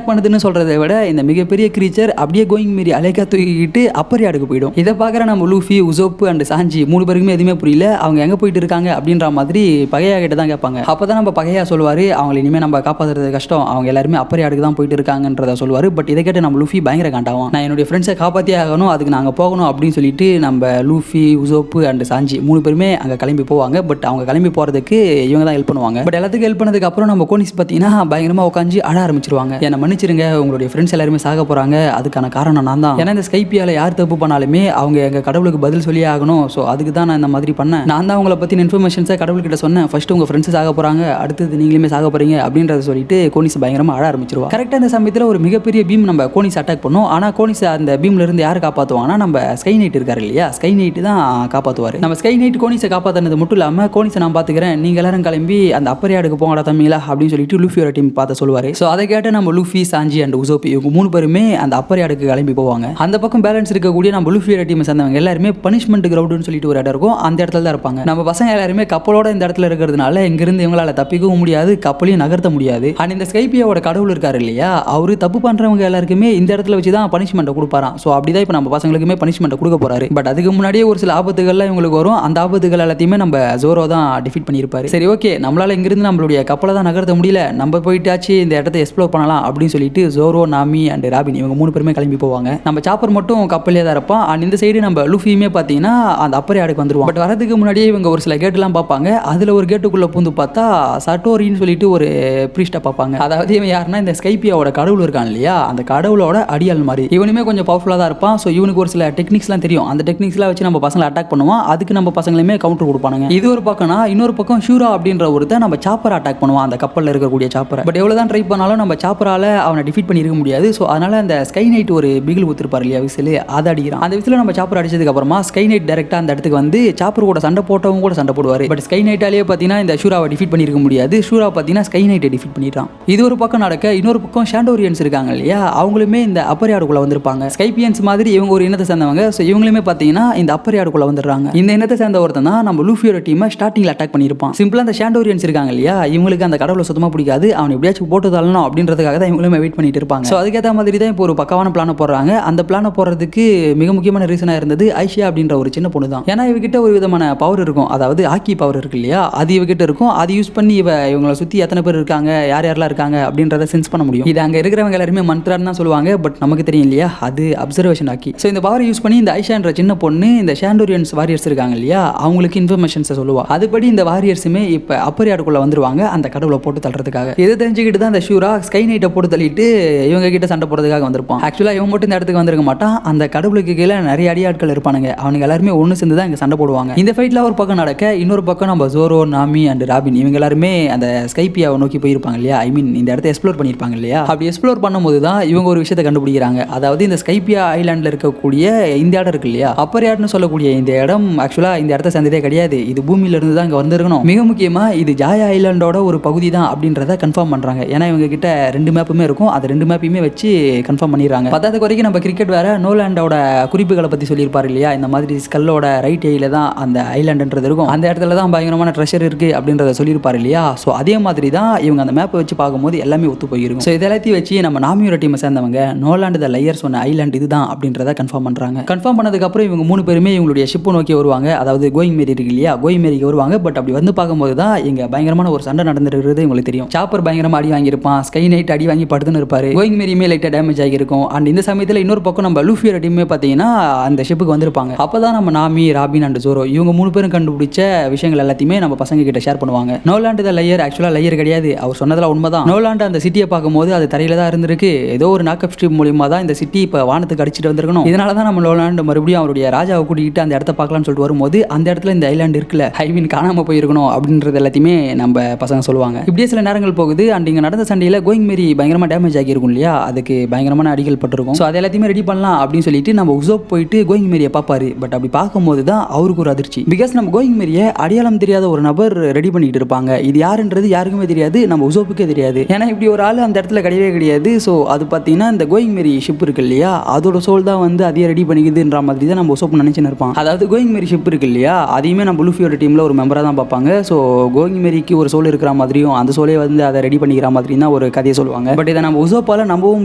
பண்ணுதுன்னு சொல்றதை விட இந்த மிகப்பெரிய கிரீச்சர் அப்படியே கோயிங் மேரி அலைக்கா தூக்கிட்டு அப்பர் யார்டுக்கு போயிடும். இதை பார்க்குற நம்ம லூஃபி, உசோப் அண்ட் சாஞ்சி 3 பேருக்குமே எதுவுமே புரியல. அவங்க எங்கே போயிட்டு இருக்காங்க அப்படின்ற மாதிரி பகையா கிட்ட தான் கேட்பாங்க. அப்போ தான் நம்ம பகையா சொல்லுவார், அவங்களை இனிமேல் நம்ம காப்பாற்றுறது கஷ்டம், அவங்க எல்லாருமே அப்பர் யார்டுக்கு தான் போயிட்டு இருக்காங்கன்றத சொல்லுவார். பட் இதை கேட்டு நம்ம லூஃபி பயங்கர காண்டாகும். நான் என்னுடைய ஃப்ரெண்ட்ஸை காப்பாற்றியே ஆகணும், அதுக்கு நாங்கள் போகணும் அப்படின்னு சொல்லிட்டு நம்ம லூஃபி, உசோப்பு அண்ட் சாஞ்சி 3 பேருமே அங்கே கிளம்பி போவாங்க. பட் அவங்க கிளம்பி போகிறதுக்கு இவங்க தான் ஹெல்ப் பண்ணுவாங்க. பட் எல்லாத்துக்கும் ஹெல்ப் பண்ணதுக்கு அப்புறம் நம்ம கோனிஸ் பார்த்தீங்கன்னா பயங்கரமாக உட்காந்து அழ ஆரம்பிச்சிருவாங்க. என்னை மன்னிச்சிருங்க, உங்களுடைய ஃப்ரெண்ட்ஸ் எல்லாருமே சாக போகிறாங்க, அதுக்கான காரணம் நான் தான். ஏன்னா இந்த ஸ்கைபியால யார் தப்பு பண்ணாலுமே அவங்க எங்கள் கடவுளுக்கு பதில் சொல்லி ஆகணும். ஸோ அதுக்கு தான் நான் இந்த மாதிரி பண்ணேன். நான் தான் உங்களை பற்றின இன்ஃபர்மேஷன்ஸை கடவுள்கிட்ட சொன்னேன். ஃபர்ஸ்ட் உங்கள் ஃப்ரெண்ட்ஸ் சாக போகிறாங்க, அடுத்தது நீங்களுமே சாக போகிறீங்க அப்படின்றத சொல்லிட்டு கோனிஸ் பயங்கரமாக அழ ஆரம்பிச்சிருவா. கரெக்டாக அந்த சமயத்தில் ஒரு மிகப்பெரிய பீம் நம்ம கோனிஸ் அட்டாக் பண்ணும். ஆனால் கோனிஸ் அந்த பீம்ல இருந்து யார் காப்பாற்றுவாங்கன்னா நம்ம ஸ்கை நைட் இருக்காரு இல்லையா, ஸ்கை நைட் தான் காப்பாற்றுவார். நம்ம ஸ்கை நைட் கோனிஸை காப்பாற்றினது மட்டும் இல்லாமல் கோனிஸை நான் பார்த்துக்கிறேன், நீங்கள் எல்லாரும் கிளம்பி அந்த அப்பர் யார்டுக்கு போங்கடா தம்பிங்களா அப்படின்னு சொல்லிட்டு லூஃபியோட டீம் பார்த்து சொல்லுவார். ஸோ அதை கேட்டு நம்ம லூஃபி, சாஞ்சி அண்ட் உசோப்பி இவங்க 3 பேருமே அந்த அப்பர் யார்டுக்கு கிளம்பி போவாங்க. அந்த பக்கம் பேலன்ஸ் இருக்கக்கூடிய நம்ம லூஃபியோட டீமை சேர்ந்தவங்க எல்லாருமே பனிஷ்மெண்ட் கிரவுண்டுன்னு சொல்லிட்டு ஒரு இடம் இருக்கும், அந்த இடத்துல தான் இருப்பாங்க. நம்ம பசங்க எல்லாருமே கப்பலோட இந்த இடத்துல இருக்கிறதுனால இங்கிருந்து இவங்களால தப்பிக்கவும் முடியாது, கப்பலையும் நகர்த்த முடியாது. அண்ட் இந்த ஸ்கைபியாவோட கடவுள் இருக்காரு இல்லையா, அவரு தப்பு பண்றவங்க எல்லாருக்குமே இந்த இடத்துல வச்சு தான் பனிஷ்மெண்ட்டை கொடுப்பாராம். ஸோ அப்படிதான் இப்போ நம்ம பசங்களுக்குமே பனிஷ்மெண்ட்டை கொடுக்க போறாரு. பட் அதுக்கு முன்னாடியே ஒரு சில ஆபத்துகள்லாம் இவங்களுக்கு வரும். அந்த ஆபத்துகள் எல்லாத்தையுமே நம்ம ஜோரோ தான் டிஃபீட் பண்ணியிருப்பாரு. சரி ஓகே, நம்மளால இங்கிருந்து நம்மளுடைய கப்பலை தான் நகர்த்த முடியல, நம்ம போயிட்டாச்சு இந்த இடத்த எக்ஸ்ப்ளோர் பண்ணலாம் அப்படின்னு சொல்லிட்டு ஜோரோ, நாமி அண்ட் ராபின் இவங்க 3 பேருமே கிளம்பி போவாங்க. நம்ம சாப்பர் மட்டும் கப்பலே தான் இருப்பான். அண்ட் இந்த சைடு நம்ம லூஃபியுமே பார்த்தீங்கன்னா அந்த அப்பர் யார்டுக்கு வந்துருவான். பட் வரதுக்கு முன்னாடியே இவங்க ஒரு சில கேட்டுலாம் பார்ப்பாங்க. அதில் ஒரு கேட்டுக்குள்ளே பூந்து பார்த்தா சட்டோரின்னு சொல்லிட்டு ஒரு ப்ரீஸ்ட்டை பார்ப்பாங்க. அதாவது இவன் யாருன்னா இந்த ஸ்கைபியாவோட கடவுள் இருக்கான் இல்லையா, அந்த கடவுளோட அடியாள் மாதிரி. இவனுமே கொஞ்சம் பவர்ஃபுல்லாக தான் இருப்பான். ஸோ இவனுக்கு ஒரு சில டெக்னிக்ஸ்லாம் தெரியும். அந்த டெக்னிக்ஸ்லாம் வச்சு நம்ம பசங்களை அட்டாக் பண்ணுவான். அதுக்கு நம்ம பசங்களுமே கவுண்டர் கொடுப்பானுங்க. இது ஒரு பக்கம்னா இன்னொரு பக்கம் ஷூரா அப்படின்ற ஒருத்தன் நம்ம சாப்பரை அட்டாக் பண்ணுவான், அந்த கப்பலில் இருக்கக்கூடிய சாப்பரை. பட் எவ்வளோ தான் ட்ரை பண்ணாலும் நம்ம சாப்பரால அவனை டிஃபீட் பண்ணியிருக்க முடியாது. ஸோ அதனால அந்த ஸ்கை நைட் ஒரு பிகில் ஊத்திருப்பார் இல்லையா விசில், அதை அடிக்கிறான். அந்த விசில் நம்ம சாப்பர் அடிச்சதுக்கு அப்புறமா ஸ்கை நைட் டேரக்டாக அந்த இடத்துக்கு வந்து சாப்பர் கூட சண்டை போட்டவங்க கூட சண்டை போடுவார். பட் ஸ்கை நைட்டாலேயே பார்த்தீங்கன்னா இந்த ஷூராவை டிஃபீட் பண்ணியிருக்க முடியாது. ஷூரா பார்த்தீங்கன்னா ஸ்கை நைட்டை டிஃபீட் பண்ணிட்டான். இது ஒரு பக்கம் நடக்க இன்னொரு பக்கம் பக்கம் ஷாண்டோரியன்ஸ் இருக்காங்க இல்லையா, அவங்களுமே இந்த அப்பர் யார்டுக்குள்ள வந்திருப்பாங்க. ஸ்கைபியன்ஸ் மாதிரி இவங்க ஒரு இனத்தை சேர்ந்தவங்க. ஸோ இவங்களுமே பார்த்தீங்கன்னா இந்த அப்பர் யார்டுக்குள்ள வந்துடுறாங்க. இந்த இனத்தை சேர்ந்த ஒருத்தன் தான் நம்ம லூஃபியோட டீமை ஸ்டார்டிங்ல அட்டாக் பண்ணியிருப்பான். சிம்பிளா அந்த ஷாண்டோரியன்ஸ் இருக்காங்க இல்லையா, இவங்களுக்கு அந்த கடவுளை சுத்தமா பிடிக்காது. அவன் எப்படியாச்சும் போட்டு தள்ளணும் அப்படின்றதுக்காக தான் இவங்களுமே வெயிட் பண்ணிட்டு இருப்பாங்க. ஸோ அதுக்கேற்ற மாதிரி தான் இப்போ ஒரு பக்காவான பிளான போடுறாங்க. அந்த பிளான போடுறதுக்கு மிக முக்கியமான ரீசனாக இருந்தது ஐஷியா அப்படின்ற ஒரு சின்ன பொண்ணு தான். ஏன்னா இவகிட்ட ஒரு விதமான பவர் இருக்கும், அதாவது ஆக்கி பவர் இருக்கு இல்லையா, அது இவகிட்ட இருக்கும். அது யூஸ் பண்ணி இவங்களை சுற்றி எத்தனை பேர் இருக்காங்க, யார் யாரெல்லாம் இருக்காங்க அப்படின்றத சென்ஸ் பண்ண முடியும். இது அங்கே இருக்கிறவங்க எல்லாருமே மந்த்ரான்னு தான் சொல்லுவாங்க, பட் நமக்கு தெரியும் இல்லையா, அது அப்சர்வேஷன் ஆக்கி. ஸோ இந்த பவர் யூஸ் பண்ணி இந்த ஐஷான்ற சின்ன பொண்ணு இந்த ஷாண்டோரியன்ஸ் வாரியர்ஸ் இருக்காங்க இல்லையா, அவங்களுக்கு இன்ஃபர்மேஷன்ஸை சொல்லுவா. அதுபடி இந்த வாரியர்ஸுமே இப்போ அப்பர் யார்டுக்குள்ள வந்துருவாங்க அந்த கடவுளை போட்டு தள்ளுறதுக்காக. இதை தெரிஞ்சுக்கிட்டு தான் அந்த ஷூரா ஸ்கை நைட்டை போட்டு தள்ளிட்டு இவங்க கிட்ட சண்டை போடுறதுக்காக வந்திருப்பான். ஆக்சுவலாக இவன் மட்டும் இந்த இடத்துக்கு வந்திருக்க மாட்டான். அந்த கடவுளுக்கு கீழே நிறைய அடியாட்கள் இருப்பானுங்க. அவனுங்க எல்லாருமே ஒன்று சேர்ந்து தான் இங்கே சண்டை போடுவாங்க. இந்த ஃபைட்ல ஒரு பக்கம் நடக்க, இன்னொரு பக்கம் நம்ம ஜோரோ, நாமி அண்ட் ராபின் இவங்க எல்லாருமே அந்த ஸ்கைபியாவை நோக்கி போயிருப்பாங்க இல்லையா, ஐ மீன் இந்த இடத்த எக்ஸ்ப்ளோர் பண்ணியிருப்பாங்க இல்லையா. அப்படி எக்ஸ்ப்ளோர் பண்ணும்போது தான் இவங்க ஒரு விஷயத்தை கண்டுபிடிக்கிறாங்க. அதாவது இந்த ஸ்கைபியா ஐலாண்டில் இருக்கக்கூடிய இந்த இடம் இருக்கு இல்லையா, அப்பர் யார்டுன்னு சொல்லக்கூடிய இந்த இடம் ஆக்சுவலாக இந்த இடத்த சேர்ந்ததே கிடையாது. இது பூமியில இருந்து தான் இங்கே வந்திருக்கணும். மிக முக்கியமாக இது ஜாயா ஐலாண்டோட ஒரு பகுதி தான் அப்படின்றத கன்ஃபார்ம் பண்ணுறாங்க. ஏன்னா இவங்க கிட்ட 2 மேப்புமே இருக்கும். அது 2 மேப்பையுமே வச்சு கன்ஃபார்ம் பண்ணிடுறாங்க. பத்தாவது வரைக்கும் நம்ம கிரிக்கெட் வேற நோலாண்டோட குறிப்புகளை பற்றி சொல்லியிருப்பாரு இல்லையா, இந்த மாதிரி ஸ்கல்லோட ரைட் ஏல தான் அந்த ஐலாண்டுன்றது இருக்கும், அந்த இடத்துல தான் பயங்கரமான ட்ரெஷர் இருக்குது அப்படின்றத சொல்லியிருப்பாரு இல்லையா. ஸோ அதே மாதிரி தான் இவங்க அந்த மேப்பை வச்சு பார்க்கும்போது எல்லாமே ஒத்து போயிருக்கும். ஸோ இதெல்லாத்தையும் வச்சு நம்ம நாமியோட டீமை சேர்ந்தவங்க நோலாண்டு த லையர் சொன்ன ஐலாண்ட் இதுதான் அப்படின்றத கன்ஃபார்ம் பண்ணுறாங்க. கன்ஃபார்ம் பண்ணதுக்கப்புறம் இவங்க 3 பேருமே இவங்களுடைய ஷிப்பை நோக்கி வருவாங்க. அதாவது கோயிங் மேரி இருக்கு இல்லையா, கோயிங் மேரிக்கு வருவாங்க. பட் அப்படி வந்து பார்க்கும்போது தான் இங்கே பயங்கரமான ஒரு சண்டை நடந்துருக்கிறது உங்களுக்கு தெரியும். சாப்பர் பயங்கரமாக அடி வாங்கியிருப்பான், ஸ்கை நைட் அடி வாங்கி படுத்துன்னு இருப்பாரு, கோயிங் மேரியுமே லைட்டாக டேமேஜ் ஆகியிருக்கும். அண்ட் இந்த சமயத்தில் இன்னொரு பக்கம் நம்ம லூஃபியோட டீமே பார்த்தீங்கன்னா அந்த ஷிப்புக்கு வந்திருப்பாங்க. அப்போ தான் நம்ம நாமி, ராபின் அண்ட் ஜோரோ இவங்க 3 பேரும் கண்டுபிடிச்ச விஷயங்கள் எல்லாத்தையுமே நம்ம பசங்க கிட்ட ஷேர் பண்ணுவாங்க. நோலாண்டு த லையர் ஆக்சுவலாக லையர் கிடையாது, அவர் சொன்னதெல்லாம் உண்மைதான். நோலாண்டு அந்த சிட்டியை பார்க்கும்போது அது தரையில தான் இருந்திருக்கு. ஏதோ ஒரு நாக்கப் ஸ்ட்ரீப் மூலியமாக தான் இந்த சிட்டி இப்போ வானத்துக்கு அடிச்சுட்டு வந்திருக்கணும். இதனால தான் நம்ம நோலாண்டு மறுபடியும் அவருடைய ராஜாவை கூட்டிகிட்டு அந்த இடத்த பார்க்கலாம்னு சொல்லிட்டு வரும்போது அந்த இடத்துல இந்த ஐலாண்டு இருக்குல்ல, ஐ மீன் காணாம போயிருக்கணும் அப்படின்றது எல்லாத்தையுமே நம்ம பசங்க சொல்லுவாங்க. இப்படியே சில நேரங்கள் போகுது. அண்ட் இங்கே நடந்த சண்டையில் கோயிங் மேரி பயங்கரமாக டேமேஜ் ஆகியிருக்கும் இல்லையா, அதுக்கு பயங்கரமான அடிகள் பட்டிருக்கும். ஸோ அது எல்லாத்தையுமே ரெடி பண்ணலாம் அப்படின்னு சொல்லிட்டு நம்ம உசோப் போயிட்டு கோயிங் மேரியை பார்ப்பாரு. பட் அப்படி பார்க்கும்போது தான் அவருக்கு ஒரு அதிர்ச்சி. பிகாஸ் நம்ம கோயிங் மேரியை அடையாளம் தெரியாத ஒரு நபர் ரெடி பண்ணிட்டு இருப்பாங்க. இது யாருன்றது யாருக்குமே தெரியாது, நம்ம உசோப்புக்கே தெரியாது. ஏன்னா இப்படி ஒரு ஆள் அந்த இடத்துல கிடையவே கிடையாது. ஸோ அது பார்த்தீங்கன்னா இந்த கோயிங் மேரி ஷிப் இருக்கு இல்லையா, அதோட சோல் தான் வந்து அதையே ரெடி பண்ணிக்குதுன்ற மாதிரி தான் நம்ம உசோப் நினைச்சுன்னு இருப்பான். அதாவது கோயிங் மேரி ஷிப் இருக்கு இல்லையா, அதையுமே நம்ம லூஃபியோட டீமில் ஒரு மெம்பராக தான் பார்ப்பாங்க. ஸோ கோயிங் மேரிக்கு ஒரு சோல் இருக்கிற மாதிரியும் அந்த சோலே வந்து அதை ரெடி பண்ணிக்கிற மாதிரி தான் ஒரு கதையை சொல்லுவாங்க. பட் இதை நம்ம உசோப்பால் நம்பவும்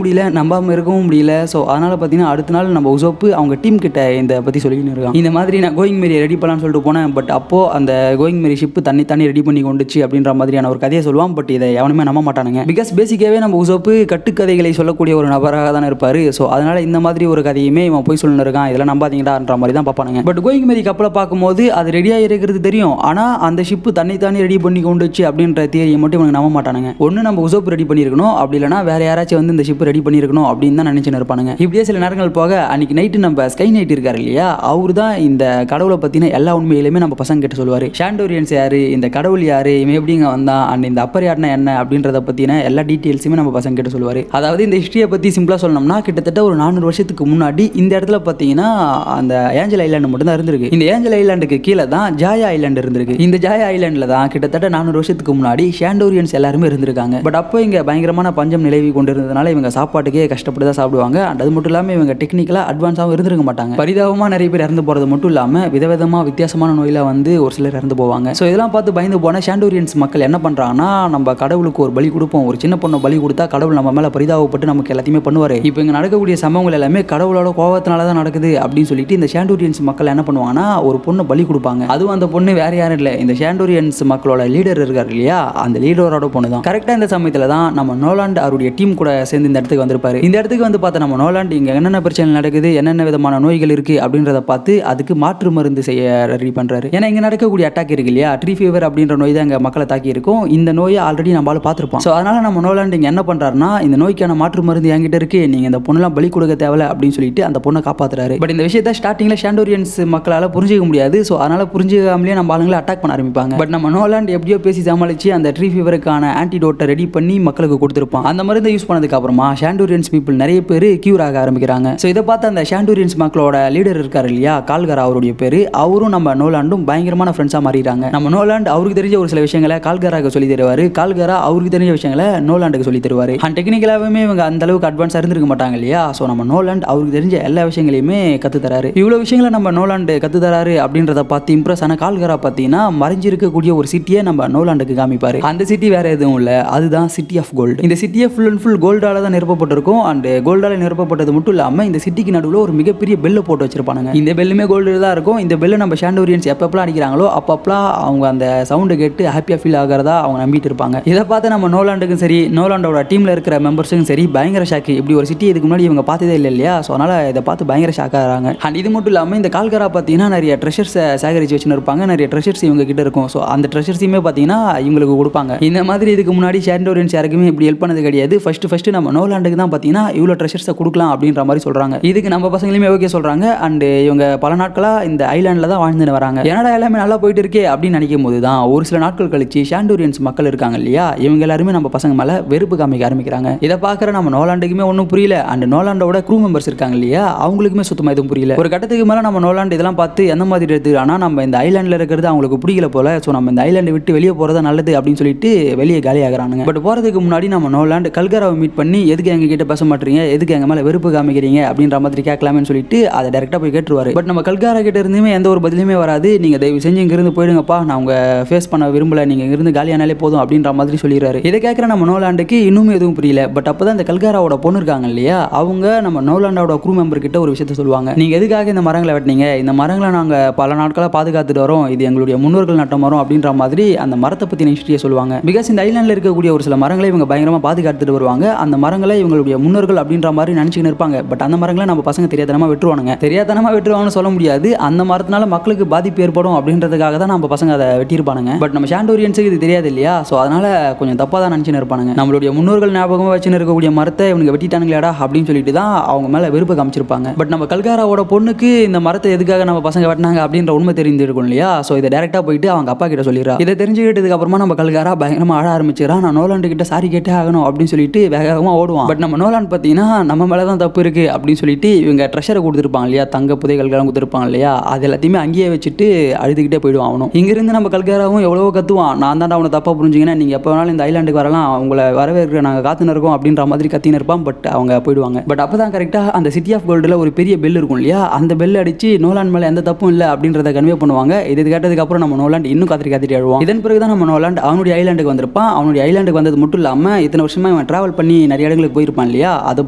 முடியல, நம்பாமல் இருக்கவும் முடியல. ஸோ அதனால் பார்த்தீங்கன்னா அடுத்த நாள் நம்ம உசோப்பு அவங்க டீம் கிட்ட இந்த பற்றி சொல்லிக்கின்னு இருக்கான். இந்த மாதிரி நான் கோயிங் மேரியை ரெடி பண்ணலான்னு சொல்லிட்டு போனேன். பட் அப்போது அந்த கோயிங் மேரி ஷிப்பு தண்ணி ரெடி பண்ணி கொண்டுச்சு அப்படின்ற மாதிரியான ஒரு கதையை சொல்லுவான். பட் இதை எவனுமே நம்ப மாட்டானுங்க. பிகாஸ் பேசிக்காவே நம்ம உசோப்பு கட்டுக்கதைகளை சொல்லக்கூடிய ஒரு நபராக தானே இருப்பார். ஸோ அதனால் இந்த மாதிரி ஒரு கதையுமே இவன் போய் சொல்லின்னு இருக்கான், இதெல்லாம் நம்பாதீங்கடான்ற மாதிரி தான் பார்ப்பானுங்க. பட் கோயிங் மேரி கப்பலை பார்க்கும்போது அது ரெடியாக இருக்கிறது தெரியும். ஆனால் அந்த ஷிப்பு தண்ணி ரெடி பண்ணி கொண்டுச்சு அப்படின்ற தியரியை மட்டும் இவங்க நம்ப மாட்டானுங்க. ஒன்று நம்ம உசோப்பு ரெடி பண்ணியிருக்கணும், அப்படி இல்லைனா வேற யாராச்சும் வந்து இந்த ஷிப்பு ரெடி பண்ணியிருக்கணும் அப்படின்னு தான் நினைச்சுன்னு இருப்பானுங்க. இப்படியே சில நேரங்கள் போக அன்னைக்கு நைட்டு நம்ம ஸ்கை நைட் இருக்காரு இல்லையா, அவர் தான் இந்த கடவுளை பற்றின எல்லா உண்மையிலுமே நம்ம பசங்க கிட்ட சொல்லுவார். ஷாண்டோரியன்ஸ் யாரு, இந்த கடவுள் யாரு, இவன் எப்படிங்க வந்தான், அண்ட் இந்த அப்பர் யாருன்னா என்ன அப்படின்றத பற்றின எல்லா டீட்டெயில்ஸுமே நம்ம பசங்க கிட்ட சொல்லுவார். அதாவது இந்த ஹிஸ்ட்ரியை பற்றி சிம்பிளாக சொல்லணும்னா கிட்டத்தட்ட ஒரு 400 வருஷத்துக்கு முன்னாடி இந்த இடத்துல பார்த்தீங்கன்னா அந்த ஏஞ்சல் ஐலாண்டு மட்டும் தான் இருந்திருக்கு. இந்த ஏஞ்சல் ஐலாண்டுக்கு கீழே தான் ஜாயா ஐலாண்டு இருந்திருக்கு. இந்த ஜாயா ஐலாண்டில் தான் கிட்டத்தட்ட 400 வருஷத்துக்கு முன்னாடி ஷாண்டோரியன்ஸ் எல்லாருமே இருந்திருக்காங்க. பட் அப்போ இங்கே பயங்கரமான பஞ்சம் நிலவி கொண்டிருந்ததுனால இவங்க சாப்பாட்டுக்கே கஷ்டப்பட்டு தான் சாப்பிடுவாங்க. அண்ட் அது மட்டும் இல்லாமல் இவங்க டெக்னிக்கலாக அட்வான்ஸாகவும் இருந்திருக்க மாட்டாங்க. பரிதாபமாக நிறைய பேர் இறந்து போகிறது மட்டும் இல்லாமல் விதவிதமாக வித்தியாசமான நோயில் வந்து ஒரு சிலர் இறந்து போவாங்க. ஸோ இதெல்லாம் பார்த்து பயந்து போன ஷாண்டோரியன்ஸ் மக்கள் என்ன பண்ணுறாங்கன்னா, நம்ம கடவுளுக்கு ஒரு பலி கொடுப்போம், ஒரு சின்ன பொண்ணை பலி கொடுத்தா கடவுள் நம்ம மேலே பரிதாபப்பட்டு நமக்கு எல்லாத்தையுமே பண்ணுவார். இப்போ இங்கே நடக்கக்கூடிய சம்பவங்கள் எல்லாமே கடவுளோட கோபத்தினால தான் நடக்குது அப்படின்னு சொல்லிட்டு இந்த ஷாண்டோரியன்ஸ் மக்கள் என்ன பண்ணுவாங்கன்னா ஒரு பொண்ணை பலி கொடுப்பாங்க. அதுவும் அந்த பொண்ணு வேற யாரும் இல்லை, இந்த ஷாண்டோரியன்ஸ் மக்களோட லீடர் இருக்கார் இல்லையா, அந்த லீடரோட பொண்ணு தான். கரெக்டாக இந்த சமயத்தில் தான் நம்ம நோலாண்ட் அவருடைய டீம் கூட சேர்ந்து இந்த இடத்துக்கு வந்திருப்பாரு. இந்த இடத்துக்கு வந்து பார்த்தா நம்ம நோலாண்ட் இங்கே என்னென்ன பிரச்சனை நடக்குது, என்னென்ன விதமான நோய்கள் இருக்குது அப்படின்றத பார்த்து அதுக்கு மாற்று மருந்து செய்ய ரெடி பண்ணுறாரு. ஏன்னா இங்கே நடக்கக்கூடிய அட்டாக் இருக்கு இல்லையா, ட்ரீ ஃபீவர் அப்படின்ற நோய் தான் இங்கே மக்களை தாக்கி இருக்கும். இந்த நோயை ஆல்ரெடி நம்மளால பார்த்துருப்போம். ஸோ அதனால நம்ம நோலாண்ட் இங்கே என்ன பண்ணுறாருன்னா, இந்த நோய்க்கான மாற்று மருந்து என்கிட்ட இருக்கு, நீங்கள் இந்த பொண்ணெல்லாம் பலி கொடுக்க தேவை அப்படின்னு சொல்லிட்டு அந்த பொண்ணை காப்பாற்றுறாரு. பட் இந்த விஷயத்தை ஸ்டார்டிங்கில் ஷாண்டோரியன்ஸ் மக்களால் புரிஞ்சிக்க முடியாது. ஸோ அதனால் புரிஞ்சுக்காமலே நம்ம ஆளுங்களை அட்டாக் பண்ண ஆரம்பிப்பாங்க. பட் நம்ம நோலாண்ட் எப்படியோ பேசி சமாளித்து அந்த ட்ரீ ஃபீவருக்கான ஆன்டிடோட்டை ரெடி பண்ணி மக்களுக்கு கொடுத்துருப்பான். அந்த மருந்தை யூஸ் பண்ணதுக்கு அப்புறமா ஷாண்டோரியன்ஸ் பீப்புள் நிறைய பேர் கியூர் ஆக ஆரம்பிக்கிறாங்க. ஸோ இதை பார்த்து அந்த ஷாண்டோரியன்ஸ் மக்களோட லீடர் இருக்கார் இல்லையா, கால்கரா அவருடைய பேர், அவரும் நம்ம நோலாண்டும் பயங்கரமான ஃப்ரெண்ட்ஸாக மாறிடுறாங்க. நம்ம நோலாண்ட் அவருக்கு தெரிஞ்ச ஒரு சில விஷயங்களை கால்கராக்கு சொல்லி தருவார், கால்கரா அவருக்கு தெரிஞ்ச விஷயங்களை நோலாண்டுக்கு சொல்லி தருவார். வருவார். அண்ட் டெக்னிக்கலாகவே இவங்க அந்த அளவுக்கு அட்வான்ஸாக இருந்திருக்க மாட்டாங்க இல்லையா. ஸோ நம்ம நோலாண்ட் அவருக்கு தெரிஞ்ச எல்லா விஷயங்களையுமே கற்றுத்தராரு. இவ்வளோ விஷயங்களை நம்ம நோலாண்டு கற்றுத்தராரு அப்படின்றத பார்த்து இம்ப்ரெஸ் ஆன கால்கரா பார்த்தீங்கன்னா மறைஞ்சிருக்கக்கூடிய ஒரு சிட்டியை நம்ம நோலாண்டுக்கு காமிப்பார். அந்த சிட்டி வேற எதுவும் இல்லை, அதுதான் சிட்டி ஆஃப் கோல்டு. இந்த சிட்டியை ஃபுல் அண்ட் ஃபுல் கோல்டால தான் நிரப்பப்பட்டிருக்கும். அண்ட் கோல்டால நிரப்பப்பட்டது மட்டும் இல்லாமல் இந்த சிட்டிக்கு நடுவில் ஒரு மிகப்பெரிய பெல்லை போட்டு வச்சிருப்பாங்க. இந்த பெல்லுமே கோல்டு தான் இருக்கும். இந்த பெல்லை நம்ம ஷாண்டோரியன்ஸ் எப்பப்பெல்லாம் அடிக்கிறாங்களோ அப்பப்பெல்லாம் அவங்க அந்த சவுண்டு கேட்டு ஹாப்பியாக ஃபீல் ஆகிறதா அவங்க நம்பிட்டு இருப்பாங்க. இதை பார்த்து நம்ம நோலாண்டுக்கும் சரி நோலாண்டோட டீமில் இருக்கிற மெம்பர்ஸுக்கும் சரி பயங்கர ஷாக்கு. இப்படி ஒரு சிட்டி இதுக்கு முன்னாடி இவங்க பார்த்ததே இல்லை இல்லையா. ஸோ அதனால் இதை பார்த்து பயங்கர ஷாக் ஆகிறாங்க. அண்ட் இது மட்டும் இல்லாமல் இந்த கால்கரா பார்த்தீங்கன்னா நிறைய ட்ரெஷர்ஸை சேகரித்து வச்சுன்னு இருப்பாங்க. நிறைய ட்ரெஷர்ஸ் இவங்க கிட்ட இருக்கும். ஸோ அந்த ட்ரெஷர்ஸையுமே பார்த்தீங்கன்னா இவங்களுக்கு கொடுப்பாங்க. இந்த மாதிரி இதுக்கு முன்னாடி ஷாண்டோரியன்ஸ் யாருக்குமே இப்படி ஹெல்ப் பண்ணது கிடையாது. ஃபர்ஸ்ட் நம்ம நோலாண்டுக்கு தான் பார்த்தீங்கன்னா இவ்வளோ ட்ரெஷர்ஸை கொடுக்கலாம் அப்படின்ற மாதிரி சொல்கிறாங்க. இதுக்கு நம்ம பசங்களுமே ஓகே சொல்கிறாங்க. அண்ட் இவங்க பல நாட்களாக இந்த ஐலாண்டில் தான் வாழ்ந்துட்டு வராங்க. என்னடா எல்லாமே நல்லா போயிட்டு இருக்கே அப்படின்னு நினைக்கும் போது தான் ஒரு சில நாட்கள் கழிச்சு ஷாண்டோரியன்ஸ் மக்கள் இருக்காங்க இல்லையா, இவங்க எல்லாருமே நம்ம பசங்க மேலே வெறுப்பு காமிக்க ஆரம்பிக்கிறாங்க. இதை பார்க்குற நம்ம நோலாண்டுக்குமே ஒன்றும் புரியல. அண்ட் நோலாண்டோட க்ரூ மெம்பர்ஸ் இருக்காங்க இல்லையா, அவங்களுக்குமே சுத்தமாக எதுவும் புரியல. ஒரு கட்டத்துக்கு மேலே நம்ம நோலாண்டு இதெல்லாம் பார்த்து எந்த மாதிரி எடுத்துக்கிறானா நம்ம இந்த ஐலாண்டில் இருக்கிறது அவங்களுக்கு பிடிக்கல போல. ஸோ நம்ம இந்த ஐலாண்டை விட்டு வெளியே போகிறதா நல்லது அப்படின்னு சொல்லிட்டு வெளியே காலியாகிறானுங்க. பட் போகிறதுக்கு முன்னாடி நம்ம நோலாண்டு கல்கராவை மீட் பண்ணி எதுக்கு எங்க கிட்ட பேச மாட்டீங்க, எதுக்கு எங்க மேலே வெறுப்பு காமிக்கிறீங்க அப்படின்ற மாதிரி கேட்கலாமேன்னு சொல்லிட்டு அதை டேரெக்டாக போய் கேட்டுருவாரு. பட் நம்ம கல்காரா கிட்ட இருந்துமே எந்த ஒரு பதிலுமே வராது. நீங்கள் தயவு செஞ்சு இங்கிருந்து போயிடுங்கப்பா, நான் உங்க ஃபேஸ் பண்ண விரும்பல, நீங்கள் இங்கிருந்து காலியானாலே போதும் அப்படின்ற மாதிரி சொல்லிடுறாரு. இதை கேட்குற நம்ம நோலாண்டுக்கு இன்னும் எதுவும் புரியல. பட் அப்போ தான் இந்த கல்காராவோட பொண்ணு இருக்காங்க இல்லையா, அவங்க நம்ம நோலாண்டோட க்ரூ மெம்பர் கிட்ட ஒரு விஷயத்த சொல்லுவாங்க. நீங்கள் எதுக்காக இந்த மரங்களை வெட்டினீங்க, இந்த மரங்களை நாங்கள் பல நாட்களாக பாதுகாத்துட்டு வரோம், இது எங்களுடைய முன்னோர்கள் நட்ட மரம் அப்படின்ற மாதிரி அந்த மரத்தை பற்றின ஹிஸ்டரியை சொல்லுவாங்க. பிகாஸ் இந்த ஐலாண்டில் இருக்கக்கூடிய ஒரு சில மரங்களை இவங்க பயங்கரமாக பாதுகாத்துட்டு வருவாங்க. அந்த மரங்களை இவங்களுடைய முன்னோர்கள் அப்படின்ற மாதிரி நினச்சிக்கிட்டு இருப்பாங்க. பட் அந்த மரங்களை நம்ம பசங்க தெரியாதனமாக வெட்டுவானுங்க. தெரியாதனமாக வெட்டுவாங்கன்னு சொல்ல முடியாது, அந்த மரத்தினால மக்களுக்கு பாதிப்பு ஏற்படும் அப்படின்றதுக்காக தான் நம்ம பசங்க அதை வெட்டியிருப்பானுங்க. பட் நம்ம ஷாண்டோரியன்ஸுக்கு இது தெரியாது இல்லையா. ஸோ அதனால கொஞ்சம் தப்பாக தான் நினச்சின்னு இருப்பானுங்க. நம்மளுடைய முன்னோர்கள் ஞாபகமாக வச்சுன்னு இருக்கக்கூடிய மரத்தை இவங்க வெட்டிட்டானுங்களாடா அப்படின்னு சொல்லிட்டு தான் அவங்க மேலே வெறுப்பு காமிச்சிருப்பாங்க. பட் நம்ம கல்காராவோட பொண்ணுக்கு இந்த மரத்தை எதுக்காக நம்ம பசங்க வெட்டினாங்க அப்படின்ற உண்மை தெரிஞ்சிருக்கும் இல்லையா. ஸோ இதை டேரெக்டாக போயிட்டு அவங்க அப்பா கிட்ட சொல்லிடுறா. இதை தெரிஞ்சுக்கிட்டதுக்கு அப்புறமா நம்ம கல்காரா பயங்கரமாக ஆட ஆரம்பிச்சிடா. நான் நோலாண்டு கிட்ட சாரி கேட்டே ஆகணும் அப்படின்னு சொல்லிட்டு வேகமாக ஓடுவான். பட் நம்ம நோலாண்ட் பார்த்தீங்கன்னா நம்ம மேலே தான் தப்பு இருக்குது அப்படின்னு சொல்லிட்டு இவங்க ட்ரெஷரை கொடுத்துருப்பாங்க இல்லையா, தங்க புதைகள்லாம் கொடுத்துருப்பாங்க இல்லையா, அது எல்லாத்தையுமே அங்கேயே வச்சுட்டு அழுதுகிட்டே போயிடுவான் அவனும். இங்கிருந்து நம்ம கல்காராவும் எவ்வளவோ கத்துவான், நான் தான் அவனை தப்பாக புரிஞ்சுங்கன்னா நீங்கள் எப்போ வேணாலும் இந்த ஐலாண்டுக்கு வரலாம், உங்களை வரவேற்கிற நாங்கள் காத்துன்னு இருக்கோம் அப்படின்ற மாதிரி கத்தின்னு இருப்பான். பட் அவங்க போயிடுவாங்க. பட் அப்போ தான் கரெக்டாக அந்த சிட்டி ஆஃப் கோல்டில் ஒரு பெரிய பெல் இருக்கும் இல்லையா, அந்த பெல் அடிச்சு நோலாண்ட் மேலே எந்த தப்பும் இல்லை அப்படின்றத கன்வே பண்ணுவாங்க. இது கேட்டதுக்கு அப்புறம் நம்ம நோலாண்ட் இன்னும் காத்திட்டு அழுவான். இதன் பிறகு தான் நம்ம நோலாண்ட் அவனுடைய ஐலாண்டுக்கு வந்திருப்பான். அவனுடைய ஐலாண்டுக்கு வந்தது மட்டும் இல்லாமல் இத்தனை வருஷமா இவன் டிராவல் பண்ணி நிறைய இடங்களுக்கு போயிருப்பான் இல்லையா, அதை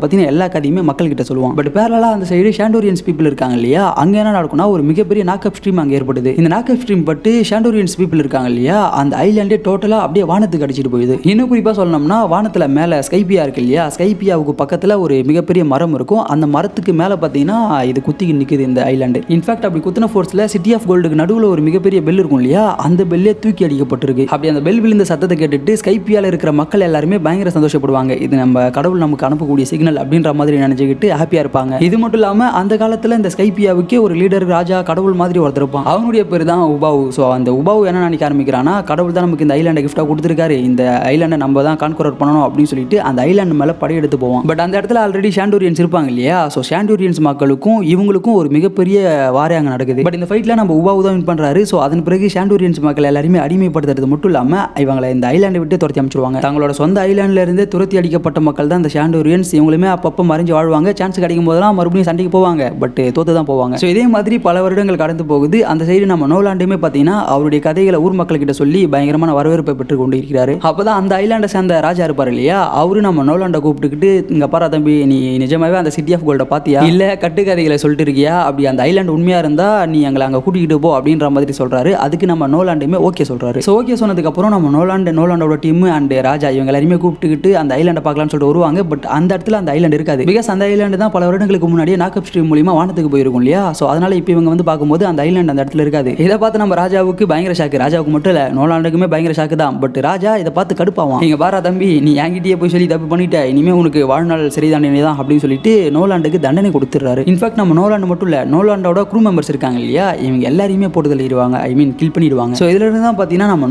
பற்றின எல்லா கதையுமே மக்கள் கிட்ட சொல்லுவான். பட் பேரலா அந்த சைடு ஷாண்டோரியன்ஸ் பீப்புள் இருக்காங்க இல்லையா, அங்கே என்ன நடக்கும்னா ஒரு மிகப்பெரிய நாக்கப் ஸ்ட்ரீம் அங்கே ஏற்படுது. இந்த நாக்கப் ஸ்ட்ரீம் பட்டு ஷாண்டோரியன்ஸ் பீப்புள் இருக்காங்க இல்லையா, அந்த ஐலாண்டே டோட்டலாக அப்படியே வானத்துக்கு அடிச்சிட்டு போகுது. இன்னும் குறிப்பாக சொல்லணும்னா வானத்தில் மேலே ஸ்கைபியா இருக்கு இல்லையா, ஸ்கைபியாவுக்கு பக்கத்தில் ஒரு மிகப்பெரிய மரம் இருக்கும். அந்த மரத்துக்கு மேலே பார்த்தீங்கன்னா இது குத்தி நிற்குது இந்த ஐலாண்டு. இன்ஃபேக்ட் அப்படி குத்தின ஃபோர்ஸில் சிட்டி ஆஃப் கோல்டுக்கு நடுவில் ஒரு மிகப்பெரிய பெல் இருக்கும் இல்லையா, அந்த பெல்லே தூக்கி அடிக்கப்பட்டிருக்கு. அப்படி அந்த பெல் விழுந்த சத்தத்தை கேட்டுட்டு ஸ்கைபியால இருக்கிற மக்கள் எல்லாருமே பயங்கர சந்தோஷப்படுவாங்க. இது நம்ம கடவுள் நமக்கு அனுப்பக்கூடிய சிக்னல் அப்படின்ற மாதிரி நினைச்சுக்கிட்டு ஹாப்பியா இருப்பாங்க. இது மட்டும் இல்லாம அந்த காலத்துல இந்த ஸ்கைபியாவுக்கே ஒரு லீடர், ராஜா, கடவுள் மாதிரி ஒருத்தர் இருப்பான். அவனுடைய பேர் தான் உபாவு. ஸோ அந்த உபாவு என்ன நினைக்க ஆரம்பிக்கிறானா, கடவுள் தான் நமக்கு இந்த ஐலாண்டை கிஃப்டா கொடுத்துருக்காரு, இந்த ஐலாண்டை நம்ம தான் கான்குரர் பண்ணணும் அப்படின்னு சொல்லிட்டு அந்த ஐலாண்டு மேல படையெடுத்து போவான். பட் அந்த இடத்துல ஆல்ரெடி ஷாண்டோரியன்ஸ் இருப்பாங்க இல்லையா, ஸோ ஷாண்டோரியன்ஸ் மக்களுக்கும் இவங்களுக்கும் ஒரு மிகப்பெரிய வாரே அங்கே நடக்குது. பட் இந்த ஃபைட்ல நம்ம உபாவு தான் வின் பண்றாரு. ஸோ அதன் பிறகு ஷாண்டோரியன்ஸ் மக்கள் எல்லாருமே அடிமைப்படுத்துறது மட்டும் இல்லாம இவங்களை இந்த ஐலாண்டை விட்டு துரத்தி அமைச்சிருவாங்க. தங்களோட சொந்த ஐலாண்ட்ல இருந்து துரத்தி அடிக்கப்பட்ட மக்கள் தான் இந்த ஷாண்டோரியன்ஸ். இவங்களுமே அப்பப்போ மறைஞ்சு வாழ்வாங்க. சான்ஸ் கிடைக்கும் போதெல்லாம் மறுபடியும் சண்டைக்கு போவாங்க. பட் தோத்து தான் போவாங்க. ஸோ இதே மாதிரி பல வருடங்கள் கடந்து போகுது. அந்த சைடு நம்ம நோலாண்டுமே பார்த்தீங்கன்னா அவருடைய கதைகளை ஊர் மக்கள் கிட்ட சொல்லி பயங்கரமான வரவேற்பை பெற்று கொண்டு இருக்கிறாரு. அப்பதான் அந்த ஐலாண்டை சேர்ந்த ராஜா இருப்பார் இல்லையா, அவரு நம்ம நோலாண்டை கூப்பிட்டுக்கிட்டு, இங்க பாரா தம்பி, நீ நிஜமாவே அந்த சிட்டி ஆஃப் கோல்டை பாத்தியா, இல்ல கட்டுக்கதைகளை சொல்லிட்டு இருக்கியா, அப்படி அந்த ஐலாண்டு உண்மையா இருந்தா நீ எங்களை அங்க கூட்டிக்கிட்டு போ அப்படின்ற மாதிரி சொல்றாரு. அதுக்கு நம்ம நோலாண்டுமே ஓகே சொல்றாரு. ஸோ ஓகே சொன்னதுக்கு அப்புறம் நம்ம நோலாண்டோட டீம் அண்ட் ராஜா இவங்க எல்லாருமே கூப்பிட்டுக்கிட்டு அந்த ஐலாண்டை பார்க்கலாம்னு சொல்லிட்டு வருவாங்க. பட் அந்த இடத்துல அந்த ஐலாண்டு இருக்காது. பிகாஸ் அந்த ஐலாண்டு தான் பல வருடங்களுக்கு முன்னாடியே நாக்கப் ஸ்ட்ரீம் மூலியமா வானத்துக்கு போயிருக்கும் இல்லையா. ஸோ அதனால இப்போ இவங்க வந்து பார்க்கும்போது அந்த ஐலாண்டு அந்த இடத்துல இருக்காது. இதை பார்த்து நம்ம ராஜாவுக்கு பயங்கர ஷாக்கு. ராஜாவுக்கு மட்டும் இல்லை, நோலாண்டுக்குமே பயங்கர ஷாக்கு தான். பட் ராஜா இதை பார்த்து கடுப்பாவான். இங்க பாரா தம்பி, நீ என்கிட்டயே போய் சொல்லி தப்பு பண்ணிட்ட, இனிமே உனக்கு வாழ்நாள் சரி தண்டனை தான் அப்படின்னு சொல்லிட்டு நோலாண்டுக்கு தண்டனை கொடுத்துறாரு. இன்ஃபேக்ட் நம்ம நோலாண்டு மட்டும் இல்லை, நோலாண்டோட க்ரூ மெம்பர்ஸ் இருக்காங்க இல்லையா, இவங்க எல்லாரையுமே போட்டு தள்ளிடுவாங்க. ஐ மீன் கில் பண்ணிடுவாங்க. ஸோ இதுல இருந்து தான் பார்த்தீங்கன்னா நம்ம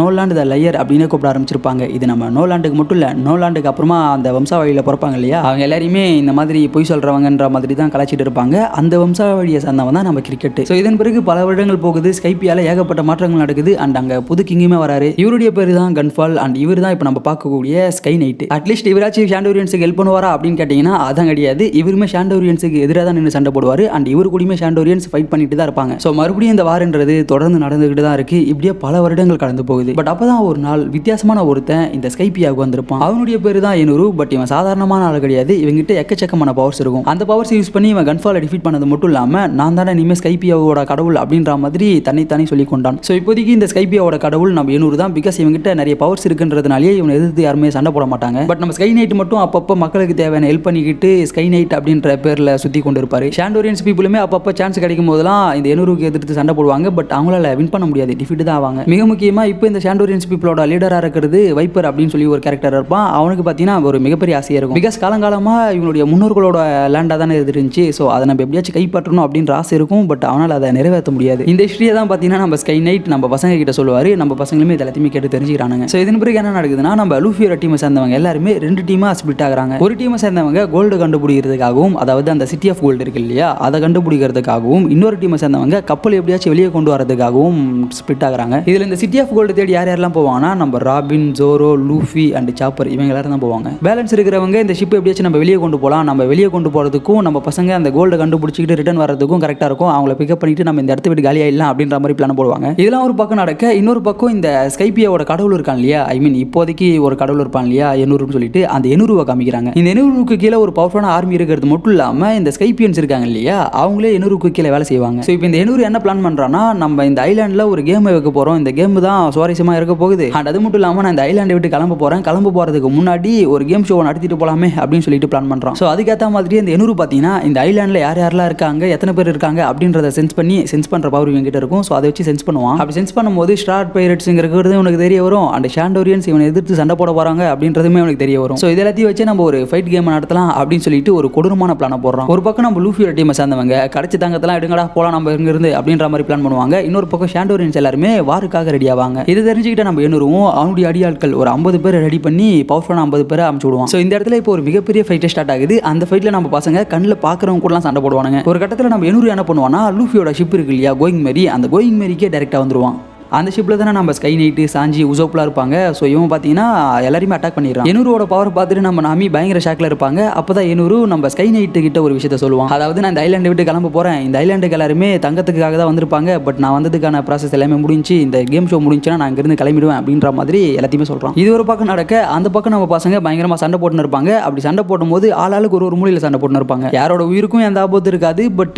நோலாண்டு த லையர் அப்படின்னு கூப்பிட ஆரம்பிச்சிருப்பாங்க. இது நம்ம நோலாண்டுக்கு மட்டும் இல்லை, நோலாண்டுக்கு அப்புறமா அந்த வம்சாவளியில் பிறப்பாங்க இல்லையா, அவங்க எல்லாருமே இந்த மாதிரி பொய் சொல்றவங்கன்ற மாதிரி தான் கலாச்சிட்டு இருப்பாங்க. அந்த வம்சாவளியை சேர்ந்தவன் தான் நம்ம கிரிக்கெட். ஸோ இதன் பிறகு பல வருடங்கள் போகுது. ஸ்கைபியால ஏகப்பட்ட மாற்றங்கள் நடக்குது. அண்ட் அங்கே புது கிங்குமே வராரு. இவருடைய பேர் தான் கன்ஃபால். அண்ட் இவர் தான் இப்போ நம்ம பார்க்கக்கூடிய ஸ்கை நைட். அட்லீஸ்ட் இவராச்சும் ஷாண்டோரியன்ஸுக்கு ஹெல்ப் பண்ணுவாரா அப்படின்னு கேட்டீங்கன்னா அதான் கிடையாது. இவருமே ஷாண்டோரியன்ஸுக்கு எதிராக தான் நின்று சண்டை போடுவார். அண்ட் இவரு கூடயுமே ஷாண்டோரியன்ஸ் ஃபைட் பண்ணிட்டு தான் இருப்பாங்க. ஸோ மறுபடியும் இந்த வாரன்றது தொடர்ந்து நடந்துகிட்டு தான் இருக்கு. இப்படியே பல வருடங்கள் கடந்து போகுது. பட் அப்பதான் ஒரு நாள் வித்தியாசமான ஒருத்தன் இந்த ஸ்கைபியாவுக்கு வந்திருப்பான். அவனுடைய பேரு தான் எனுரு. பட் இவன் சாதாரணமான ஆள் கிடையாது. இவங்கிட்ட எக்கச்சக்கமான பவர்ஸ் இருக்கும். அந்த பவர்ஸ் யூஸ் பண்ணி இவன் கன்ஃபால டிஃபீட் பண்ணது மட்டும் இல்லாம நான் தானே இனிமே ஸ்கைபியாவோட கடவுள் அப்படின்ற மாதிரி தன்னைத்தானே சொல்லி கொண்டான். ஸோ இப்போதைக்கு இந்த ஸ்கைபியாவோட கடவுள் நம்ம எனுரு தான். பிகாஸ் இவங்கிட்ட நிறைய பவர்ஸ் இருக்குன்றதுனாலே இவனை எதிர்த்து யாருமே சண்டை போட மாட்டாங்க. பட் நம்ம ஸ்கை நைட் மட்டும் அப்பப்போ மக்களுக்கு தேவையான ஹெல்ப் பண்ணிக்கிட்டு ஸ்கை நைட் அப்படின்ற பேர்ல சுத்தி கொண்டு இருப்பாரு. ஷாண்டோரியன்ஸ் பீப்புளுமே அப்பப்போ சான்ஸ் கிடைக்கும் போதெல்லாம் இந்த எனுருக்கு எதிர்த்து சண்டை போடுவாங்க. பட் அவங்களால வின் பண்ண முடியாது, டிஃபீட் தான் ஆவாங்க. மிக முக்கியமா இப்போ இந்த ஷாண்டோரியன்ஸ் பீப்புளோட லீடரா இருக்கிறது வைப்பர் அப்படின்னு சொல்லி ஒரு கேரக்டர் இருப்பான். அவனுக்கு பார்த்தீங்கன்னா ஒரு மிகப்பெரிய ஆசையா இருக்கும். பிகாஸ் காலங்காலமா இவனுடைய முன்னோர்களோட லேண்டா தானே இருந்துச்சு. ஸோ அதை நம்ம எப்படியாச்சும் கைப்பற்றணும் அப்படின்ற ஆசை இருக்கும். பட் அவனால் அதை நிறைவேற்ற முடியாது. இந்த ஹிஸ்ட்ரியை தான் பார்த்தீங்கன்னா நம்ம ஸ்கை நைட் நம்ம பசங்க கிட்ட சொல்லுவாரு. நம்ம பசங்களுமே இது எல்லாத்தையுமே கேட்டு தெரிஞ்சுக்கிறாங்க. ஸோ இதன் பிறகு என்ன நடக்குதுன்னா நம்ம லூஃபியோட டீமை சேர்ந்தவங்க எல்லாருமே 2 டீமா ஸ்பிளிட் ஆகுறாங்க. ஒரு டீமை சேர்ந்தவங்க கோல்டு கண்டுபிடிக்கிறதுக்காகவும், அதாவது அந்த சிட்டி ஆஃப் கோல்டு இருக்கு இல்லையா, அதை கண்டுபிடிக்கிறதுக்காகவும், இன்னொரு டீமை சேர்ந்தவங்க கப்பல் எப்படியாச்சும் வெளியே கொண்டு வரதுக்காகவும் ஸ்பிளிட் ஆகுறாங்க. இதுல இந்த சிட்டி ஆஃப் கோல்டு தேடி யார் யாரெல்லாம் போவாங்கன்னா நம்ம ராபின், ஜோரோ, லூஃபி அண்ட் சாப்பர் இவங்க எல்லாரும் தான் போவாங்க. பேலன்ஸ் இருக்கிறவங்க இந்த ஷிப் எப்படியாச்சும் நம்ம வெளியே கொண்டு போகலாம், நம்ம வெளியே கொண்டு போகிறதுக்கும் நம்ம பசங்க அந்த கோல்டை கண்டுபிடிச்சிக்கிட்டு ரிட்டர்ன் வரதுக்கும் கரெக்டாக இருக்கும். அவங்கள பிக்கப் பண்ணிட்டு நம்ம இந்த இடத்த விட்டு காலி ஆயிடலாம் அப்படின்ற மாதிரி பிளான் போடுவாங்க. இதெல்லாம் ஒரு பக்கம் நடக்க, இன்னொரு பக்கம் இந்த ஸ்கைபியாவோட கடவுள் இருக்கான் இல்லையா, ஐ மீன் இப்போதைக்கு ஒரு கடவுள் இருப்பான் இல்லையா எனுருன்னு சொல்லிட்டு, அந்த எனுருவை காமிக்கிறாங்க. இந்த எனுருக்கு கீழே ஒரு பவர்ஃபுல்லான ஆர்மி இருக்கிறது மட்டும் இல்லாமல் இந்த ஸ்கைபியன்ஸ் இருக்காங்க இல்லையா, அவங்களே எனுருக்கு கீழே வேலை செய்வாங்க. ஸோ இப்போ இந்த எனுரு என்ன பிளான் பண்ணுறான்னா, நம்ம இந்த ஐலாண்டில் ஒரு கேம் வைக்க போகிறோம். இந்த கேம் தான் சுவாரஸ்யமாக இருக்க போகுது. அண்ட் அது மட்டும் இல்லாமல் நான் இந்த ஐலாண்டை விட்டு கிளம்ப போகிறேன். கிளம்ப போகிறதுக்கு முன்னாடி ஒரு கேம் ஷோ நடத்திட்டு போகலாமே அப்படின்னு சொல்லிட்டு பிளான் பண்ணுறான். ஸோ அதுக்கேற்ற மாதிரி இந்த எனுரு பார்த்தீங்கன்னா இந்த ஐலாண்டில் யார் யாரெல்லாம் இருக்காங்க, எத்தனை பேர் இருக்காங்க அப்படின்றத சென்ஸ் பண்ணுற பவர் இவங்க கிட்ட இருக்கும். ஸோ அதை வச்சு சென்ஸ் பண்ணுவான். அப்படி சென்ஸ் பண்ணும்போது ஸ்டார் பைரட்ஸ்ங்கிறது உனக்கு தெரிய வரும். அண்ட் ஷாண்டோரியன்ஸ் இவனை எதிர்த்து சண்டை போட போகிறாங்க அப்படின்றதுமே அவனுக்கு தெரிய வரும். ஸோ இது எல்லாத்தையும் வச்சு நம்ம ஒரு ஃபைட் கேம் நடத்தலாம் அப்படின்னு சொல்லிட்டு ஒரு கொடூரமான பிளானை போடுறோம். ஒரு பக்கம் நம்ம லூஃபியோட டீமை சேர்ந்தவங்க கடைச்சி தங்கத்தெல்லாம் எடுங்கடா போலாம் நம்ம இங்கிருந்து அப்படின்ற மாதிரி பிளான் பண்ணுவாங்க. இன்னொரு பக்கம் ஷாண்டோரியன்ஸ் எல்லாருமே வாருக்காக ரெடி ஆவாங்க. இது தெரிஞ்சுக்கிட்ட நம்ம எனுருவும் அவனுடைய அடியாட்கள் ஒரு 50 பேர் ரெடி பண்ணி பவர்ஃபுல்லான 50 பேரை அமுச்சு விடுவான். ஸோ இந்த இடத்துல இப்போ ஒரு மிகப்பெரிய ஃபைட் ஸ்டார்ட் ஆகுது. அந்த ஃபைட்ல நம்ம பசங்க கண்ணில் பார்க்குறவங்க கூடலாம் சண்டை போடுவானுங்க. ஒரு கட்டத்தில் நம்ம எனுரு என்ன பண்ணுவான்னா, லூஃபியோட ஷிப் இருக்கு இல்லையா கோயிங் மேரி, அந்த கோயிங் மேரிக்கே டைரெக்டாக வந்துருவான். அந்த ஷிப்பில் தானே நம்ம ஸ்கை நைட்டு, சாஞ்சி, உசோப்லாம் இருப்பாங்க. ஸோ இவன் பார்த்தீங்கன்னா எல்லாருமே அட்டாக் பண்ணிடுறான். எனுரோட பவர் பார்த்துட்டு நம்ம நாமி பயங்கர ஷாக்கில் இருப்பாங்க. அப்போ தான் எனுரு நம்ம ஸ்கை நைட்டு கிட்ட ஒரு விஷயத்த சொல்லுவான். அதாவது நான் இந்த ஐலாண்டை விட்டு கிளம்ப போகிறேன். இந்த ஐலாண்டுக்கு எல்லாருமே தங்கத்துக்காக தான் வந்திருப்பாங்க. பட் நான் வந்ததுக்கான ப்ராசஸ் எல்லாமே முடிஞ்சு, இந்த கேம் ஷோ முடிஞ்சுன்னா நான் இங்கிருந்து கிளம்பிடுவேன் அப்படின்ற மாதிரி எல்லாத்தையுமே சொல்கிறான். இது ஒரு பக்கம் நடக்க, அந்த பக்கம் நம்ம பசங்க பயங்கரமாக சண்டை போட்டுன்னு இருப்பாங்க. அப்படி சண்டை போடும்போது ஆளாளுக்கு ஒரு மூலையில் சண்டை போட்டுன்னு இருப்பாங்க. யாரோட உயிருக்கும் எந்த ஆபத்து இருக்காது. பட்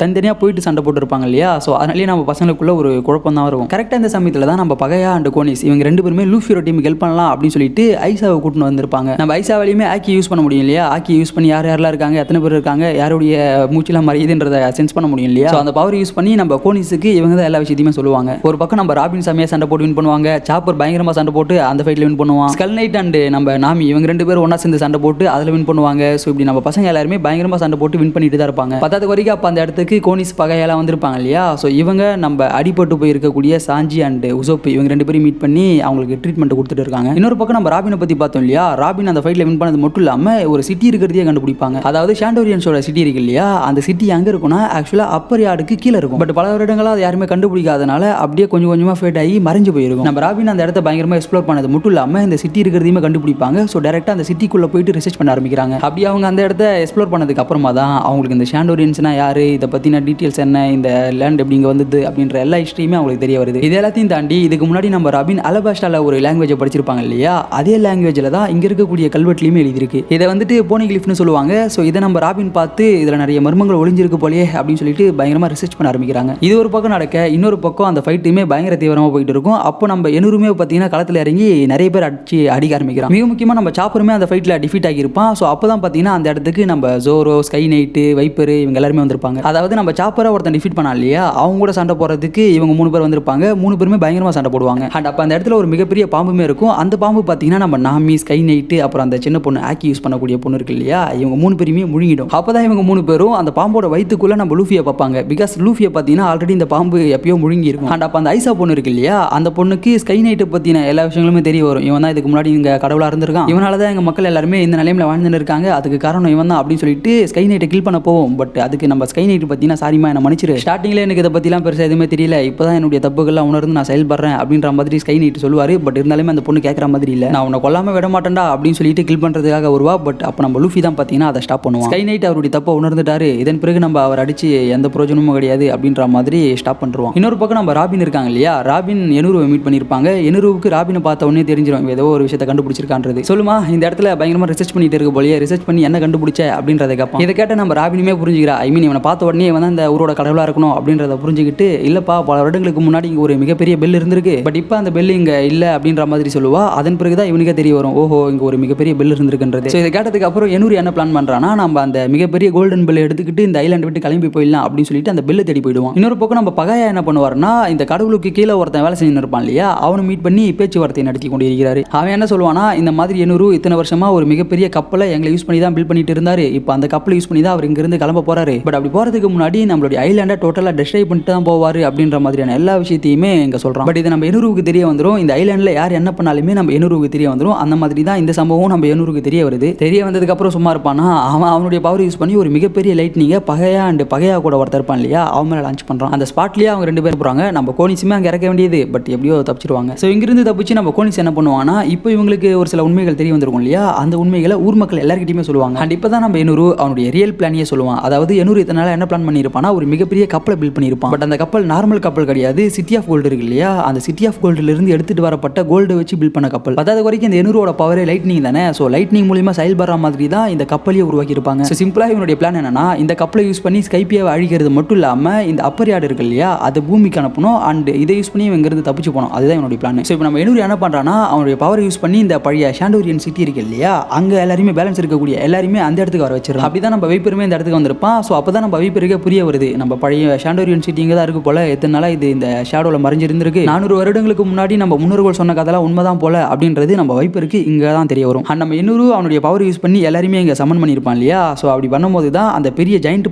தனித்தனியாக போயிட்டு சண்டை போட்டுருப்பாங்க இல்லையா. ஸோ அதனாலேயே நம்ம பசங்களுக்குள்ள ஒரு குழப்பம் தான் வரும். கரெக்டாக இந்த சமயத்தில் தான் நம்ம பகையா அண்ட் கோனிஸ் இவங்க 2 பேருமே லூஃபியோட டீமுக்கு ஹெல்ப் பண்ணலாம் அப்படின்னு சொல்லிட்டு ஐசாவை கூட்டிட்டு வந்திருப்பாங்க. நம்ம ஐசாவிலையுமே ஆக்கி யூஸ் பண்ண முடியும் இல்லையா. ஆக்கி யூஸ் பண்ணி யார் யாரெல்லாம் இருக்காங்க, எத்தனை பேர் இருக்காங்க, யாருடைய மூச்செல்லாம் மறையுதுன்றதை சென்ஸ் பண்ண முடியும் இல்லையா. ஸோ அந்த பவர் யூஸ் பண்ணி நம்ம கோனிஸுக்கு இவங்க தான் எல்லா விஷயத்தையுமே சொல்லுவாங்க. ஒரு பக்கம் நம்ம ராபின் செமையா சண்டை போட்டு வின் பண்ணுவாங்க. சாப்பர் பயங்கரமா சண்டை போட்டு அந்த ஃபைட்ல வின் பண்ணுவான். ஸ்கல் நைட் அண்ட் நம்ம நாமி இவங்க 2 பேரும் ஒன்னா சேர்ந்து சண்டை போட்டு அதில் வின் பண்ணுவாங்க. ஸோ இப்படி நம்ம பசங்க எல்லாருமே பயங்கரமா சண்டை போட்டு வின் பண்ணிட்டு தான் இருப்பாங்க. 10வது வரைக்கும் அப்போ அந்த இடத்துக்கு கோனிஸ் பகையெல்லாம் வந்திருப்பாங்க இல்லையா. ஸோ இவங்க நம்ம அடிபட்டு போய் இருக்கக்கூடிய சாஞ்சி அண்ட் உசோப் இவங்க 2 பேரும் மீட் பண்ணி அவங்களுக்கு ட்ரீட்மெண்ட் கொடுத்துட்டு இருக்காங்க. இன்னொரு பக்கம் நம்ம ராபினை பத்தி பார்த்தோம் இல்லையா. ராபின் அந்த ஃபைட்ல வின் பண்ணது மட்டும் இல்லாம ஒரு சிட்டி இருக்கிறதையே கண்டுபிடிப்பாங்க. அதாவது ஷாண்டோரியன்ஸோட சிட்டி இருக்கு இல்லையா, அந்த சிட்டி எங்க இருக்குன்னா ஆக்சுவலா அப்பர் யார்டுக்கு கீழே இருக்கும். பட் பல வருடங்களா அதை யாருமே கண்டுபிடிக்காதனால அப்படியே கொஞ்சம் கொஞ்சமா ஃபேட் ஆகி மறைஞ்சு போயிருக்கும். நம்ம ராபின் அந்த இடத்த பயங்கரமா எக்ஸ்ப்ளோர் பண்ணது மட்டும் இல்லாம இந்த சிட்டி இருக்கிறதையுமே கண்டுபிடிப்பாங்க. ஸோ டேரக்டா அந்த சிட்டிக்குள்ள போயிட்டு ரிசர்ச் பண்ண ஆரம்பிக்கிறாங்க. அப்படி அவங்க அந்த இடத்த எக்ஸ்ப்ளோர் பண்ணதுக்கு அப்புறமா தான் அவங்களுக்கு இந்த ஷாண்டோரியன்ஸ்னா யாரு, இதை பத்தின டீட்டெயில்ஸ் என்ன, இந்த லேண்ட் எப்படி இங்க வந்தது அப்படின்ற எல்லா ஹிஸ்டரியுமே அவங்களுக்கு தெரிய வருது. இது எல்லாத்தையும் தாண்டி இதுக்கு முன்னாடி நம்ம ராபின் அலபாஸ்டால ஒரு லாங்குவேஜை படிச்சிருப்பாங்க இல்லையா, அதே லாங்குவேஜில் தான் இங்கே இருக்கக்கூடிய கல்வெட்டுலையுமே எழுதியிருக்கு. இதை வந்துட்டு போனிகிலிஃப்னு சொல்லுவாங்க. ஸோ இதை நம்ம ராபின் பார்த்து இதில் நிறைய மர்மங்கள் ஒளிஞ்சிருக்கு போலயே அப்படின்னு சொல்லிட்டு பயங்கரமாக ரிசர்ச் பண்ண ஆரம்பிக்கிறாங்க. இது ஒரு பக்கம் நடக்க, இன்னொரு பக்கம் அந்த ஃபைட்டுமே பயங்கர தீவிரமாக போயிட்டு இருக்கும். அப்போ நம்ம எனுருமே பார்த்தீங்கன்னா களத்தில் இறங்கி நிறைய பேர் அடிக்க ஆரம்பிக்கிறாங்க. மிக முக்கியமாக நம்ம சாப்பருமே அந்த ஃபைட்டில் டிஃபீட் ஆகியிருப்பான். ஸோ அப்போ தான் பார்த்தீங்கன்னா அந்த இடத்துக்கு நம்ம ஜோரோ, ஸ்கை நைட்டு, வைப்பர் இவங்க எல்லாருமே வந்திருப்பாங்க. அதாவது நம்ம சாப்பரை ஒருத்தன் டிஃபீட் பண்ணா இல்லையா, அவங்க கூட சண்டை போடுறதுக்கு இவங்க 3 பேர் வந்திருப்பாங்க. 3 பேருமே பயங்கரமாக சண்டை போடுவாங்க. அண்ட் அப்போ அந்த இடத்துல ஒரு மிகப்பெரிய பாம்புமே இருக்கும். அந்த பாம்பு பார்த்தீங்கன்னா நம்ம நாமி, ஸ்கை நைட்டு, அப்புறம் அந்த சின்ன பொண்ணு ஆக்கி யூஸ் பண்ணக்கூடிய பொண்ணு இருக்கு இல்லையா, இவங்க 3 பேருமே முழுங்கிடும். அப்பதான் இவங்க 3 பேரும் அந்த பாம்போட வயிற்றுக்குள்ள நம்ம லூஃபியை பார்ப்பாங்க. பிகாஸ் லூஃபியை பார்த்தீங்கன்னா ஆல்ரெடி இந்த பாம்பு எப்பயோ முழுங்கி இருக்கும். அண்ட் அப்போ அந்த ஐசா பொண்ணு இருக்கு இல்லையா, அந்த பொண்ணுக்கு ஸ்கை நைட்டை பற்றின எல்லா விஷயங்களுமே தெரிய வரும். இவன் தான் இதுக்கு முன்னாடி இங்கே கடவுளாக இருந்திருக்கான், இவனால தான் எங்கள் மக்கள் எல்லாருமே இந்த நிலைமையில் வாழ்ந்துன்னு இருக்காங்க, அதுக்கு காரணம் இவன் தான் அப்படின்னு சொல்லிட்டு ஸ்கை நைட்டை கில் பண்ண போவோம். பட் அதுக்கு நம்ம ஸ்கை நைட்டு பார்த்தீங்கன்னா சாரிமா என்ன மன்னிச்சிரு, ஸ்டார்டிங்கில் எனக்கு இதை பற்றிலாம் பெருசாக எதுவுமே தெரியல, இப்போ தான் என்னுடைய தப்புகள்லாம் நான் உணர்ந்து நான் செயல்படுறேன் அப்படின்ற மாதிரி ஸ்கை நைட் சொல்லுவார். பட் இருந்தாலுமே அந்த பொண்ணு கேட்குற மாதிரி இல்லை. நான் உன்னை கொல்லாமல் விட மாட்டேன்டா அப்படின்னு சொல்லிட்டு கில் பண்ணுறதுக்காக வருவா. பட் அப்போ நம்ம லூஃபி தான் பார்த்தீங்கன்னா அதை ஸ்டாப் பண்ணுவோம். ஸ்கை நைட் அவருடைய தப்பை உணர்ந்துட்டாரு. இதன் பிறகு நம்ம அவர் அடிச்சு எந்த பிரயோஜனமும் கிடையாது அப்படின்ற மாதிரி ஸ்டாப் பண்ணுறோம். இன்னொரு பக்கம் நம்ம ராபின் இருக்காங்க இல்லையா, ராபின் எனுருவை மீட் பண்ணியிருப்பாங்க. எனுருவுக்கு ராபினை பார்த்த உடனே தெரிஞ்சிடும் ஏதோ ஒரு விஷயத்தை கண்டுபிடிச்சிருக்கான்றது. சொல்லுமா இந்த இடத்துல பயங்கரமாக ரிசர்ச் பண்ணிட்டு இருக்க போலியே, ரிசர்ச் பண்ணி என்ன கண்டுபிடிச்ச அப்படின்றத கேட்பான். இதை கேட்ட நம்ம ராபினுமே புரிஞ்சுக்கிறா. ஐ மீன் இவனை பார்த்த உடனே இவன் அந்த ஊரோட கடவுளாக இருக்கணும் அப்படின்றத புரிஞ்சுக்கிட்டு, இல்லப்பா பல வருடங்களுக்கு முன்னாடி இங்கே ஒரு மிகப்பெரிய பெல் இருந்திருக்கு, பட் இப்போ அந்த பெல் இங்கே இல்லை அப்படின்ற மாதிரி சொல்லுவா. அதன் பிறகுதான் இவனுக்கே தெரிய வரும், ஓஹோ இங்கே ஒரு மிகப்பெரிய பெல் இருந்திருக்குன்றது. ஸோ இதை கேட்டதுக்கு அப்புறம் எனூர் என்ன பிளான் பண்ணுறான்னா, நம்ம அந்த மிகப்பெரிய கோல்டன் பெல் எடுத்துக்கிட்டு இந்த ஐலாண்ட் விட்டு கிளம்பி போயிடலாம் அப்படின்னு சொல்லிட்டு அந்த பெல்லை தேடி போயிடுவான். இன்னொரு பக்கம் நம்ம பகாயா என்ன பண்ணுவார்னா, இந்த கடவுளுக்கு கீழே ஒருத்தன் வேலை செஞ்சு இருப்பான் இல்லையா, அவனை மீட் பண்ணி பேச்சுவார்த்தை நடத்தி கொண்டு இருக்கிறாரு. அவன் என்ன சொல்லுவானா, இந்த மாதிரி எனூர் இத்தனை வருஷமா ஒரு மிகப்பெரிய கப்பலை எங்களை யூஸ் பண்ணி தான் பில்ட் பண்ணிட்டு இருந்தாரு. இப்போ அந்த கப்பலை யூஸ் பண்ணி தான் அவர் இங்கிருந்து கிளம்ப போறாரு. பட் அப்படி போறதுக்கு முன்னாடி நம்மளுடைய ஐலாண்டை டோட்டலாக டெஸ்ட்ராய் பண்ணிட்டு தான் போவாரு அப்படின்ற மாதிரியான எல்லா விஷயத்தையுமே இங்க சொல்றான். பட் இது நம்ம எனூருக்கு தெரிய வந்துடும். இந்த ஐலாண்டில் யார் என்ன பண்ணாலுமே நம்ம எனூருக்கு தெரிய வந்துடும். அந்த மாதிரி தான் இந்த சம்பவம் நம்ம எனூருக்கு தெரிய வருது. தெரிய வந்ததுக்கு அப்புறம் சும்மா இருப்பானா, அவனுடைய பவர் யூஸ் பண்ணி ஒரு மிகப்பெரிய லைட்னிங்க பகையா அண்ட் பகையா கூட ஒருத்தர் இருப்பான் இல்லையா, அவன் மேலே லான்ச் பண்றான். அந்த ஸ்பாட்லயே அவங்க ரெண்டு பேர் போறாங்க. நம்ம கோனிஸுமே அங்கே இறக்க வேண்டியது, பட் எப்படியோ தப்பிச்சிருவாங்க. ஸோ இங்கிருந்து தப்பிச்சு நம்ம கோனிஸ் என்ன பண்ணுவாங்கன்னா, இப்போ இவங்களுக்கு ஒரு சில உண்மைகள் தெரிய வந்திருக்கும் இல்லையா, அந்த உண்மைகளை ஊர் மக்கள் எல்லாருக்கிட்டையுமே சொல்லுவாங்க. அண்ட் இப்போ தான் நம்ம எனூரு அவனுடைய ரியல் பிளானியே சொல்லுவான். அதாவது எனூர் இதனால என்ன பிளான் பண்ணியிருப்பானா, ஒரு மிகப்பெரிய கப்பலை பில்ட் பண்ணியிருப்பான். பட் அந்த கப்பல் நார்மல் கப்பல் கிடையாது, சிட்டி ஆஃப் கோல்டு இருக்கு இல்லையா, அந்த சிட்டி ஆஃப் கோல்டுல இருந்து எடுத்துட்டு வரப்பட்ட கோல்டு வச்சு பில்ட் பண்ண கப்பல். அதாவது வரைக்கும் இந்த எனூரோட பவரே லைட்னிங் தானே. ஸோ லைட்னிங் மூலியமா செயல்படுற மாதிரி தான் இந்த கப்பலையே உருவாக்கி இருப்பாங்க. ஸோ சிம்பிளா இவனுடைய பிளான் என்னன்னா, இந்த கப்பலை யூஸ் பண்ணி ஸ்கைப்பியாவை அழிக்கிறது மட்டும் இல்லாம இந்த அப்பர் யார்டு இருக்கு இல்லையா, அதை பூமிக்கு அனுப்பணும் அண்ட் இதை யூஸ் பண்ணி இவங்க இருந்து தப்பிச்சு போகணும். அதுதான் இவனுடைய பிளான். ஸோ இப்போ நம்ம எனூர் என்ன பண்றான்னா, அவனுடைய பவர் யூஸ் பண்ணி இந்த பழைய ஷாண்டோரியன் சிட்டி இருக்கு இல்லையா, அங்க எல்லாருமே பேலன்ஸ் இருக்கக்கூடிய எல்லாருமே அந்த இடத்துக்கு வர வச்சிருக்கோம். அப்படிதான் நம்ம வைப்பருமே இந்த இடத்துக்கு வந்திருப்பான். ஸோ அப்பதான் நம்ம வைப்பருக்கே புரிய வருது, நம்ம பழைய ஷாண்டோரியன் சிட்டி இங்கே தான் இருக்கு போல, எத்தனை நாளா இது இந்த ஷேடோல மறைஞ்சிருந்திருக்கு, 400 வருடங்களுக்கு முன்னாடி நம்ம முன்னோர்கள் சொன்ன கதெல்லாம் உண்மைதான் போல அப்படின்றது நம்ம வைப்பருக்கு இங்கே தான் தெரிய வரும். அண்ட் நம்ம எனூரு அவனுடைய பவர் யூஸ் பண்ணி எல்லாருமே இங்கே சமன் பண்ணியிருப்பான் இல்லையா. ஸோ அப்படி பண்ணும்போது தான் அந்த பெரிய ஜெயிண்ட்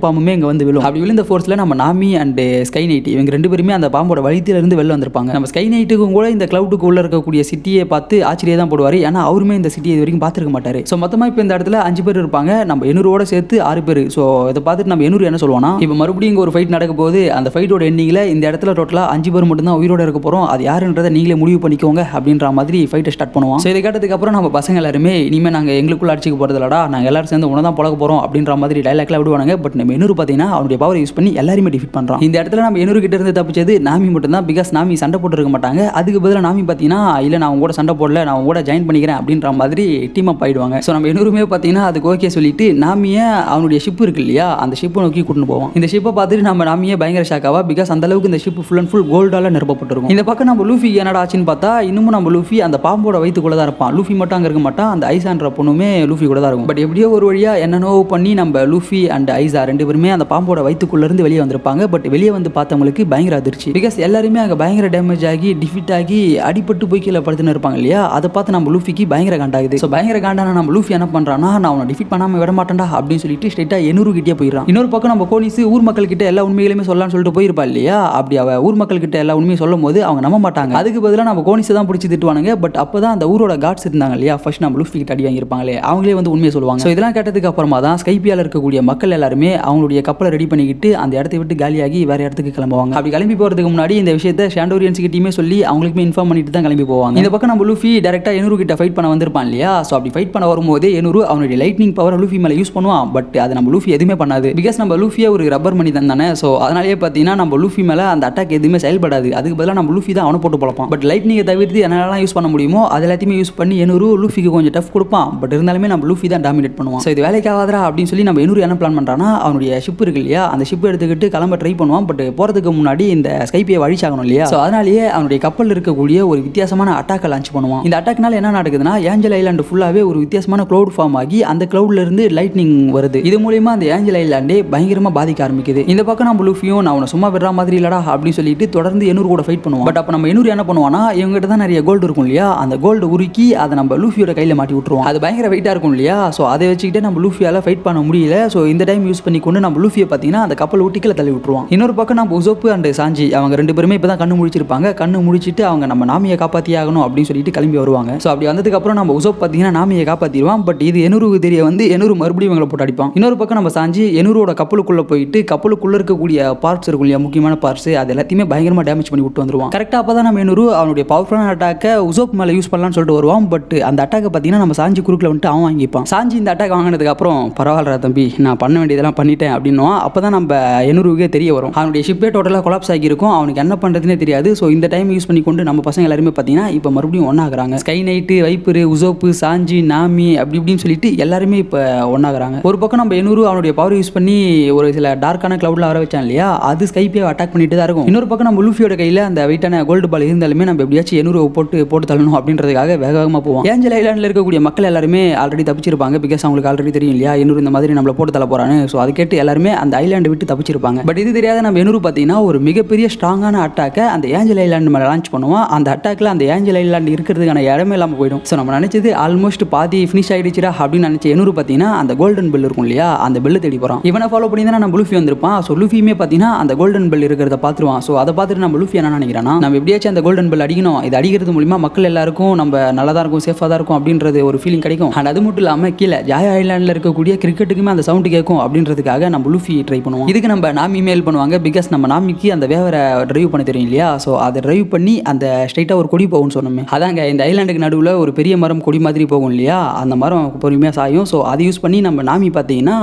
பாம்புமே இங்கே வந்து விழும். அப்படி விழுந்த ஃபோர்ஸில் நம்ம நாமி அண்ட் ஸ்கை நைட் இவங்க ரெண்டு பேருமே அந்த பாம்போட வழித்தில இருந்து வெளில வந்திருப்பாங்க. நம்ம ஸ்கை நைட்டுக்கும் கூட இந்த கிளவுடுக்கு உள்ள இருக்கக்கூடிய சிட்டியை பார்த்து ஆச்சரியம் தான் போடுவார். ஏன்னா அவருமே இந்த சிட்டியை இது வரைக்கும் பார்த்துருக்க மாட்டாரு. ஸோ மொத்தமாக இப்போ இந்த இடத்துல 5 பேர் இருப்பாங்க, நம்ம எனூரோட சேர்த்து 6 பேர். ஸோ இதை பார்த்துட்டு நம்ம எனூர் என்ன சொல்லுவானா, இப்போ மறுபடியும் இங்கே ஒரு ஃபைட் நடக்க போகுது, அந்த ஃபைட்டோட எண்டிங்கில் இந்த இடத்துல டோட்டலாக 5 பேர் மட்டும் தான் உயிரோட இருக்க போகிறோம், அது யாருன்றதை நீங்களே முடிவு பண்ணிக்கோங்க அப்படின்ற மாதிரி ஃபைட்டை ஸ்டார்ட் பண்ணுவோம். ஸோ இதை கேட்டதுக்கு அப்புறம் நம்ம பசங்க எல்லாருமே இனிமேல் நாங்கள் எங்களுக்குள்ள அடிச்சுக்க போகிறதுலடா, நாங்கள் எல்லாரும் சேர்ந்து உணவு தான் பழக போகிறோம் அப்படின்ற மாதிரி டைலாக்லாம் விடுவாங்க. பட் நம்ம எனூர் பார்த்தீங்கன்னா அவனுடைய பவர் யூஸ் பண்ணி எல்லாருமே டிஃபீட் பண்ணுறான். இந்த இடத்துல நம்ம எனூர் கிட்ட இருந்து தப்பிச்சது நாமி மட்டும் தான். பிகாஸ் நாமி சண்டை போட்டு இருக்க மாட்டாங்க. அதுக்கு பதிலாக நாமி பார்த்தீங்கன்னா, இல்லை நான் கூட சண்டை போடல, நான் கூட ஜாயின் பண்ணிக்கிறேன் அப்படின்ற மாதிரி டீம் அப் ஆயிடுவாங்க. ஸோ நம்ம எனூருமே பார்த்தீங்கன்னா அதுக்கு ஓகே சொல்லிட்டு நாமியை அவனுடைய ஷிப் இருக்கு இல்லையா, அந்த ஷிப்பை நோக்கி கூட்டிட்டு போவோம். இந்த ஷிப்பை பார்த்துட்டு நம்ம நாமியை பயங்கர ஷாக்காவா, பிகாஸ் அந்த அளவுக்கு இந்த ஷிப் ஃபுல் அண்ட் ஃபுல் கோல்டால நிரப்பப்பட்டிருக்கும். இந்த பக்கம் நம்ம லூஃபி என்னடா ஆச்சுன்னு பார்த்தா, இன்னமும் நம்ம லூஃபி அந்த பாம்போட வயிற்றுக்குள்ள தான் இருப்பான். லூஃபி மட்டும் அங்கே இருக்க மாட்டான், அந்த ஐசான்ற பொண்ணுமே லூஃபி கூட தான் இருக்கும். பட் எப்படியோ ஒரு வழியா என்னென்னோ பண்ணி நம்ம லூஃபி அண்ட் ஐசா ரெண்டு பேருமே அந்த பாம்போட வயிற்றுக்குள்ள இருந்து வெளியே வந்திருப்பாங்க. பட் வெளியே வந்து பார்த்தவங்களுக்கு பயங்கர அதிர்ச்சி. பிகாஸ் எல்லாருமே அங்கே பயங்கர டேமேஜ் ஆகி டிஃபிட் ஆகி அடிபட்டு போய் கீழே படுத்துன்னு இருப்பாங்க இல்லையா, அதை பார்த்து நம்ம லூஃபிக்கு பயங்கர காண்டாகுது. ஸோ பயங்கர காண்டான நம்ம லூஃபி என்ன பண்ணுறான்னா, நான் அவனை டிஃபிட் பண்ணாமல் விட மாட்டேன்டா அப்படின்னு சொல்லிட்டு ஸ்ட்ரெயிட்டாக எனூரு கிட்டே போயிடறான். இன்னொரு பக்கம் நம்ம கோனிஸ் ஊர் மக்கள் கிட்ட எல்லா உண்மைகளுமே சொல்லலாம்னு சொல்லிட்டு போயிருப்பா இல்லையா, அப்படி அவ ஊர் மக்கள் கிட்ட எல்லா உண்மையும் சொல்லும் போது அவங்க நம்ப மாட்டாங்க. அதுக்கு பதிலாக நம்ம கோனிஸை தான் பிடிச்சி திட்டுவானுங்க. பட் அப்போ தான் அந்த ஊரோட காட்ஸ் இருந்தாங்க இல்லையா, ஃபர்ஸ்ட் நம்ம லூஃபி கிட்ட அடி வாங்கியிருப்பாங்களே, அவங்களே வந்து உண்மையை சொல்லுவாங்க. ஸோ இதெல்லாம் கேட்டதுக்கு அப்புறமா தான் ஸ்கைப்பியால இருக்கக்கூடிய மக்கள் எல்லாருமே அவங்களுடைய கப்பலை ரெடி பண்ணிக்கிட்டு அந்த இடத்தை விட்டு காலியாகி வேற இடத்துக்கு கிளம்புவாங்க. அப்படி கிளம்பி போகிறதுக்கு முன்னாடி இந்த விஷயத்தை ஷாண்டோரியன்ஸ் கிட்டயுமே சொல்லி அவங்களுக்குமே இன்ஃபார்ம் பண்ணிட்டு தான் கிளம்பி போவாங்க. இந்த பக்கம் நம்ம லூஃபி டேரக்டா எனூரு கிட்ட ஃபைட் பண்ண வந்திருப்பான் இல்லையா. ஸோ அப்படி ஃபைட் பண்ண வரும்போதே எனூரு அவனுடைய லைட்னிங் பவர் லூஃபி மேலே யூஸ் பண்ணுவான். பட் அது நம்ம லூஃபி எதுவுமே பண்ணாது. பிகாஸ் நம்ம லூஃபியே ஒரு ரப்பர் மனிதன் தானே. ஸோ அதனாலேயே பார்த்தீங்கன்னா நம்ம லூஃபி மேலே அந்த அட்டாக் எதுவுமே செயல்படாது. அதுக்கு பதிலாக நம்ம லூஃபி தான் அவனை போட்டு பழப்பான். பட் லைட்னிங்கை தவிர்த்து என்னெல்லாம் யூஸ் பண்ண முடியுமோ அது எல்லாத்தையுமே யூஸ் பண்ணி எனூரு லூஃபிக்கு கொஞ்சம் டஃப் கொடுப்பான். பட் இருந்தாலுமே நம்ம லூஃபி தான் டாமினேட் பண்ணுவான். ஸோ இது வேலைக்கு ஆகாதா அப்படின்னு சொல்லி நம்ம எனூரு என்ன பிளான் பண்ணுறான்னா, அவனுடைய ஷிப் இருக்கு இல்லையா, அந்த ஷிப் எடுத்துக்கிட்டு கிளம்ப ட்ரை பண்ணுவான். பட் போகிறதுக்கு முன்னாடி இந்த ஸ்கைப்பியை வழிச்சாகணும் இல்லையா. ஸோ அதனாலேயே அவனுடைய கப்பல் இருக்கக்கூடிய ஒரு வித்தியாசமான அட்டாக்கை லான்ச் பண்ணுவான். இந்த அட்டாக்னால என்ன நடக்குதுன்னா, ஏஞ்சல் ஐலாண்டு ஃபுல்லாகவே ஒரு வித்தியாசமான க்ளவுட் ஃபார்ம் ஆகி அந்த க்ளவுட்ல இருந்து லைட்னிங் வருது. இது மூலியமா அந்த ஏஞ்சல் ஐலாண்டே பயங்கரமா பாதிக்க ஆரம்பிக்குது. இந்த பக்கம் நம்ம லூஃபியும் நான் அவனை சும்மா விடுற மாதிரி இல்லடா அப்படின்னு சொல்லிட்டு தொடர்ந்து எனூர் கூட ஃபைட் பண்ணுவான். பட் அப்போ நம்ம எனூர் என்ன பண்ணுவானா, இவங்ககிட்ட தான் நிறைய கோல்டு இருக்கும் இல்லையா, அந்த கோல்டு உருக்கி அதை நம்ம லூஃபியோட கையில் மாட்டி விட்டுருவோம். அது பயங்கர வெயிட்டாக இருக்கும் இல்லையா. ஸோ அதை வச்சுக்கிட்டே நம்ம லூஃபியால ஃபைட் பண்ண முடியல. ஸோ இந்த டைம் யூஸ் பண்ணி கொண்டு நம்ம லூஃபியை பார்த்தீங்கன்னா அந்த கப்பல் ஊட்டிக்கில் தள்ளி விட்டுருவோம். இன்னொரு பக்கம் நம்ம உசோப்பு அண்ட் சாஞ்சி அவங்க ரெண்டு பேருமே இப்போ தான் கண்ணு முடிச்சிருப்பாங்க. கண்ணு முடிச்சிட்டு அவங்க நம்ம நாமியை காப்பாற்றி ஆகணும் அப்படின்னு சொல்லிட்டு கிளம்பி வருவாங்க. ஸோ அப்படி வந்ததுக்கு அப்புறம் நம்ம உசோப் பார்த்தீங்கன்னா நாமியை காப்பாற்றிடுவான். பட் இது எனூருக்கு தெரிய வந்து எனூர் மறுபடியும் இவங்களை போட்டு அடிப்பான். இன்னொரு பக்கம் நம்ம சாஞ்சி எனூரோட கப்பலுக்குள்ளே போயிட்டு கப்பலுக்குள்ளே இருக்கக்கூடிய பார்ட்ஸ் இருக்கும் இல்லையா, முக்கியமான பார்ட்ஸ், அது எல்லாத்தையுமே பயங்கரமாக டேமேஜ் டேமேஜ் பண்ணி விட்டு வந்துருவான். கரெக்டாக அப்போ தான் நம்ம இன்னொரு அவனுடைய பவர்ஃபுல்லான அட்டாக்கை உசோப் மேலே யூஸ் பண்ணலாம்னு சொல்லிட்டு வருவான். பட் அந்த அட்டாக்கை பார்த்தீங்கன்னா நம்ம சாஞ்சி குறுக்கில் வந்துட்டு அவன் வாங்கிப்பான். சாஞ்சி இந்த அட்டாக் வாங்கினதுக்கு அப்புறம் பரவாயில்ல தம்பி, நான் பண்ண வேண்டியதெல்லாம் பண்ணிட்டேன் அப்படின்னுவான். அப்போ தான் நம்ம எண்ணூறுக்கே தெரிய வரும் அவனுடைய ஷிப்பே டோட்டலாக கொலாப்ஸ் ஆகியிருக்கும். அவனுக்கு என்ன பண்ணுறதுனே தெரியாது. ஸோ இந்த டைம் யூஸ் பண்ணி கொண்டு நம்ம பசங்க எல்லாருமே பார்த்தீங்கன்னா இப்போ மறுபடியும் ஒன்றாகிறாங்க. ஸ்கை நைட்டு, வைப்பரு, உசோப்பு, சாஞ்சி, நாமி அப்படி இப்படின்னு சொல்லிட்டு எல்லாருமே இப்போ ஒன்றாகிறாங்க. ஒரு பக்கம் நம்ம எண்ணூறு அவனுடைய பவர் யூஸ் பண்ணி ஒரு சில டார்க்கான கிளவுட்ல வர வச்சான் இல்லையா, அது ஸ்கைப்பே அட்டாக் பண்ணிட்டு தான் இருக்கும். இன்னொரு பக்கம் நம்ம லூஃபியோட கையில் அந்த வெயிட்டான கோல்டு பால் இருந்தாலுமே நம்ம எப்படியாச்சும் எண்ணூறு போட்டு தள்ளணும் அப்படின்றதுக்காக வேகமாக போவோம். ஏஞ்சல் ஐலாண்டில் இருக்கக்கூடிய மக்கள் எல்லாருமே ஆல்ரெடி தப்பிச்சிருப்பாங்க. பிகாஸ் அவங்களுக்கு ஆல்ரெடி தெரியும் இல்லையா எண்ணூறு இந்த மாதிரி நம்மளை போட்டு தள்ள போறான்னு. ஸோ அது கேட்டு எல்லாருமே அந்த ஐலாண்டை விட்டு தப்பிச்சிருப்பாங்க. பட் இது தெரியாத நம்ம எண்ணூறு பார்த்தீங்கன்னா ஒரு மிகப்பெரிய ஸ்ட்ராங்கான அட்டாக்கை அந்த ஏஞ்சல் ஐலாண்டு மேலே லான்ச் பண்ணுவோம். அந்த அட்டாக்ல அந்த ஏஞ்சல் ஐலாண்டு இருக்கிறதுக்கான இடமே இல்லாமல் போயிடும். ஸோ நம்ம நினைச்சது ஆல்மோஸ்ட் பாதி ஃபினிஷ் ஆயிடுச்சுடா அப்படின்னு நினைச்ச எண்ணூறு பார்த்தீங்கன்னா அந்த கோல்டன் பெல் இருக்கும் இல்லையா, அந்த பெல்லை தேடி போகிறான். இவனை ஃபாலோ பண்ணி தான் நம்ம லூஃபி வந்திருப்பான். ஸோ லூஃபியுமே பார்த்தீங்கன்னா அந்த கோல்டன் பெல் இருக்கிறத பார்த்துருவான். ஸோ அதை பார்த்துட்டு நம்ம லூஃபி என்ன நினைக்கிறான்னா, நம்ம எப்படியாச்சும் அந்த கோல்டன் பெல் அடிக்கணும், இது அடிக்கிறது மூலிமா மக்கள் எல்லாருக்கும் நம்ம நல்லா தான் இருக்கும், சேஃபாக தான் இருக்கும் அப்படின்றது ஒரு ஃபீலிங் கிடைக்கும். அண்ட் அது மட்டும் இல்லாமல் கீழே ஜாயா ஐலாண்டில் இருக்கக்கூடிய கிரிக்கெட்டுக்குமே அந்த சவுண்டு கேட்கும் அப்படின்றதுக்காக நம்ம லூஃபி ட்ரை பண்ணுவோம். இதுக்கு நம்ம நாமி மெயில் பண்ணுவாங்க. பிகாஸ் நம்ம நாமிக்கு அந்த வேவரை டிரைவ் பண்ண தெரியும் இல்லையா. ஸோ அதை டிரைவ் பண்ணி அந்த ஸ்ட்ரைட்டாக ஒரு கொடி போகும்னு சொன்னோமே, அதாங்க இந்த ஐலாண்டுக்கு நடுவில் ஒரு பெரிய மரம் கொடி மாதிரி போகும் இல்லையா, அந்த மரம் பொறுமையாக சாயும். ஸோ அதை யூஸ் பண்ணி நம்ம நாமி பார்த்தீங்கன்னா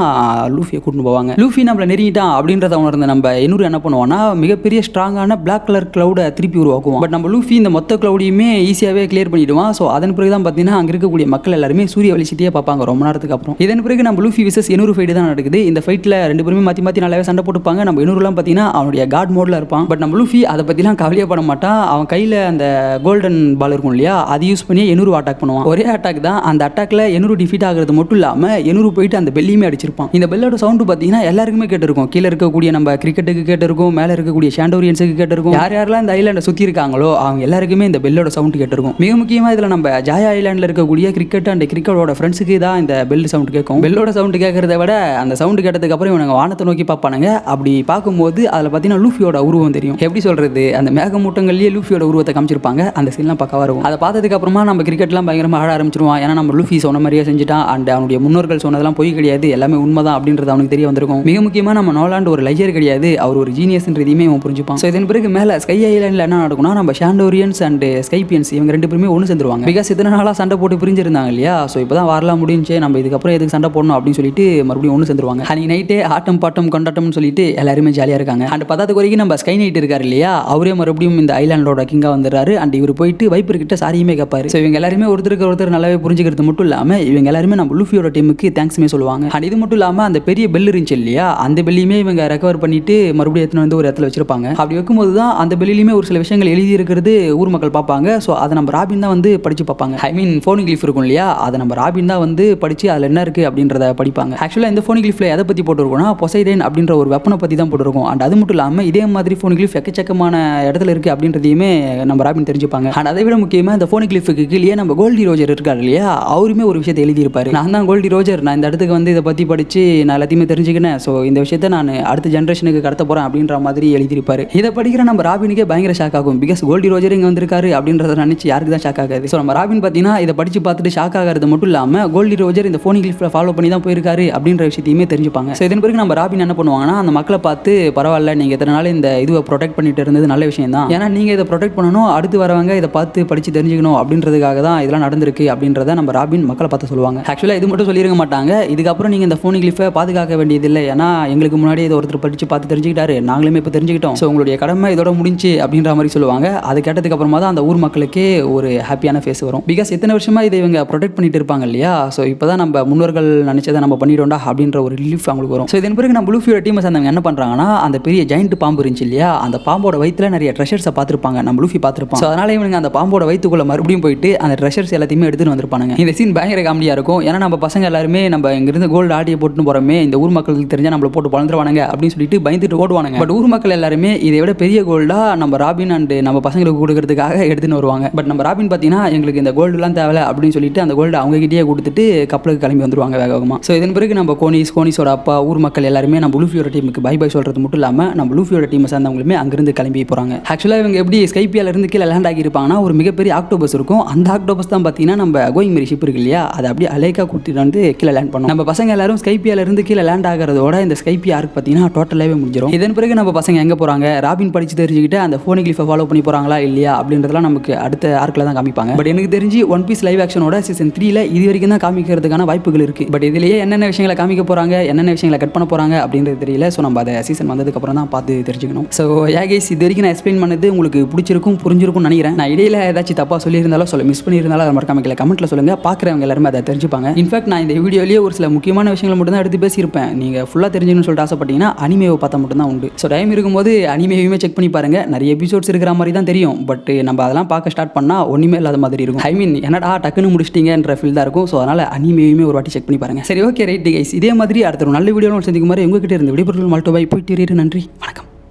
லூஃபியை கூட்டிட்டு போவாங்க. லூஃபி நம்மளை நெருங்கிட்டான் அப்படின்றத உணர்ந்த நம்ம எண்ணூறு என்ன பண்ணுவோம்னா மிகப்பெரிய ஸ்ட்ராங்கான பிளாக் கலர் கிளவுடை திருப்பி உருவாக்குவோம். பட் நம்ம லூஃபி இந்த மொத்த கிளவுடையுமே ஈஸியாகவே கிளியர் பண்ணிடுவான். ஸோ அதன் பிறகு தான் பார்த்தீங்கன்னா அங்கே இருக்கக்கூடிய மக்கள் எல்லாருமே சூரிய வெளிச்சிட்டே பார்ப்பாங்க ரொம்ப நேரத்துக்கு அப்புறம். இதன் பிறகு நம்ம லூஃபி விசஸ் எண்ணூறு ஃபைட் தான் நடக்குது. இந்த ஃபைட்டில் ரெண்டு பேருமே மாற்றி மாற்றி நல்லாவே சண்டை போட்டுப்பாங்க. நம்ம எண்ணூறுலாம் பார்த்தீங்கன்னா அவனுடைய காட் மோடில் இருப்பான். பட் நம்ம லூஃபி அதை பற்றிலாம் கவலையே பட மாட்டான். அவன் கையில் அந்த கோல்டன் பால் இருக்கும் இல்லையா, அது யூஸ் பண்ணி எண்ணூறு அட்டாக் பண்ணுவான். ஒரே அட்டாக் தான். அந்த அட்டாக்ல எண்ணூறு டிஃபீட் ஆகிறது மட்டும் இல்லாமல் எண்ணூறு போயிட்டு அந்த பெல்லையுமே அடிச்சிருப்பான். இந்த பெல்லோட சவுண்டு பார்த்தீங்கன்னா எல்லாருக்குமே கேட்டிருக்கும். கீழே இருக்கக்கூடிய நம்ம கிரிக்கெட்டுக்கு கேட்டிருக்கும், மேலே இருக்கக்கூடிய ஷாண்டோரியன்ஸுக்கு கேட்டிருக்கும். யார் யாரெல்லாம் இந்த ஐலாண்டை சுற்றி இருக்காங்களோ அவங்க எல்லாருக்குமே இந்த பெல்லோட சவுண்ட் கேட்டிருக்கும். மிக முக்கியமாக இதில் நம்ம ஜாயா ஐலாண்டில் இருக்கக்கூடிய கிரிக்கெட் அண்ட் கிரிக்கெட்டோட ஃப்ரெண்ட்ஸுக்கு தான் இந்த பெல் சவுண்ட் கேட்கும். பெல்லோட சவுண்ட் கேட்கறத விட அந்த சவுண்ட் கேட்டதுக்கு அப்புறம் இவங்க வானத்தை நோக்கி பார்ப்பானுங்க. அப்படி பார்க்கும்போது அதில் பார்த்தீங்கன்னா லூஃபியோட உருவம் தெரியும். எப்படி சொல்றது, அந்த மேகமூட்டங்கள்லேயே லூஃபியோட உருவத்தை காமிச்சிருப்பாங்க. அந்த சீன்லாம் பக்கவா இருக்கும். அதை பார்த்ததுக்கு அப்புறமா நம்ம கிரிக்கெட்லாம் பயங்கரமாக ஆட ஆரம்பிச்சிருவான். ஏன்னா நம்ம லூஃபி சொன்ன மாதிரியே செஞ்சுட்டான். அண்ட் அவனுடைய முன்னோர்கள் சொன்னதெல்லாம் பொய் கிடையாது, எல்லாமே உண்மைதான் அப்படின்றது அவனுக்கு தெரிய வந்திருக்கும். மிக முக்கியமாக நம்ம நோலாண்ட் ஒரு லைஜர் கிடையாது, அவர் ஒரு ஜீனியஸ்ன்றதையுமே அவன் புரிஞ்சுப்பான். ஸோ இதன் பிறகு மேலே ஸ்கை ஐலாண்டில் என்ன நடக்கும்னா நம்ம ஷாண்டோரியன்ஸ் அண்ட் ஸ்கைப்பியன்ஸ் இவங்க ரெண்டு பேருமே ஒன்று சேர்ந்துருவாங்க. பிகாஸ் இத்தனை நாளாக சண்டை போட்டு பிரிஞ்சிருந்தாங்க இல்லையா. ஸோ இப்போ தான் வரலாம் முடிஞ்சு, நம்ம இதுக்கப்புறம் எதுக்கு சண்டை போடணும் அப்படின்னு சொல்லிட்டு மறுபடியும் ஒன்று சேர்ந்துருவாங்க. அன்னைக்கு நைட்டே ஆட்டம் பாட்டம் கொண்டாட்டம்னு சொல்லிட்டு எல்லாருமே ஜாலியாக இருக்காங்க. அண்ட் பத்தாத்துக்கு வரைக்கும் நம்ம ஸ்கை நைட் இருக்காரு இல்லையா, அவரே மறுபடியும் இந்த ஐலாண்டோட கிங்காக வந்துடுறாரு. அண்ட் இவர் போயிட்டு வைப்பர் கிட்ட சாரியுமே கேட்பாரு. ஸோ இவங்க எல்லாருமே ஒருத்தருக்கு ஒருத்தர் நல்லாவே புரிஞ்சுக்கிறது மட்டும் இல்லாமல் இவங்க எல்லாருமே நம்ம லூஃபியோட டீமுக்கு தேங்க்ஸுமே சொல்லுவாங்க. அண்ட் இது மட்டும் இல்லாமல் அந்த பெரிய பெல் இருந்துச்சு இல்லையா, அந்த பெல்லையுமே இவங்க ரெக்கவர் பண்ணிட்டு மறுபடியும் எடுத்துன்னு வந்து ஒரு இடத்துல வச்சிருப்பாங்க. அப்படி வைக்கும்போது தான் அந்த பெல்லிலுமே ஒரு சில விஷயங்கள் எழுதி இருக்கிறது ஊர் மக்கள் பார்ப்பாங்க. ஸோ அதை நம்ம ராபின் தான் வந்து படிச்சு பார்ப்பாங்க. ஐ மீன் ஃபோனிகிளிஃப் இருக்கும் இல்லையா, அதை நம்ம ராபின் தான் வந்து படிச்சு அதில் என்ன இருக்குது அப்படின்றத படிப்பாங்க. ஆக்சுவலாக இந்த ஃபோனிகிளிஃப்ல எதை பற்றி போட்டுருக்கோம்னா பொசைடன் அப்படின்ற ஒரு வெப்பனை பற்றி தான் போட்டுருக்கோம். அண்ட் அது மட்டும் இல்லாமல் இதே மாதிரி ஃபோனிகிளிஃப் எக்கச்சக்கமான இடத்துல இருக்குது அப்படின்றதையுமே நம்ம ராபின் தெரிஞ்சுப்பாங்க. அண்ட் அதை விட முக்கியமாக இந்த ஃபோனிகிளிஃப்க்கு கீழே நம்ம கோல்டி ரோஜர் இருக்கார் இல்லையா, அவருமே ஒரு விஷயத்தை எழுதியிருப்பாரு. நான் தான் கோல்டி ரோஜர், நான் இந்த இடத்துக்கு வந்து இதை பற்றி படித்து நான் எல்லாத்தையுமே தெரிஞ்சுக்கினேன். ஸோ இந்த விஷயத்தை நான் அடுத்த ஜென்ரேஷனுக்கு கடத்த போகிறேன் அப்படின்ற மாதிரி எழுதியிருப்பாரு. இதை படிக்கிற நம்ம ராபினுக்கே பயங்கர ஷாக் ஆகும். பிகாஸ் கோல்டி ரோஜர் இங்கே வந்திருக்காரு அப்படின்றத நினச்சி யாருக்கு தான் ஷாக் ஆகாது. ஸோ நம்ம ராபின் பார்த்தீங்கன்னா இதை படித்து பார்த்துட்டு ஷாக் ஆகிறது மட்டும் இல்லாமல் கோல்டி ரோஜர் இந்த ஃபோனிகிளிஃப்ல ஃபாலோ பண்ணி தான் போயிருக்காரு அப்படின்ற விஷயத்தையுமே தெரிஞ்சுப்பாங்க. ஸோ இதன் பிறகு நம்ம ராபின் என்ன பண்ணுவாங்கன்னா அந்த மக்களை பார்த்து பரவாயில்ல, நீங்கள் எத்தனை நாள் இந்த இதுவை ப்ரொடெக்ட் பண்ணிட்டு இருந்தது நல்ல விஷயம் தான். ஏன்னா நீங்கள் இதை ப்ரொடெக்ட் பண்ணணும், அடுத்து வரவங்க இதை பார்த்து படித்து தெரிஞ்சுக்கணும் அப்படின்றதுக்காக தான் இதெல்லாம் நடந்திருக்கு அப்படின்றத நம்ம ராபின் மக்களை பார்த்து சொல்லுவாங்க. ஆக்சுவலாக இது மட்டும் சொல்லியிருக்க மாட்டாங்க, இதுக்கப்புறம் நீங்கள் இந்த ஃபோனிகிளிஃபை பாதுகாக்க வேண்டியதில்லை, ஏன்னா எங்களுக்கு முன்னாடி இதை ஒருத்தர் படித்து பார்த்து தெரிஞ்சுக்கிட்டாரு, நாங்களுமே இப்போ தெரிஞ்சுக்கிட்டோம். ஸோ உங்களுடைய கடமை இதோட முடிஞ்சு அப்படின்ற மாதிரி சொல்லுவாங்க. அது கேட்டதுக்கு அப்புறமா தான் அந்த ஊர் மக்களுக்கே ஒரு ஹாப்பியான ஃபேஸ் வரும். பிகாஸ் எத்தனை வருஷமாக இதை இவங்க ப்ரொடெக்ட் பண்ணிட்டு இருப்பாங்க இல்லையா. ஸோ இப்போ தான் நம்ம முன்னோர்கள் நினைச்சதை நம்ம பண்ணிட்டோம்டா அப்படின்ற ஒரு ரிலீஃப் அவங்களுக்கு வரும். ஸோ இதன் பிறகு நம்ம லூஃபியோட டீமை சேர்ந்தவங்க என்ன பண்ணுறாங்கன்னா அந்த பெரிய ஜெயிண்ட் பாம்பு இருந்துச்சு இல்லையா, அந்த பாம்போட வயிற்றுல நிறைய ட்ரெஷர்ஸை பார்த்துருப்பாங்க, நம்ம லூஃபி பார்த்துருப்பாங்க. ஸோ அதனால இவங்க அந்த பாம்போட வயிற்றுக்குள்ள மறுபடியும் போயிட்டு அந்த ட்ரெஷர்ஸ் எல்லாத்தையுமே எடுத்துட்டு வந்திருப்பாங்க. இந்த சீன் பயங்கர காமெடியாக இருக்கும். ஏன்னா நம்ம பசங்க எல்லாருமே நம்ம இங்கிருந்து கோல்டு ஆடியை போட்டுன்னு போகிறோமே, இந்த ஊர் மக்களுக்கு தெரிஞ்சால் நம்மளை போட்டு பழந்துருவானுங்க அப்படின்னு சொல்லிட்டு பயந்துட்டு ஓடுவானுங்க. பட் ஊர் மக்கள் எல்லாருமே இதை விட பெரிய கோல்டா நம்ம ராபின் அண்ட் நம்ம பசங்களுக்கு கொடுக்கறதுக்காக எடுத்துன்னு வருவாங்க. பட் நம்ம ராபின் பார்த்தீங்கன்னா எங்களுக்கு இந்த கோல்டுலாம் தேவை அப்படின்னு சொல்லிட்டு அந்த கோல்டு அவங்க கிட்டே கொடுத்துட்டு கப்பலுக்கு கிளம்பி வந்துருவாங்க வேகமாக. ஸோ இதன் பிறகு நம்ம கோனிஸோட அப்பா ஊர் மக்கள் எல்லாருமே நம்ம லூஃபியோட டீமுக்கு பை பை சொல்றது மட்டும் இல்லாமல் நம்ம லூஃபியோட டீமை சேர்ந்தவங்களுமே அங்கிருந்து கிளம்பி போகிறாங்க. ஆக்சுவலாக இவங்க எப்படி ஸ்கைப்பியால இருந்து கீழே லேண்ட் ஆகியிருப்பாங்கன்னா ஒரு மிகப்பெரிய ஆக்டோபஸ் இருக்கும். அந்த ஆக்டோபஸ் தான் பார்த்தீங்கன்னா நம்ம கோயிங் மேரி ஷிப் இருக்கு இல்லையா, அதை அப்படியே அலேக்கா கூட்டிட்டு வந்து கீழே லேண்ட் பண்ணோம். நம்ம பசங்க எல்லாரும் ஸ்கைப்பியால இருந்து கீழே லேண்ட் ஆகிறதோட இந்த ஸ்கைப்பி ஆர்க் பார்த்தீங்கன்னா டோட்டலாகவே முடிஞ்சிடும். இதன் பிறகு நம்ம பசங்க எங்கே போகிறாங்க, ராபின் படிச்சு தெரிஞ்சுக்கிட்டு அந்த ஃபோனிகிளிஃபை ஃபாலோ பண்ணி போகிறாங்களா இல்லையா அப்படின்றதெல்லாம் நமக்கு அடுத்த ஆர்க்கில் தான் காமிப்பாங்க. பட் எனக்கு தெரிஞ்சு ஒன் பீஸ் லைவ் ஆக்ஷனோட சீசன் 3ல இது வரைக்கும் தான் காமிக்கிறதுக்கான வாய்ப்புகள் இருக்குது. பட் இதுலேயே என்னென்ன விஷயங்களை காமிக்க போகிறாங்க, என்னென்ன விஷயங்களை கட் பண்ண போகிறாங்க அப்படின்றது தெரியல. ஸோ நம்ம அதை சீசன் வந்ததுக்கப்புறம் தான் பார்த்து தெரிஞ்சுக்கணும். ஸோ கைஸ், இது வரைக்கும் நான் எக்ஸ்பிளைன் பண்ணது உங்களுக்கு பிடிச்சிருக்கும், புரிஞ்சிருக்கும்னு நினைக்கிறேன். நான் இடையில ஏதாச்சும் தப்பாக சொல்லியிருந்தாலும் மிஸ் பண்ணியிருந்தாலும் அதை மறக்காம கமெண்ட்டில் சொல்லுங்கள். பார்க்குறவங்க எல்லாருமே அதை தெரிஞ்சுப்பாங்க. இன்ஃபேக்ட் நான் இந்த வீடியோலேயே ஒரு சில முக்கியமான விஷயங்களை மட்டும் தான் எடுத்து பேசியிருப்பேன். நீங்கள் ஃபுல்லாக தெரிஞ்சுக்கணும்னு சொல்லிட்டு ஆசைப்பட்டீங்கன்னா அனிமேவை பார்த்தா மட்டும் தான் உண்டு. ஸோ டைம் இருக்கும்போது அனிமேவையுமே செக் பண்ணி பாருங்கள். நிறைய எபிசோட்ஸ் இருக்கிற மாதிரி தான் தெரியும். பட் நம்ம அதெல்லாம் பார்க்க ஸ்டார்ட் பண்ணால் ஒன்றுமே இல்லாத மாதிரி இருக்கும். ஐ மீன் என்னடா டக்குன்னு முடிச்சிட்டிங்கன்ற ஃபீல் தான் இருக்கும். ஸோ அதனால் அனிமேயுமே ஒரு வாட்டி செக் பண்ணி பாருங்கள். சரி, ஓகே, ரைட் கைஸ். இதே மாதிரி அடுத்த ஒரு நல்ல வீடியோவில் சந்திக்கும் மாதிரி உங்ககிட்ட இருந்து விடைபெறும் மால்டோபாய் போயிட்டு. நன்றி, வணக்கம்.